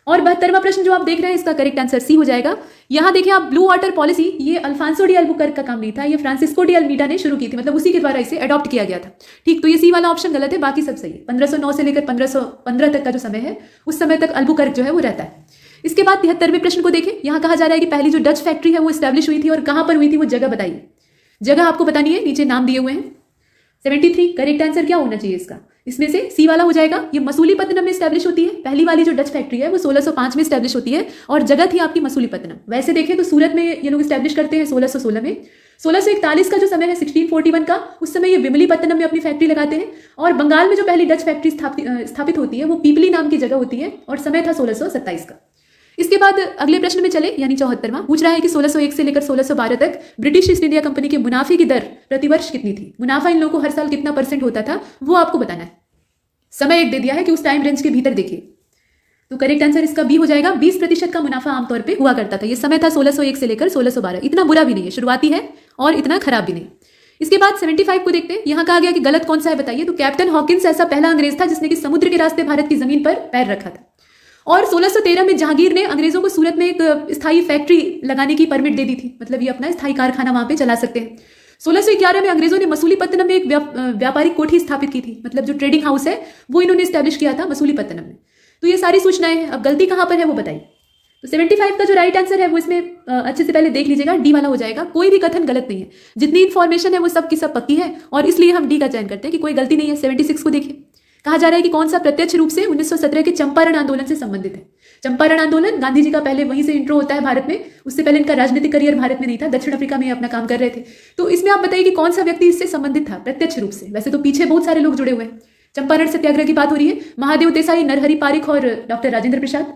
और 72वां प्रश्न जो आप देख रहे हैं इसका करेक्ट आंसर सी हो जाएगा। यहाँ देखिए आप, ब्लू वाटर पॉलिसी ये अल्फांसो डी अल्बुकर्क का काम नहीं था, ये फ्रांसिस्को डी अल्मीडा ने शुरू की थी, मतलब उसी के द्वारा इसे अडॉप्ट किया गया था, ठीक। तो ये सी वाला ऑप्शन गलत है, बाकी सब सही है। 1509 से लेकर 1515 तक का जो समय है उस समय तक अल्बुकर्क जो है वो रहता है। इसके बाद 73वें प्रश्न को देखें। यहाँ कहा जा रहा है कि पहली जो डच फैक्ट्री है वो स्टैब्लिश हुई थी और कहाँ पर हुई थी वो जगह बताइए। जगह आपको बतानी है, नीचे नाम दिए हुए हैं। 73 करेक्ट आंसर क्या होना चाहिए इसका? इसमें से सी वाला हो जाएगा। ये मसूलीपत्तनम में स्टैब्लिश होती है। पहली वाली जो डच फैक्ट्री है वो 1605 में स्टैब्लिश होती है और जगह थी आपकी मसूलीपत्तनम। वैसे देखें तो सूरत में ये लोग स्टैब्लिश करते हैं 1616 में। 1641 का जो समय है 1641 का, उस समय ये विमलीपत्तनम में अपनी फैक्ट्री लगाते हैं। और बंगाल में जो पहली डच फैक्ट्री स्थापित होती है वो पीपली नाम की जगह होती है और समय था 1627 का। इसके बाद अगले प्रश्न में चले, यानी 74वां पूछ रहा है कि 1601 से लेकर 1612 तक ब्रिटिश ईस्ट इंडिया कंपनी के मुनाफे की दर प्रतिवर्ष कितनी थी? मुनाफा इन लोगों को हर साल कितना % होता था वो आपको बताना है। समय एक दे दिया है कि उस टाइम रेंज के भीतर देखिए। तो करेक्ट आंसर इसका बी हो जाएगा। 20% का मुनाफा आमतौर पे हुआ करता था। ये समय था 1601 से लेकर 1612। इतना बुरा भी नहीं है, शुरुआती है और इतना खराब भी नहीं। इसके बाद 75 को देखते हैं। यहाँ कहा गया कि गलत कौन सा है बताइए। तो कैप्टन हॉकिंस ऐसा पहला अंग्रेज था जिसने कि समुद्र के रास्ते भारत की जमीन पर पैर रखा था। और 1613 में जहांगीर ने अंग्रेजों को सूरत में एक स्थायी फैक्ट्री लगाने की परमिट दे दी थी, मतलब ये अपना स्थायी कारखाना वहां पे चला सकते हैं। 1611 में अंग्रेजों ने मसूलीपत्तनम में एक व्यापारिक कोठी स्थापित की थी, मतलब जो ट्रेडिंग हाउस है वो इन्होंने स्टैब्लिश किया था मसूलीपत्तनम में। तो ये सारी सूचनाएं हैं। अब गलती कहां पर है वो बताइए। तो 75 का जो राइट आंसर है वो इसमें अच्छे से पहले देख लीजिएगा, डी वाला हो जाएगा। कोई भी कथन गलत नहीं है, जितनी इन्फॉर्मेशन है वो सब की सब पक्की है और इसलिए हम डी का चयन करते हैं कि कोई गलती नहीं है। 76 को देखिए। कहा जा रहा है कि कौन सा प्रत्यक्ष रूप से 1917 के चंपारण आंदोलन से संबंधित है। चंपारण आंदोलन, गांधी जी का पहले वहीं से इंट्रो होता है भारत में। उससे पहले इनका राजनीतिक करियर भारत में नहीं था, दक्षिण अफ्रीका में अपना काम कर रहे थे। तो इसमें आप बताइए कि कौन सा व्यक्ति इससे संबंधित था प्रत्यक्ष रूप से। वैसे तो पीछे बहुत सारे लोग जुड़े हुए हैं। चंपारण सत्याग्रह की बात हो रही है, महादेव देसाई, नरहरि पारिख और डॉक्टर राजेंद्र प्रसाद।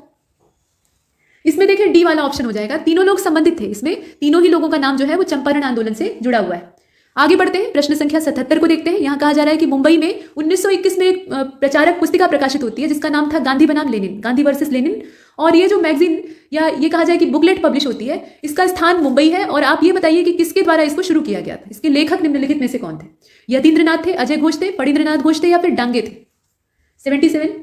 इसमें देखिए डी वाला ऑप्शन हो जाएगा। तीनों लोग संबंधित थे, इसमें तीनों ही लोगों का नाम जो है वो चंपारण आंदोलन से जुड़ा हुआ है। आगे बढ़ते हैं, प्रश्न संख्या 77 को देखते हैं। यहाँ कहा जा रहा है कि मुंबई में 1921 में एक प्रचारक पुस्तिका प्रकाशित होती है जिसका नाम था गांधी बनाम लेनिन, गांधी वर्सेस लेनिन। और ये जो मैगजीन या ये कहा जाए कि बुकलेट पब्लिश होती है, इसका स्थान मुंबई है। और आप ये बताइए कि किसके द्वारा इसको शुरू किया गया था। इसके लेखक निम्नलिखित में से कौन थे? यतीन्द्रनाथ थे, अजय घोष थे, फणींद्रनाथ घोष थे या फिर डांगे थे? 77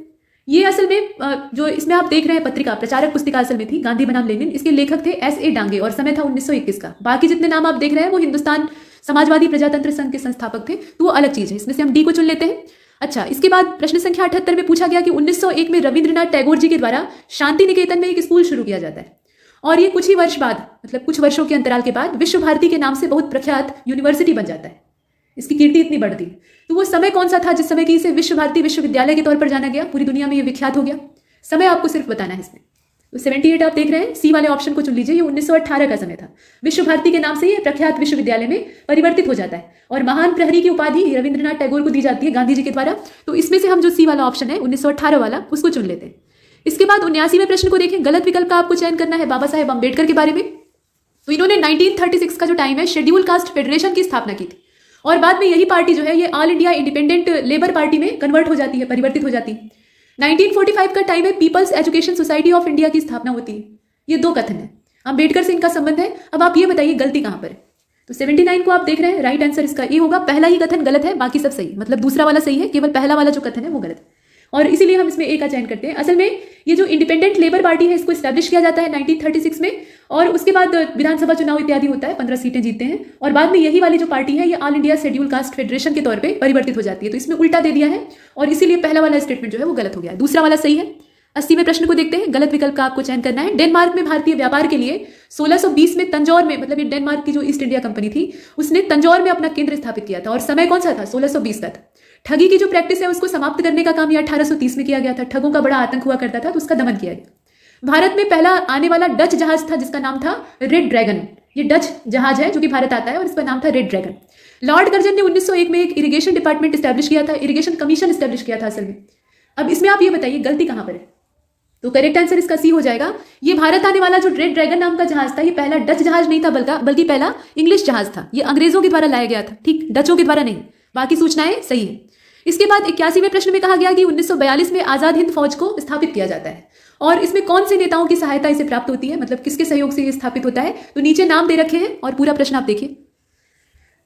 ये असल में जो इसमें आप देख रहे हैं पत्रिका, प्रचारक पुस्तिका असल में थी गांधी बनाम लेनिन। इसके लेखक थे S.A. डांगे और समय था 1921 का। बाकी जितने नाम आप देख रहे हैं वो हिंदुस्तान समाजवादी प्रजातंत्र संघ के संस्थापक थे, तो वो अलग चीज है। इसमें से हम डी को चुन लेते हैं। अच्छा, इसके बाद प्रश्न संख्या 78 में पूछा गया कि 1901 में रविंद्रनाथ टैगोर जी के द्वारा शांति निकेतन में एक स्कूल शुरू किया जाता है और ये कुछ ही वर्ष बाद, मतलब कुछ वर्षों के अंतराल के बाद विश्व भारती के नाम से बहुत प्रख्यात यूनिवर्सिटी बन जाता है। इसकी कीर्ति इतनी बढ़ती है। तो वो समय कौन सा था जिस समय कि इसे विश्व भारती विश्वविद्यालय के तौर पर जाना गया, पूरी दुनिया में ये विख्यात हो गया? समय आपको सिर्फ बताना है इसमें। तो 78 आप देख रहे हैं, सी वाले ऑप्शन को चुन लीजिए। ये 1918 का समय था। विश्व भारती के नाम से ये प्रख्यात विश्वविद्यालय में परिवर्तित हो जाता है और महान प्रहरी की उपाधि रविंद्रनाथ टैगोर को दी जाती है गांधी जी के द्वारा। तो इसमें से हम जो सी वाला ऑप्शन है 1918 वाला, उसको चुन लेते हैं। इसके बाद 79वें प्रश्न को देखें। गलत विकल्प का आपको चयन करना है बाबा साहेब अम्बेडकर के बारे में। तो इन्होंने 1936 का जो टाइम है शेड्यूल कास्ट फेडरेशन की स्थापना की थी और बाद में यही पार्टी जो है ये all India independent labour party में कन्वर्ट हो जाती है, परिवर्तित हो जाती है। 1945 का टाइम है people's education society of India की स्थापना होती है। ये दो कथन है, अम्बेडकर से इनका संबंध है। अब आप ये बताइए गलती कहां पर है? तो 79 को आप देख रहे हैं, राइट आंसर इसका ए होगा। पहला ही कथन गलत है, बाकी सब सही, मतलब दूसरा वाला सही है, केवल पहला वाला जो कथन है वो गलत है और इसीलिए हम इसमें ए का चयन करते हैं। असल में ये जो इंडिपेंडेंट लेबर पार्टी है इसको स्टैब्लिश किया जाता है 1936 में और उसके बाद विधानसभा चुनाव इत्यादि होता है, 15 सीटें जीतते हैं और बाद में यही वाली जो पार्टी है ये all India schedule caste federation के तौर पे परिवर्तित हो जाती है। तो इसमें उल्टा दे दिया है और इसीलिए पहला वाला स्टेटमेंट जो है वो गलत हो गया है, दूसरा वाला सही है। 80वें प्रश्न को देखते हैं। गलत विकल्प का आपको चयन करना है। डेनमार्क में भारतीय व्यापार के लिए 1620 में तंजौर में, मतलब ये डेनमार्क की जो ईस्ट इंडिया कंपनी थी उसने तंजौर में अपना केंद्र स्थापित किया था और समय कौन सा था? 1620 का था। ठगी की जो प्रैक्टिस है उसको समाप्त करने का काम ये 1830 में किया गया था। ठगों का बड़ा आतंक हुआ करता था तो उसका दमन किया गया। भारत में पहला आने वाला डच जहाज था जिसका नाम था रेड ड्रैगन। ये डच जहाज है जो कि भारत आता है और इसका नाम था रेड ड्रैगन। लॉर्ड कर्जन ने 1901 में एक इरिगेशन डिपार्टमेंट स्टैब्लिश किया था, इरिगेशन कमीशन स्टैब्लिश किया था असल में। अब इसमें आप ये बताइए गलती कहां पर है? तो करेक्ट आंसर इसका सी हो जाएगा। ये भारत आने वाला जो रेड ड्रैगन नाम का जहाज था ये पहला डच जहाज नहीं था बल्कि पहला इंग्लिश जहाज था। ये अंग्रेजों के द्वारा लाया गया था, ठीक, डचों के द्वारा नहीं। बाकी सूचनाएं सही है। इसके बाद 81वें प्रश्न में कहा गया कि 1942 में आजाद हिंद फौज को स्थापित किया जाता है और इसमें कौन से नेताओं की सहायता इसे प्राप्त होती है, मतलब किसके सहयोग से ये स्थापित होता है? तो नीचे नाम दे रखे हैं और पूरा प्रश्न आप देखिए।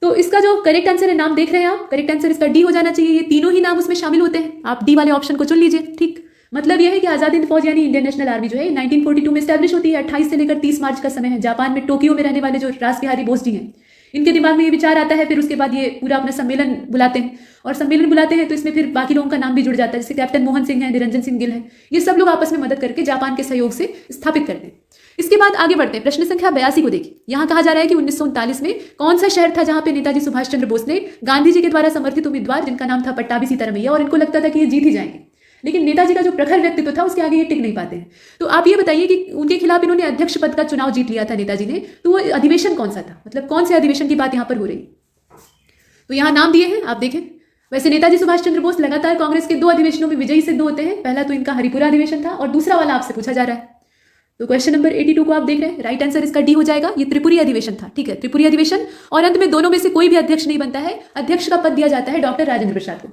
तो इसका जो करेक्ट आंसर है, नाम देख रहे हैं आप, करेक्ट आंसर इसका डी हो जाना चाहिए। ये तीनों ही नाम उसमें शामिल होते हैं। आप डी वाले ऑप्शन को चुन लीजिए, ठीक। मतलब यह है कि आजाद हिंद फौज यानी इंडियन नेशनल आर्मी जो है 1942 में स्टैब्लिश होती है। 28 से लेकर 30 मार्च का समय है। जापान में टोक्यो में रहने वाले जो रास बिहारी बोस जी हैं इनके दिमाग में ये विचार आता है। फिर उसके बाद ये पूरा अपना सम्मेलन बुलाते हैं और सम्मेलन बुलाते हैं तो इसमें फिर बाकी लोगों का नाम भी जुड़ जाता है, जैसे कैप्टन मोहन सिंह है, निरंजन सिंह गिल है। ये सब लोग आपस में मदद करके जापान के सहयोग से स्थापित करते हैं। इसके बाद आगे बढ़ते हैं। प्रश्न संख्या 82 को देखिए। यहाँ कहा जा रहा है कि 1939 में कौन सा शहर था जहां पे नेताजी सुभाष चंद्र बोस ने गांधी जी के द्वारा समर्थित उम्मीदवार जिनका नाम था पट्टाभी सीतारमैया और इनको लगता था कि ये जीत ही जाएंगे, लेकिन नेताजी का जो प्रखर व्यक्तित्व था उसके आगे ये टिक नहीं पाते हैं। तो आप ये बताइए कि उनके खिलाफ इन्होंने अध्यक्ष पद का चुनाव जीत लिया था नेताजी ने, तो वो अधिवेशन कौन सा था, मतलब कौन से अधिवेशन की बात यहाँ पर हो रही? तो यहाँ नाम दिए हैं, आप देखें। वैसे नेताजी सुभाष चंद्र बोस लगातार कांग्रेस के 2 अधिवेशनों में विजयी सिद्ध होते हैं। पहला तो इनका हरिपुरा अधिवेशन था और दूसरा वाला आपसे पूछा जा रहा है। तो क्वेश्चन नंबर 82 को आप देख रहे हैं, राइट आंसर इसका डी हो जाएगा। ये त्रिपुरी अधिवेशन था, ठीक है, त्रिपुरी अधिवेशन। और अंत में दोनों में से कोई भी अध्यक्ष नहीं बनता है, अध्यक्ष का पद दिया जाता है डॉक्टर राजेंद्र प्रसाद को।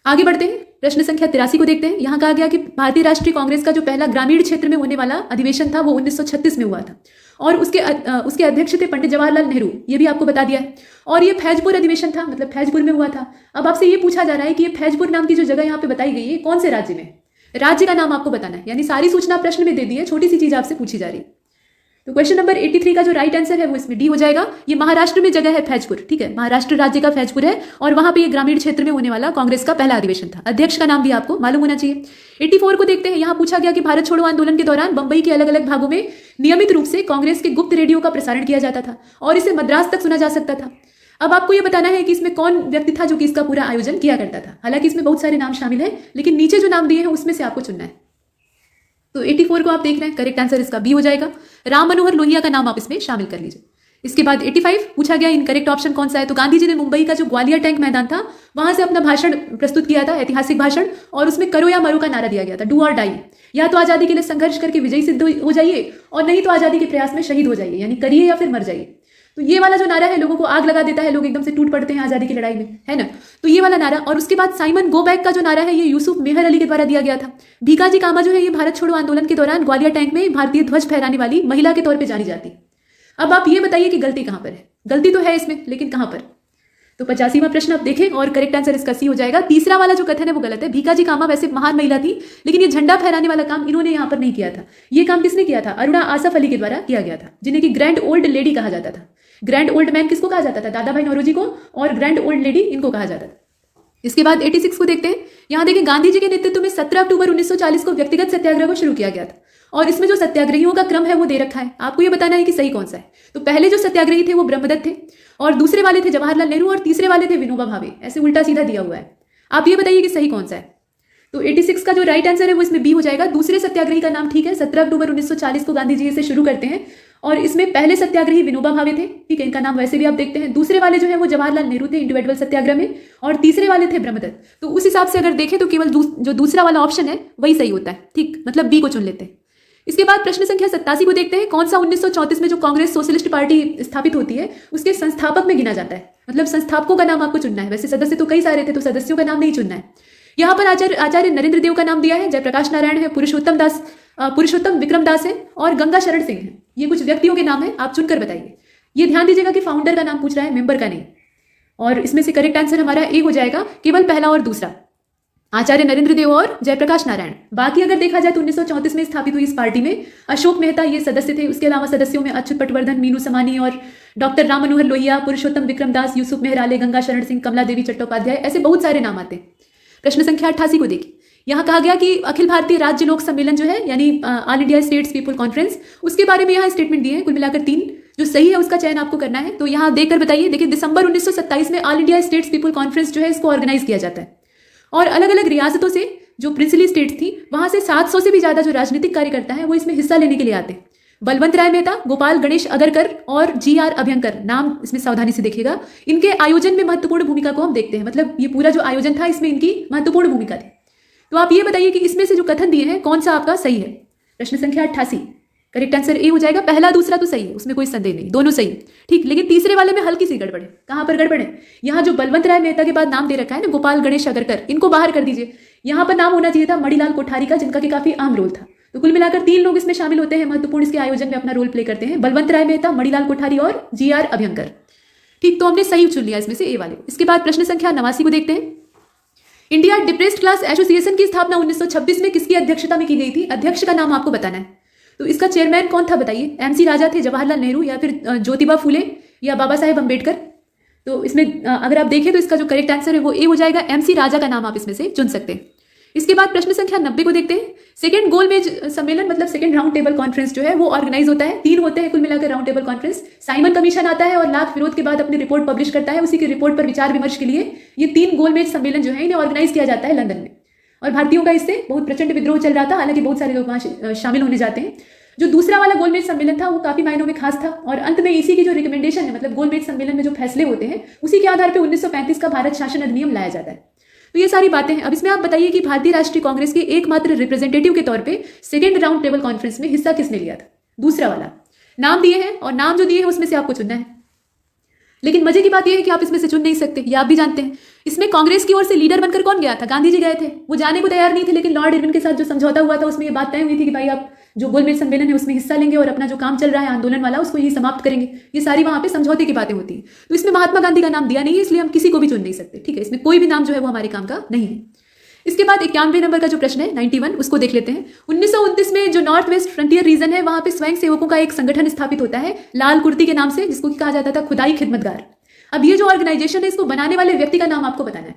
आगे बढ़ते हैं। प्रश्न संख्या 83 को देखते हैं। यहाँ कहा गया कि भारतीय राष्ट्रीय कांग्रेस का जो पहला ग्रामीण क्षेत्र में होने वाला अधिवेशन था वो 1936 में हुआ था और उसके अध्यक्ष थे पंडित जवाहरलाल नेहरू। ये भी आपको बता दिया है। और ये फैजपुर अधिवेशन था, मतलब फैजपुर में हुआ था। अब आपसे ये पूछा जा रहा है कि ये फैजपुर नाम की जो जगह यहाँ पे बताई गई है कौन से राज्य में? राज्य का नाम आपको बताना है, यानी सारी सूचना प्रश्न में दे दी है, छोटी सी चीज आपसे पूछी जा रही है। तो क्वेश्चन नंबर 83 का जो राइट आंसर है वो इसमें डी हो जाएगा। ये महाराष्ट्र में जगह है फैजपुर, ठीक है, महाराष्ट्र राज्य का फैजपुर है और वहां पे ये ग्रामीण क्षेत्र में होने वाला कांग्रेस का पहला अधिवेशन था। अध्यक्ष का नाम भी आपको मालूम होना चाहिए। 84 को देखते हैं। यहाँ पूछा गया कि भारत छोड़ो आंदोलन के दौरान बंबई के अलग अलग भागों में नियमित रूप से कांग्रेस के गुप्त रेडियो का प्रसारण किया जाता था और इसे मद्रास तक सुना जा सकता था। अब आपको यह बताना है कि इसमें कौन व्यक्ति था जो कि इसका पूरा आयोजन किया करता था। हालांकि इसमें बहुत सारे नाम शामिल हैं, लेकिन नीचे जो नाम दिए हैं उसमें से आपको चुनना है। तो 84 को आप देख रहे हैं, करेक्ट आंसर इसका बी हो जाएगा। राम मनोहर लोहिया का नाम आप इसमें शामिल कर लीजिए। इसके बाद 85 पूछा गया इनकरेक्ट ऑप्शन कौन सा है। तो गांधी जी ने मुंबई का जो ग्वालियर टैंक मैदान था वहां से अपना भाषण प्रस्तुत किया था, ऐतिहासिक भाषण, और उसमें करो या मरो का नारा दिया गया था, डू और डाई। या तो आजादी के लिए संघर्ष करके विजयी सिद्ध हो जाइए और नहीं तो आजादी के प्रयास में शहीद हो जाइए, यानी करिए या फिर मर जाइए। तो ये वाला जो नारा है लोगों को आग लगा देता है, लोग एकदम से टूट पड़ते हैं आजादी की लड़ाई में, है ना। तो ये वाला नारा, और उसके बाद साइमन गो बैक का जो नारा है ये यूसुफ मेहर अली के द्वारा दिया गया था। भीकाजी कामा जो है ये भारत छोड़ो आंदोलन के दौरान ग्वालियर टैंक में भारतीय ध्वज फहराने वाली महिला के तौर पर जानी जाती। अब आप ये बताइए कि गलती कहां पर है। गलती तो है इसमें, लेकिन कहां पर। तो 85वां प्रश्न आप देखें और करेक्ट आंसर इसका सी हो जाएगा। तीसरा वाला जो कथन है वो गलत है। भीकाजी कामा वैसे महान महिला थी, लेकिन ये झंडा फहराने वाला काम इन्होंने यहाँ पर नहीं किया था। ये काम किसने किया था? अरुणा आसफ अली के द्वारा किया गया था, जिन्हें कि ग्रैंड ओल्ड लेडी कहा जाता था। ग्रैंड ओल्ड मैन किसको कहा जाता था? दादा भाई नौरोजी को, और ग्रैंड ओल्ड लेडी इनको कहा जाता था। इसके बाद 86 को देखते हैं। यहाँ देखिए गांधी जी के नेतृत्व में 17 अक्टूबर 1940 को व्यक्तिगत सत्याग्रह को शुरू किया गया था, और इसमें जो सत्याग्रहियों का क्रम है वो दे रखा है। आपको ये बताना है कि सही कौन सा है। तो पहले जो सत्याग्रही थे वो ब्रह्मदत्त थे, और दूसरे वाले थे जवाहरलाल नेहरू, और तीसरे वाले थे विनोबा भावे। ऐसे उल्टा सीधा दिया हुआ है। आप ये बताइए कि सही कौन सा है। तो 86 का जो राइट आंसर है वो इसमें बी हो जाएगा। दूसरे सत्याग्रही का नाम ठीक है, 17 अक्टूबर 1940 को गांधी जी से शुरू करते हैं, और इसमें पहले सत्याग्रही विनोबा भावे थे, ठीक है, इनका नाम वैसे भी आप देखते हैं। दूसरे वाले जो है वो जवाहरलाल नेहरू थे इंडिविजुअल सत्याग्रह में, और तीसरे वाले थे ब्रह्मदत्त। तो उस हिसाब से अगर देखें तो केवल जो दूसरा वाला ऑप्शन है वही सही होता है, ठीक, मतलब बी को चुन लेते हैं। इसके बाद प्रश्न संख्या 87 को देखते हैं। कौन सा 1934 में जो कांग्रेस सोशलिस्ट पार्टी स्थापित होती है उसके संस्थापक में गिना जाता है? मतलब संस्थापकों का नाम आपको चुनना है। वैसे सदस्य तो कई सारे थे, तो सदस्यों का नाम नहीं चुनना है। यहाँ पर आचार्य नरेंद्र देव का नाम दिया है, जयप्रकाश नारायण है, पुरुषोत्तम विक्रम दास है, और गंगा शरण सिंह है। ये कुछ व्यक्तियों के नाम है, आप चुनकर बताइए। ये ध्यान दीजिएगा कि फाउंडर का नाम पूछ रहा है, मेंबर का नहीं। और इसमें से करेक्ट आंसर हमारा ए हो जाएगा, केवल पहला और दूसरा, आचार्य नरेंद्र देव और जयप्रकाश नारायण। बाकी अगर देखा जाए तो 1934 में स्थापित हुई इस पार्टी में अशोक मेहता ये सदस्य थे। उसके अलावा सदस्यों में अच्युत पटवर्धन, मीनू समानी और डॉक्टर राम मनोहर लोहिया, पुरुषोत्तम विक्रम दास, यूसुफ मेहराले, गंगा शरण सिंह, कमला देवी चट्टोपाध्याय, ऐसे बहुत सारे नाम आते हैं। प्रश्न संख्या 88 को देखिए। यहाँ कहा गया कि अखिल भारतीय राज्य लोक सम्मेलन जो है, यानी all India states people conference, उसके बारे में यहाँ स्टेटमेंट दिए हैं, कुल मिलाकर 3। जो सही है उसका चयन आपको करना है। तो यहाँ देखकर बताइए। देखिए, दिसंबर 1927 में all India states people conference जो है इसको ऑर्गेनाइज किया जाता है, और अलग अलग रियासतों से जो प्रिंसली स्टेट्स थी वहां से 700 से भी ज्यादा जो राजनीतिक कार्यकर्ता है वो इसमें हिस्सा लेने के लिए आते हैं। बलवंत राय मेहता, गोपाल गणेश अगरकर और GR अभ्यंकर, नाम इसमें सावधानी से देखिएगा। इनके आयोजन में महत्वपूर्ण भूमिका को हम देखते हैं, मतलब ये पूरा जो आयोजन था इसमें इनकी महत्वपूर्ण भूमिका थी। तो आप ये बताइए कि इसमें से जो कथन दिए हैं कौन सा आपका सही है। प्रश्न संख्या 88, करेक्ट आंसर ए हो जाएगा। पहला दूसरा तो सही है, उसमें कोई संदेह नहीं, दोनों सही, ठीक। लेकिन तीसरे वाले में हल्की सी गड़बड़ है। कहां पर गड़बड़ है? यहाँ जो बलवंत राय मेहता के बाद नाम दे रखा है ना, गोपाल गणेश अगरकर, इनको बाहर कर दीजिए। यहाँ पर नाम होना चाहिए था मणिलाल कोठारी का, जिनका कि काफी अहम रोल था। तो कुल मिलाकर 3 लोग इसमें शामिल होते हैं, महत्वपूर्ण इसके आयोजन में अपना रोल प्ले करते हैं, बलवंत राय मेहता, मणिलाल कोठारी और GR अभ्यंकर, ठीक। तो हमने सही चुन लिया इसमें से ए वाले। इसके बाद प्रश्न संख्या 89 को देखते हैं। इंडिया डिप्रेस्ड क्लास एसोसिएशन की स्थापना 1926 में किसकी अध्यक्षता में की गई थी? अध्यक्ष का नाम आपको बताना है। तो इसका चेयरमैन कौन था बताइए? MC राजा थे, जवाहरलाल नेहरू, या फिर ज्योतिबा फूले, या बाबा साहेब अम्बेडकर? तो इसमें अगर आप देखें तो इसका जो करेक्ट आंसर है वो ए हो जाएगा। MC राजा का नाम आप इसमें से चुन सकते हैं। इसके बाद प्रश्न संख्या 90 को देखते हैं। सेकंड गोलमेज सम्मेलन मतलब सेकंड राउंड टेबल कॉन्फ्रेंस जो है वो ऑर्गेनाइज होता है। 3 होते हैं कुल मिलाकर round table conference. Simon commission आता है और लाख विरोध के बाद अपनी रिपोर्ट पब्लिश करता है। उसी की रिपोर्ट पर विचार विमर्श के लिए ये 3 गोलमेज सम्मेलन जो है इन्हें ऑर्गेनाइज किया जाता है लंदन में, और भारतीयों का इससे बहुत प्रचंड विद्रोह चल रहा था। हालांकि बहुत सारे लोग वहां शामिल होने जाते हैं। जो दूसरा वाला गोलमेज सम्मेलन था वो काफी मायनों में खास था, और अंत में इसी की जो रिकमेंडेशन है, मतलब गोलमेज सम्मेलन में जो फैसले होते हैं उसी के आधार पर 1935 का भारत शासन अधिनियम लाया जाता है। तो ये सारी बातें हैं। अब इसमें आप बताइए कि भारतीय राष्ट्रीय कांग्रेस के एकमात्र रिप्रेजेंटेटिव के तौर पे सेकंड राउंड टेबल कॉन्फ्रेंस में हिस्सा किसने लिया था? दूसरा वाला। नाम दिए हैं और नाम जो दिए हैं उसमें से आपको चुनना है। लेकिन मजे की बात यह है कि आप इसमें से चुन नहीं सकते, ये आप भी जानते हैं। इसमें कांग्रेस की ओर से लीडर बनकर कौन गया था? गांधी जी गए थे। वो जाने को तैयार नहीं थे, लेकिन लॉर्ड इरविन के साथ जो समझौता हुआ था उसमें ये बात तय हुई थी कि भाई आप जो गोलमेज सम्मेलन है उसमें हिस्सा लेंगे और अपना जो काम चल रहा है आंदोलन वाला उसको यही समाप्त करेंगे। ये सारी वहां पे समझौते की बातें होती है। तो इसमें महात्मा गांधी का नाम दिया नहीं है, इसलिए हम किसी को भी चुन नहीं सकते, ठीक है। इसमें कोई भी नाम जो है वो हमारे काम का नहीं है। इसके बाद 91 नंबर का जो प्रश्न है 91, उसको देख लेते हैं। 1929 में जो नॉर्थ वेस्ट फ्रंटियर रीजन है वहां पे स्वयं सेवकों का एक संगठन स्थापित होता है लाल कुर्ती के नाम से, जिसको कहा जाता था खुदाई खिदमतगार। अब ये जो ऑर्गेनाइजेशन है इसको बनाने वाले व्यक्ति का नाम आपको बताना है।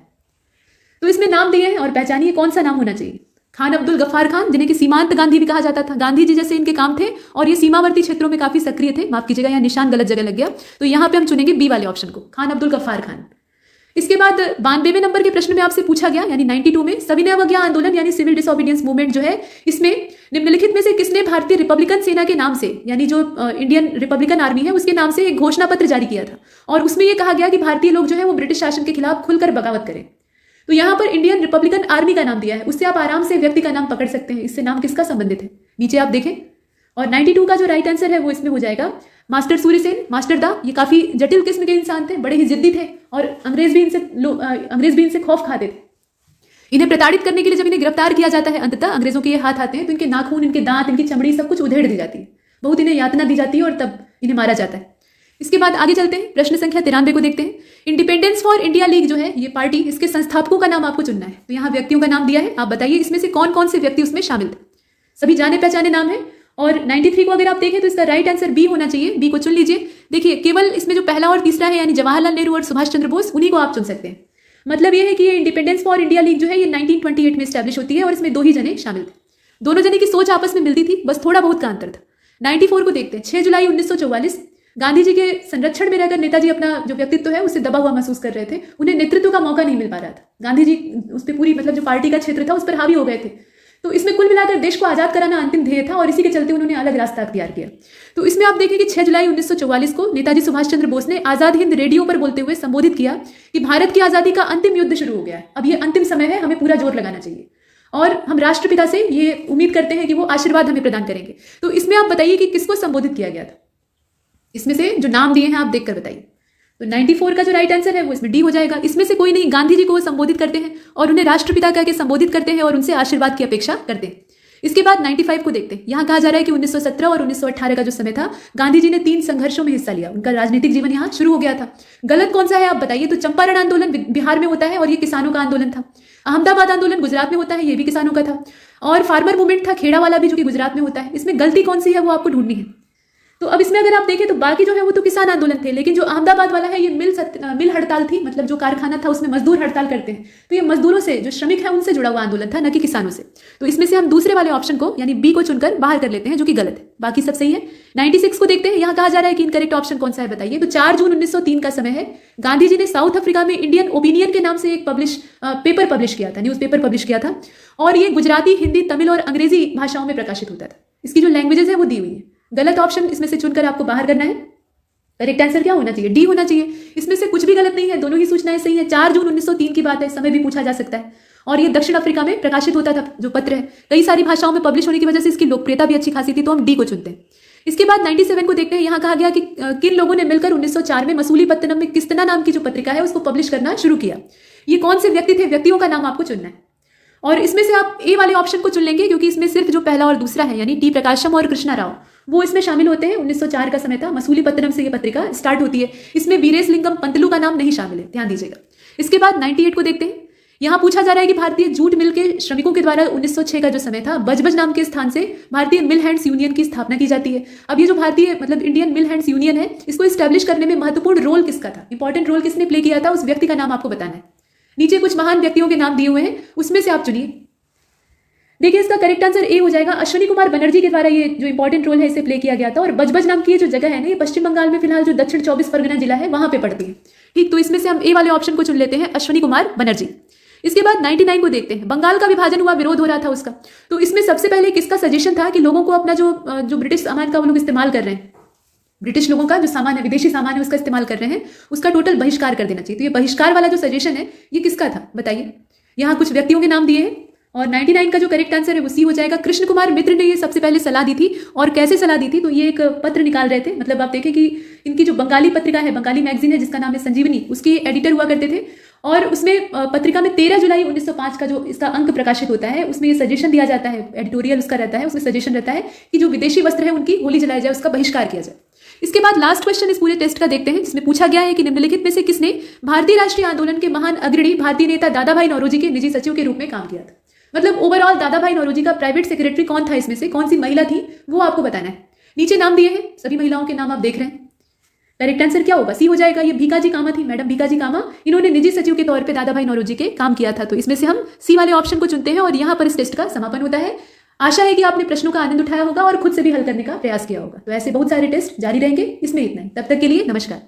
तो इसमें नाम दिए हैं और पहचानिए कौन सा नाम होना चाहिए। खान अब्दुल गफ्फार खान, जिन्हें कि सीमांत गांधी भी कहा जाता था। गांधी जी जैसे इनके काम थे और ये सीमावर्ती क्षेत्रों में काफी सक्रिय थे। माफ कीजिएगा, यहाँ निशान गलत जगह लग गया, तो यहाँ पे हम चुनेंगे बी वाले ऑप्शन को, खान अब्दुल गफ्फार खान। इसके बाद 92वें नंबर के प्रश्न में आपसे पूछा गया, यानी 92 में सविनय अवज्ञा आंदोलन यानी सिविल डिसोबीडियंस मूवमेंट जो है, इसमें निम्नलिखित में से किसने भारतीय रिपब्लिकन सेना के नाम से, यानी जो इंडियन रिपब्लिकन आर्मी है उसके नाम से एक घोषणा पत्र जारी किया था, और उसमें यह कहा गया कि भारतीय लोग जो है वो ब्रिटिश शासन के खिलाफ खुलकर बगावत करें। तो यहाँ पर इंडियन रिपब्लिकन आर्मी का नाम दिया है, उससे आप आराम से व्यक्ति का नाम पकड़ सकते हैं, इससे नाम किसका संबंधित है नीचे आप देखें। और 92 का जो राइट आंसर है वो इसमें हो जाएगा मास्टर सूर्यसेन, मास्टर दा, ये काफी जटिल किस्म के इंसान थे, बड़े ही जिद्दी थे और अंग्रेज भी इनसे खौफ खाते थे। इन्हें प्रताड़ित करने के लिए जब इन्हें गिरफ्तार किया जाता है, अंततः अंग्रेजों के ये हाथ आते हैं तो इनके नाखून, इनके दांत, इनकी चमड़ी सब कुछ उधेड़ दी जाती है, बहुत इन्हें यातना दी जाती है और तब इन्हें मारा जाता है। इसके बाद आगे चलते हैं, प्रश्न संख्या 93 को देखते हैं। इंडिपेंडेंस फॉर इंडिया लीग जो है ये पार्टी, इसके संस्थापकों का नाम आपको चुनना है। तो यहाँ व्यक्तियों का नाम दिया है, आप बताइए इसमें से कौन कौन से व्यक्ति उसमें शामिल थे। सभी जाने पहचाने नाम है और 93 को अगर आप देखें तो इसका राइट आंसर बी होना चाहिए, बी को चुन लीजिए। देखिए केवल इसमें जो पहला और तीसरा है यानी जवाहरलाल नेहरू और सुभाष चंद्र बोस, उन्हीं को आप चुन सकते हैं। मतलब ये है कि ये इंडिपेंडेंस फॉर इंडिया लीग जो है ये 1928 में स्टैब्लिश होती है और इसमें 2 ही जने शामिल थे। दोनों जने की सोच आपस में मिलती थी, बस थोड़ा बहुत का अंतर था। 94 को देखते हैं। 6 जुलाई 1944 गांधी जी के संरक्षण में रहकर नेताजी अपना जो व्यक्तित्व है उससे दबा हुआ महसूस कर रहे थे, उन्हें नेतृत्व का मौका नहीं मिल पा रहा था। गांधी जी उस पर पूरी मतलब जो पार्टी का क्षेत्र था उस पर हावी हो गए थे। तो इसमें कुल मिलाकर देश को आजाद कराना अंतिम ध्येय था और इसी के चलते उन्होंने अलग रास्ता अख्तियार किया। तो इसमें आप देखें कि 6 जुलाई 1944 को नेताजी सुभाष चंद्र बोस ने आजाद हिंद रेडियो पर बोलते हुए संबोधित किया कि भारत की आजादी का अंतिम युद्ध शुरू हो गया है, अब ये अंतिम समय है, हमें पूरा जोर लगाना चाहिए और हम राष्ट्रपिता से ये उम्मीद करते हैं कि वो आशीर्वाद हमें प्रदान करेंगे। तो इसमें आप बताइए कि किसको संबोधित किया गया था। इसमें से जो नाम दिए हैं आप देखकर बताइए। तो 94 का जो राइट आंसर है वो इसमें डी हो जाएगा। इसमें से कोई नहीं, गांधी जी को संबोधित करते हैं और उन्हें राष्ट्रपिता कह के संबोधित करते हैं और उनसे आशीर्वाद की अपेक्षा करते हैं। इसके बाद 95 को देखते हैं। यहाँ कहा जा रहा है कि 1917 और 1918 का जो समय था, गांधी जी ने 3 संघर्षों में हिस्सा लिया, उनका राजनीतिक जीवन यहाँ शुरू हो गया था। गलत कौन सा है आप बताइए। तो चंपारण आंदोलन बिहार में होता है और ये किसानों का आंदोलन था। अहमदाबाद आंदोलन गुजरात में होता है, ये भी किसानों का था। और फार्मर मूवमेंट था खेड़ा वाला भी, जो कि गुजरात में होता है। इसमें गलती कौन सी है वो आपको ढूंढनी है। तो अब इसमें अगर आप देखें तो बाकी जो है वो तो किसान आंदोलन थे, लेकिन जो अहमदाबाद वाला है ये मिल हड़ताल थी, मतलब जो कारखाना था उसमें मजदूर हड़ताल करते हैं, तो ये मजदूरों से, जो श्रमिक है उनसे जुड़ा हुआ आंदोलन था, न कि किसानों से। तो इसमें से हम दूसरे वाले ऑप्शन को यानी बी को चुनकर बाहर कर लेते हैं, जो कि गलत है, बाकी सब सही है। 96 को देखते हैं। यहाँ कहा जा रहा है कि इनकरेक्ट ऑप्शन कौन सा है बताइए। तो 4 जून 1903 का समय है। गांधी जी ने साउथ अफ्रीका में इंडियन ओपिनियन के नाम से एक पेपर पब्लिश किया था, न्यूज़पेपर पब्लिश किया था और ये गुजराती, हिंदी, तमिल और अंग्रेजी भाषाओं में प्रकाशित होता था। इसकी जो लैंग्वेजेस है वो दी हुई है। गलत ऑप्शन इसमें से चुनकर आपको बाहर करना है। करेक्ट आंसर क्या होना चाहिए, डी होना चाहिए। इसमें से कुछ भी गलत नहीं है, दोनों ही सूचनाएं सही है। 4 जून 1903 की बात है, समय भी पूछा जा सकता है और ये दक्षिण अफ्रीका में प्रकाशित होता था जो पत्र है। कई सारी भाषाओं में पब्लिश होने की वजह से इसकी लोकप्रियता भी अच्छी खासी थी, तो हम डी को चुनते हैं। इसके बाद 97 को देखते हैं। यहाँ कहा गया कि किन लोगों ने मिलकर 1904 में मसूलीपत्तनम में किस्तना नाम की जो पत्रिका है उसको पब्लिश करना शुरू किया। ये कौन से व्यक्ति थे, व्यक्तियों का नाम आपको चुनना है और इसमें से आप ए वाले ऑप्शन को चुन लेंगे क्योंकि इसमें सिर्फ जो पहला और दूसरा है यानी टी प्रकाशम और कृष्णा राव वो इसमें शामिल होते हैं। 1904 का समय था, मसूलीपत्तनम से ये पत्रिका स्टार्ट होती है। इसमें वीरेशलिंगम पंतलू का नाम नहीं शामिल है, ध्यान दीजिएगा। इसके बाद 98 को देखते हैं। यहाँ पूछा जा रहा है कि भारतीय जूट मिल के श्रमिकों के द्वारा 1906 का जो समय था, बजबज नाम के स्थान से भारतीय मिल हैंड्स यूनियन की स्थापना की जाती है। अब ये जो भारतीय मतलब इंडियन मिल हैंड्स यूनियन है, इसको स्टैब्लिश करने में महत्वपूर्ण रोल किसका था, इंपॉर्टेंट रोल किसने प्ले किया था, उस व्यक्ति का नाम आपको बताना है। नीचे कुछ महान व्यक्तियों के नाम दिए हुए हैं, उसमें से आप चुनिए। देखिए इसका करेक्ट आंसर ए हो जाएगा। अश्विनी कुमार बनर्जी के द्वारा ये जो इंपॉर्टेंट रोल है इसे प्ले किया गया था और बजबज नाम की ये जो जगह है ना, ये पश्चिम बंगाल में फिलहाल जो दक्षिण 24 परगना जिला है वहां पे पड़ती है। ठीक, तो इसमें से हम ए वाले ऑप्शन को चुन लेते हैं, अश्विनी कुमार बनर्जी। इसके बाद 99 को देखते हैं। बंगाल का विभाजन हुआ, विरोध हो रहा था उसका, तो इसमें सबसे पहले किसका सजेशन था कि लोगों को अपना जो ब्रिटिश सामान का वो लोग इस्तेमाल कर रहे हैं, ब्रिटिश लोगों का जो सामान है, विदेशी सामान है, उसका इस्तेमाल कर रहे हैं, उसका टोटल बहिष्कार कर देना चाहिए। तो ये बहिष्कार वाला जो सजेशन है ये किसका था बताइए। यहाँ कुछ व्यक्तियों के नाम दिए हैं और 99 का जो करेक्ट आंसर है वो सी हो जाएगा। कृष्ण कुमार मित्र ने ये सबसे पहले सलाह दी थी और कैसे सलाह दी थी, तो ये एक पत्र निकाल रहे थे, मतलब आप देखें कि इनकी जो बंगाली पत्रिका है, बंगाली मैगजीन है जिसका नाम है संजीवनी, उसके एडिटर हुआ करते थे और उसमें पत्रिका में 13 जुलाई 1905 का जो इसका अंक प्रकाशित होता है उसमें ये सजेशन दिया जाता है, एडिटोरियल उसका रहता है, उसमें सजेशन रहता है कि जो विदेशी वस्त्र है उनकी होली जलाई जाए, उसका बहिष्कार किया जाए। इसके बाद लास्ट क्वेश्चन इस पूरे टेस्ट का देखते हैं, जिसमें पूछा गया है कि निम्नलिखित में से किसने भारतीय राष्ट्रीय आंदोलन के महान अग्रणी भारतीय नेता दादा भाई नौरोजी के निजी सचिव के रूप में काम किया था। मतलब ओवरऑल दादा भाई नौरोजी का प्राइवेट सेक्रेटरी कौन था, इसमें से कौन सी महिला थी वो आपको बताना है। नीचे नाम दिए हैं, सभी महिलाओं के नाम आप देख रहे हैं। करेक्ट आंसर क्या होगा, सी हो जाएगा। ये भीकाजी कामा थी, मैडम भीकाजी कामा, इन्होंने निजी सचिव के तौर पे दादा भाई नौरोजी के काम किया था। तो इसमें से हम सी वाले ऑप्शन को चुनते हैं और यहाँ पर इस टेस्ट का समापन होता है। आशा है कि आपने प्रश्नों का आनंद उठाया होगा और खुद से भी हल करने का प्रयास किया होगा। तो ऐसे बहुत सारे टेस्ट जारी रहेंगे, इसमें इतना ही। तब तक के लिए नमस्कार।